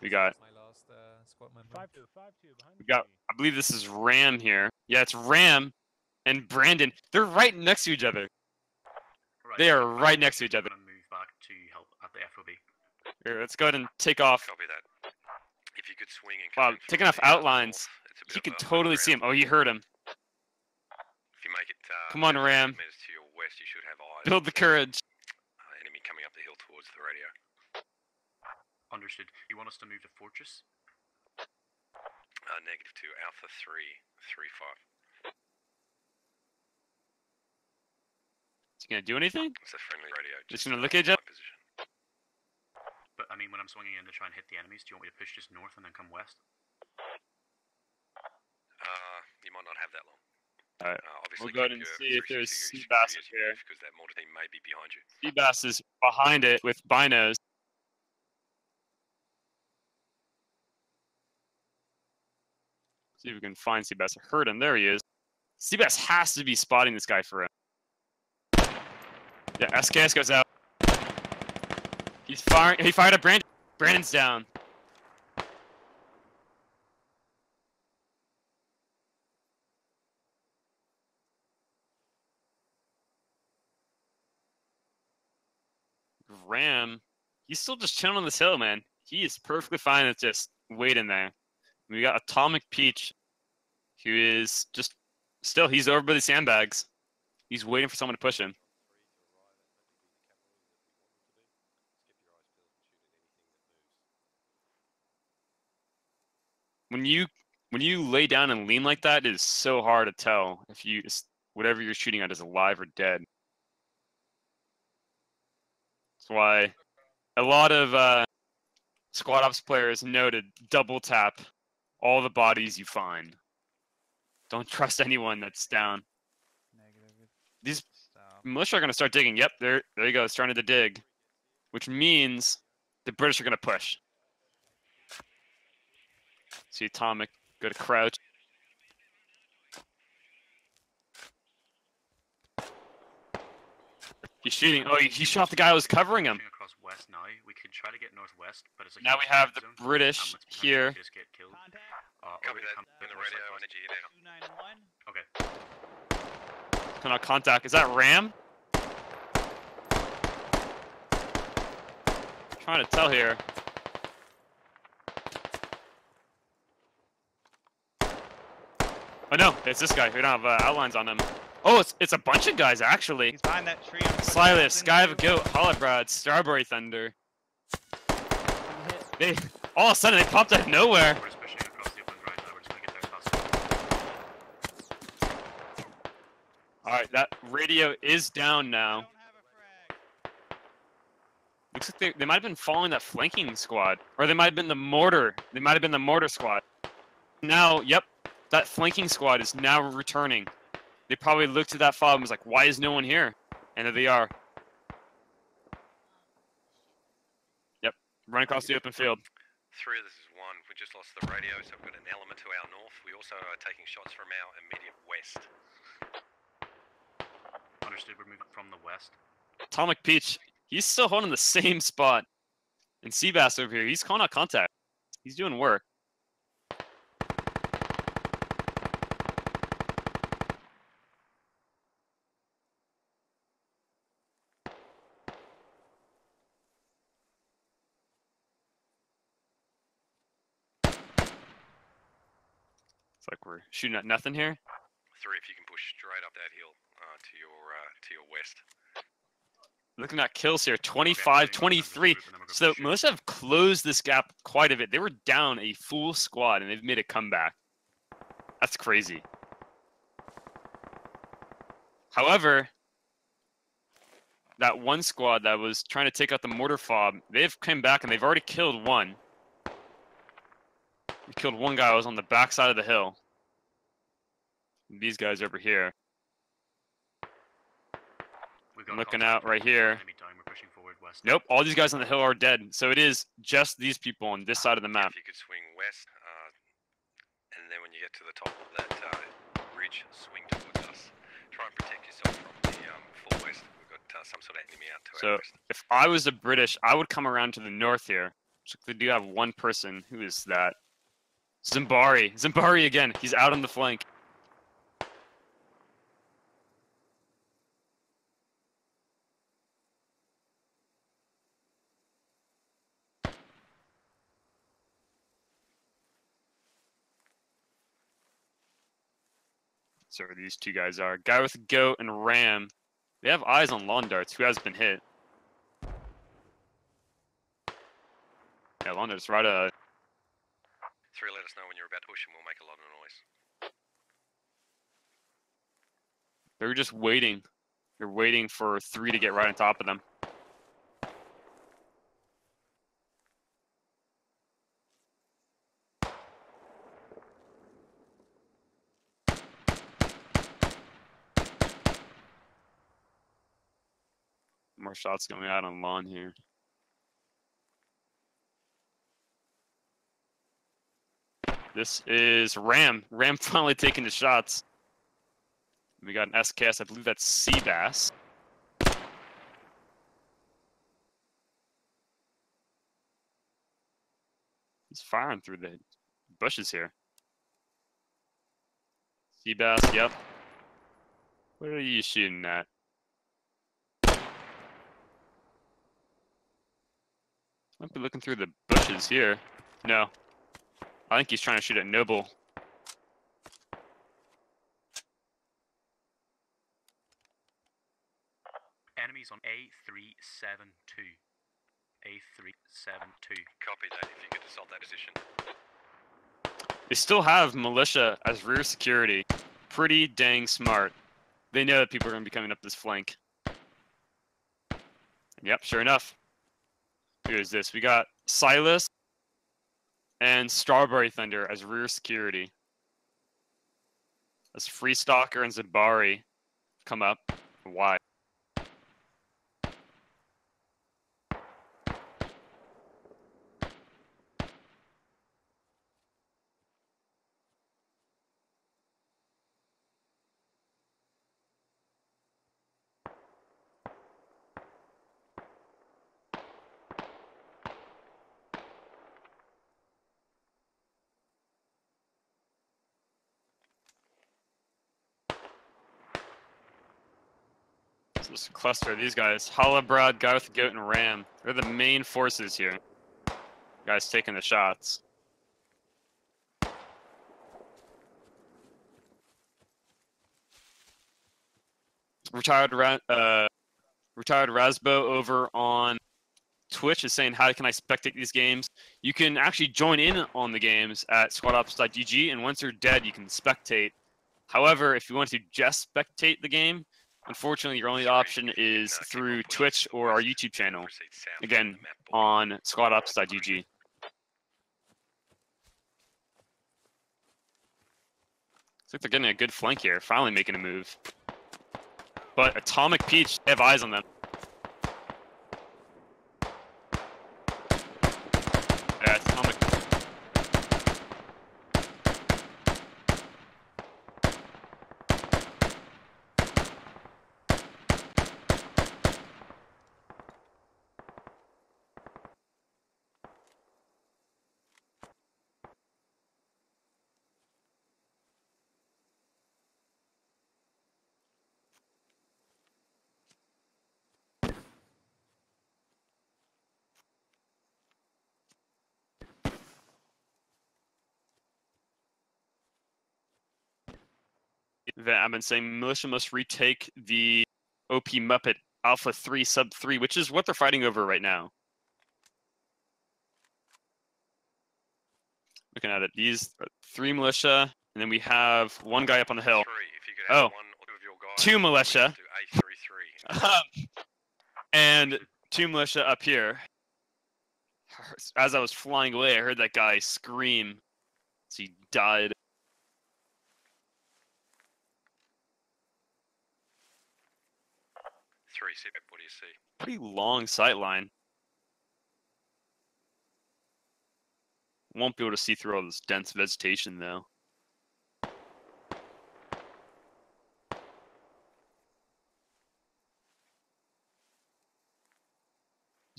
We got... I believe this is Ram here. Yeah, it's Ram and Brandon. They're right next to each other. Right. They are right next to each other. Move back to help at the FOB. Here, let's go ahead and take off. Copy that. If you could swing and Wow, take enough outlines. You can totally see him. Oh, you heard him. If you make it, come on, Ram. meters to your west, you should have eyes. Build the courage. Enemy coming up the hill towards the radio. Understood. You want us to move to Fortress? Negative 2, Alpha 335. Is he gonna do anything? It's a friendly radio. Just gonna look at each other? But I mean, when I'm swinging in to try and hit the enemies, do you want me to push just north and then come west? You might not have that long. Alright, Obviously, we'll go ahead and see if there's Seabass up here. Because that mortar team may be behind you. Seabass is behind it with binos. See if we can find Seabass. I heard him. There he is. Seabass has to be spotting this guy for him. Yeah, SKS goes out. He's firing. He fired at Brandon. Brandon's down. Ram He's still just chilling on this hill, man. He is perfectly fine with just waiting there. We got Atomic Peach, who is just still, he's over by the sandbags. He's waiting for someone to push him. When you lay down and lean like that, it is so hard to tell if whatever you're shooting at is alive or dead. That's why a lot of squad ops players know to double tap all the bodies you find. Don't trust anyone that's down. These militia are going to start digging. Yep, there you go. It's starting to dig, which means the British are going to push. See Atomic, go to crouch. He's shooting. Oh, he shot the guy who was covering him. Across west now. We could try to get northwest, but it's a Now we have the British here. Just get killed. Copy that. In the radio, energy now. Okay. Cannot contact. Is that Ram? Trying to tell here. Oh no, it's this guy. We don't have outlines on him. Oh, it's a bunch of guys actually. He's behind that tree. Slylift, Sky of a Goat, Holobrad, Starberry Thunder. They all of a sudden they popped out of nowhere. Alright, that radio is down now. Looks like they might have been following that flanking squad. Or they might have been the mortar. They might have been the mortar squad. Now, yep, that flanking squad is now returning. They probably looked at that file and was like, why is no one here? And there they are. Yep, run across the open field. 3, this is 1. We just lost the radio, so we've got an element to our north. We also are taking shots from our immediate west. Understood, we're moving from the west. Atomic Peach, he's still holding the same spot. And Seabass over here, he's calling out contact. He's doing work. It's like we're shooting at nothing here. 3, if you can push straight up that hill to your west. Looking at kills here, 25, 23. So militia have closed this gap quite a bit. They were down a full squad and they've made a comeback. That's crazy. However, that one squad that was trying to take out the mortar fob, they've come back and they've already killed one. We killed one guy who was on the backside of the hill. These guys over here. I'm looking out right here. Nope, all these guys on the hill are dead. So it is just these people on this side of the map. If you could swing west, and then when you get to the top of that ridge, swing towards us. Try and protect yourself from the full west. We've got some sort of enemy out to our So west. if I was the British, I would come around to the north here. Looks like they do have one person. Who is that? Zimbari. Zimbari again. He's out on the flank. So these two guys are. Guy with a goat and ram. They have eyes on lawn darts. Who has been hit? Yeah, lawn darts right 3, let us know when you're about to push and we'll make a lot of noise. They're just waiting. They're waiting for 3 to get right on top of them. More shots going out on lawn here. This is Ram. Ram finally taking the shots. We got an SKS. I believe that's Seabass. He's firing through the bushes here. Seabass, yep. What are you shooting at? Might be looking through the bushes here. No. I think he's trying to shoot at Noble. Enemies on A372. A372. Copy that, if you could assault that position. They still have militia as rear security. Pretty dang smart. They know that people are going to be coming up this flank. Yep, sure enough. Here's this. We got Silas and Strawberry Thunder as rear security. As Freestalker and Zabari come up wide. So this cluster of these guys. Halabrad, Guy with the Goat, and Ram. They're the main forces here. Guys taking the shots. Retired Rasbo over on Twitch is saying, how can I spectate these games? You can actually join in on the games at squadops.gg, and once you're dead, you can spectate. However, if you want to just spectate the game, unfortunately, your only option is through Twitch or our YouTube channel. Again, on squadops.gg. Looks like they're getting a good flank here, finally making a move. But Atomic Peach, they have eyes on them. Yeah, Atomic. That I've been saying militia must retake the OP Muppet Alpha 3 Sub 3, which is what they're fighting over right now. Looking at it, these are 3 militia, and then we have 1 guy up on the hill. Oh, 2 militia. And 2 militia up here. As I was flying away, I heard that guy scream as he died. What do you see? Pretty long sight line. Won't be able to see through all this dense vegetation, though.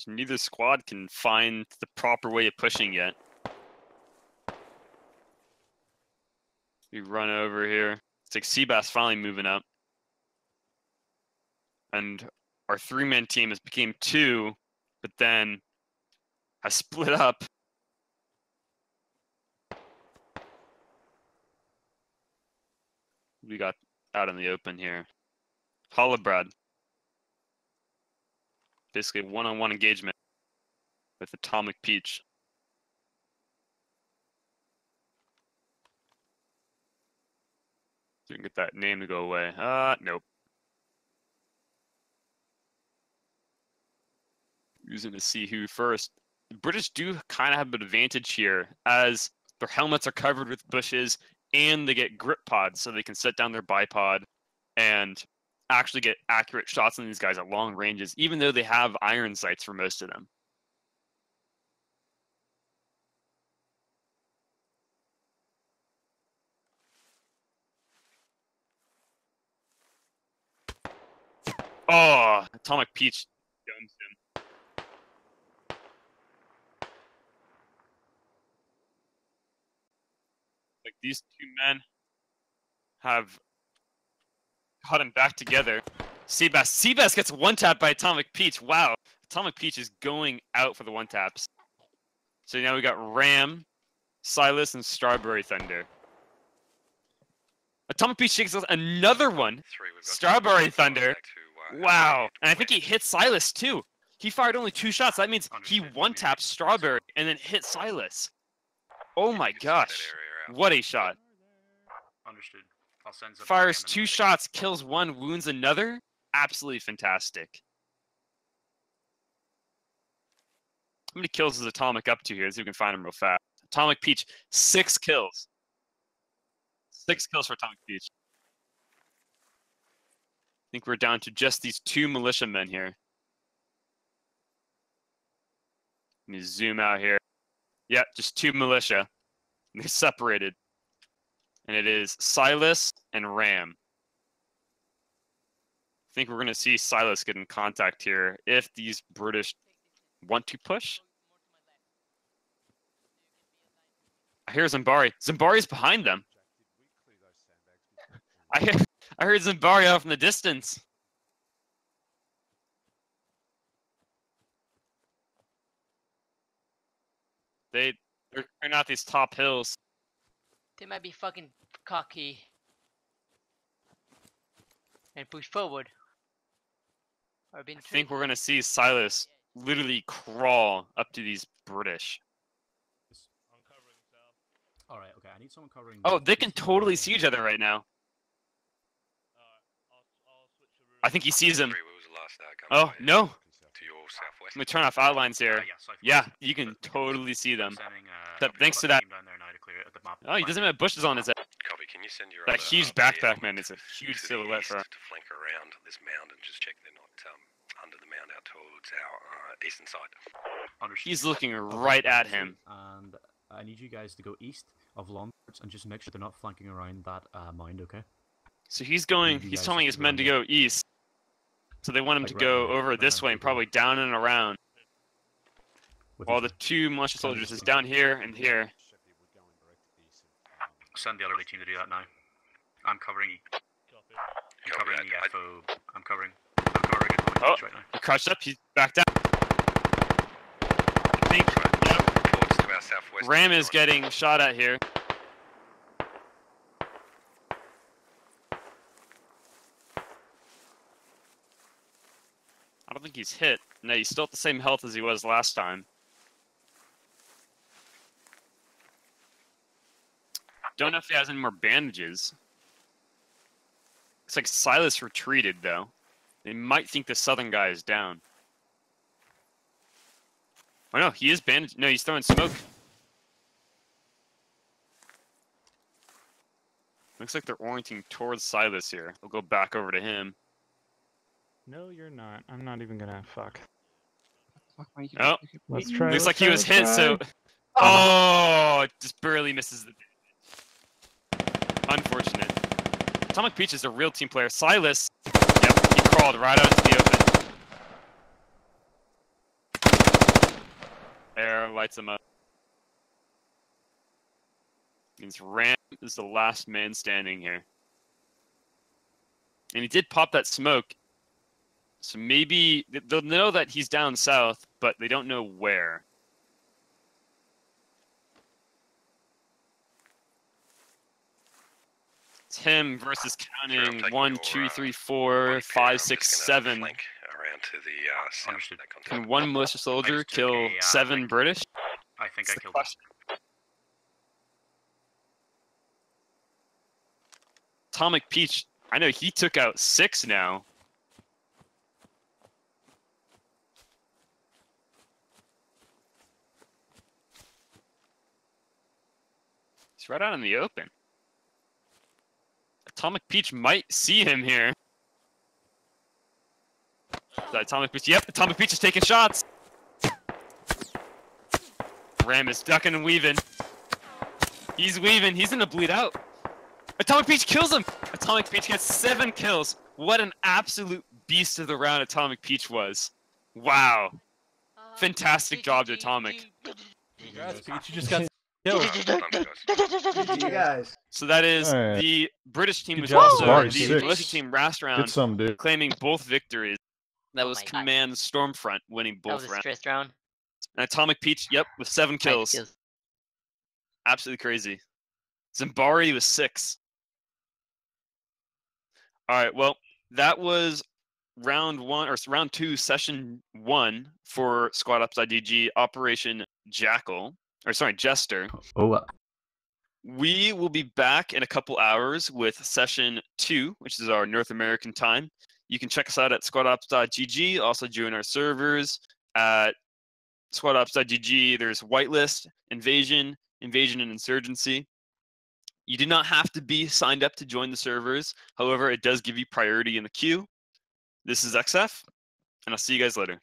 Neither squad can find the proper way of pushing yet. We run over here. It's like Seabass finally moving up. And our 3-man team has became 2, but then has split up. We got out in the open here. Holobrad. Basically a one-on-one engagement with Atomic Peach. So we can get that name to go away. Nope. Using to see who first. The British do kind of have an advantage here, as their helmets are covered with bushes, and they get grip pods, so they can set down their bipod and actually get accurate shots on these guys at long ranges, even though they have iron sights for most of them. Oh, Atomic Peach domes him. Like, these 2 men have cut him back together. Seabass gets one-tapped by Atomic Peach. Wow. Atomic Peach is going out for the one taps. So now we got Ram, Silas, and Strawberry Thunder. Atomic Peach takes another one. Strawberry Thunder. Wow. And I think he hit Silas too. He fired only 2 shots. That means he one-tapped Strawberry and then hit Silas. Oh my gosh. What a shot. Understood. I'll send some. Fires 2 shots, kills 1, wounds another. Absolutely fantastic. How many kills is Atomic up to here? Let's see if we can find him real fast. Atomic Peach, 6 kills. 6 kills for Atomic Peach. I think we're down to just these 2 militiamen here. Let me zoom out here. Yeah, just 2 militia. They're separated. And it is Silas and Ram. I think we're going to see Silas get in contact here if these British want to push. I hear Zambari. Zambari's behind them. I heard Zambari out from the distance. They're clearing out these top hills. They might be fucking cocky. And push forward. I think we're going to see Silas literally crawl up to these British. Alright, okay, I need someone covering... Oh, they can totally see each other right now. I think he sees him. Oh, no. Let me turn off outlines here. Yeah, you can totally see them. Thanks to that. Oh, he doesn't have bushes on his head. That huge backpack, man, is a huge silhouette for him. To flank around this mound and just check they're not under the mound out towards our eastern side. He's looking right at him. And I need you guys to go east of Longboards and just make sure they're not flanking around that mound, okay? So he's telling his men to go east. So they want him to go over this way and probably down and around. While the 2 militia soldiers is down here and here. Send the other team to do that now. I'm covering EFO. I'm covering Oh, right now. he crouched up. He's back down. I think Ram is getting shot at here. I don't think he's hit. No, he's still at the same health as he was last time. Don't know if he has any more bandages. Looks like Silas retreated, though. They might think the southern guy is down. Oh no, he is bandaged. No, he's throwing smoke. Looks like they're orienting towards Silas here. We'll go back over to him. No, you're not. I'm not even gonna fuck. Oh, Let's try. Looks like he was hit, so... Oh, just barely misses the... Unfortunate. Atomic Peach is a real team player. Silas, yep, he crawled right out into the open. There, lights him up. Means Ram is the last man standing here. And he did pop that smoke. So maybe they'll know that he's down south, but they don't know where. It's him versus counting 1, 2, 3, 4, 5, 6, 7. Around to the south. Can one militia soldier kill 7 British? I think I killed him. Atomic Peach, I know he took out 6 now. He's right out in the open. Atomic Peach might see him here. Atomic Peach, yep, Atomic Peach is taking shots. Ram is ducking and weaving. He's weaving, he's gonna bleed out. Atomic Peach kills him! Atomic Peach gets 7 kills. What an absolute beast of the round Atomic Peach was. Wow. Fantastic job to Atomic. Congrats, Peach, you just got killed. You guys. So that is Alright. the British team Good was job, also Smart, the sick. militia team last round, Get some, dude. claiming both victories. That Oh was my God. Command Stormfront winning That both was a rounds. stressed round. And Atomic Peach, yep, with 7 Five kills. Absolutely crazy. Zimbari was 6. All right, well, that was round 1 or round 2, session 1 for Squad Ups.gg Operation Jackal, or sorry, Jester. Oh. We will be back in a couple hours with session 2, which is our North American time. You can check us out at squadops.gg. Also join our servers at squadops.gg. There's Whitelist, Invasion, Invasion and Insurgency. You do not have to be signed up to join the servers. However, it does give you priority in the queue. This is XF, and I'll see you guys later.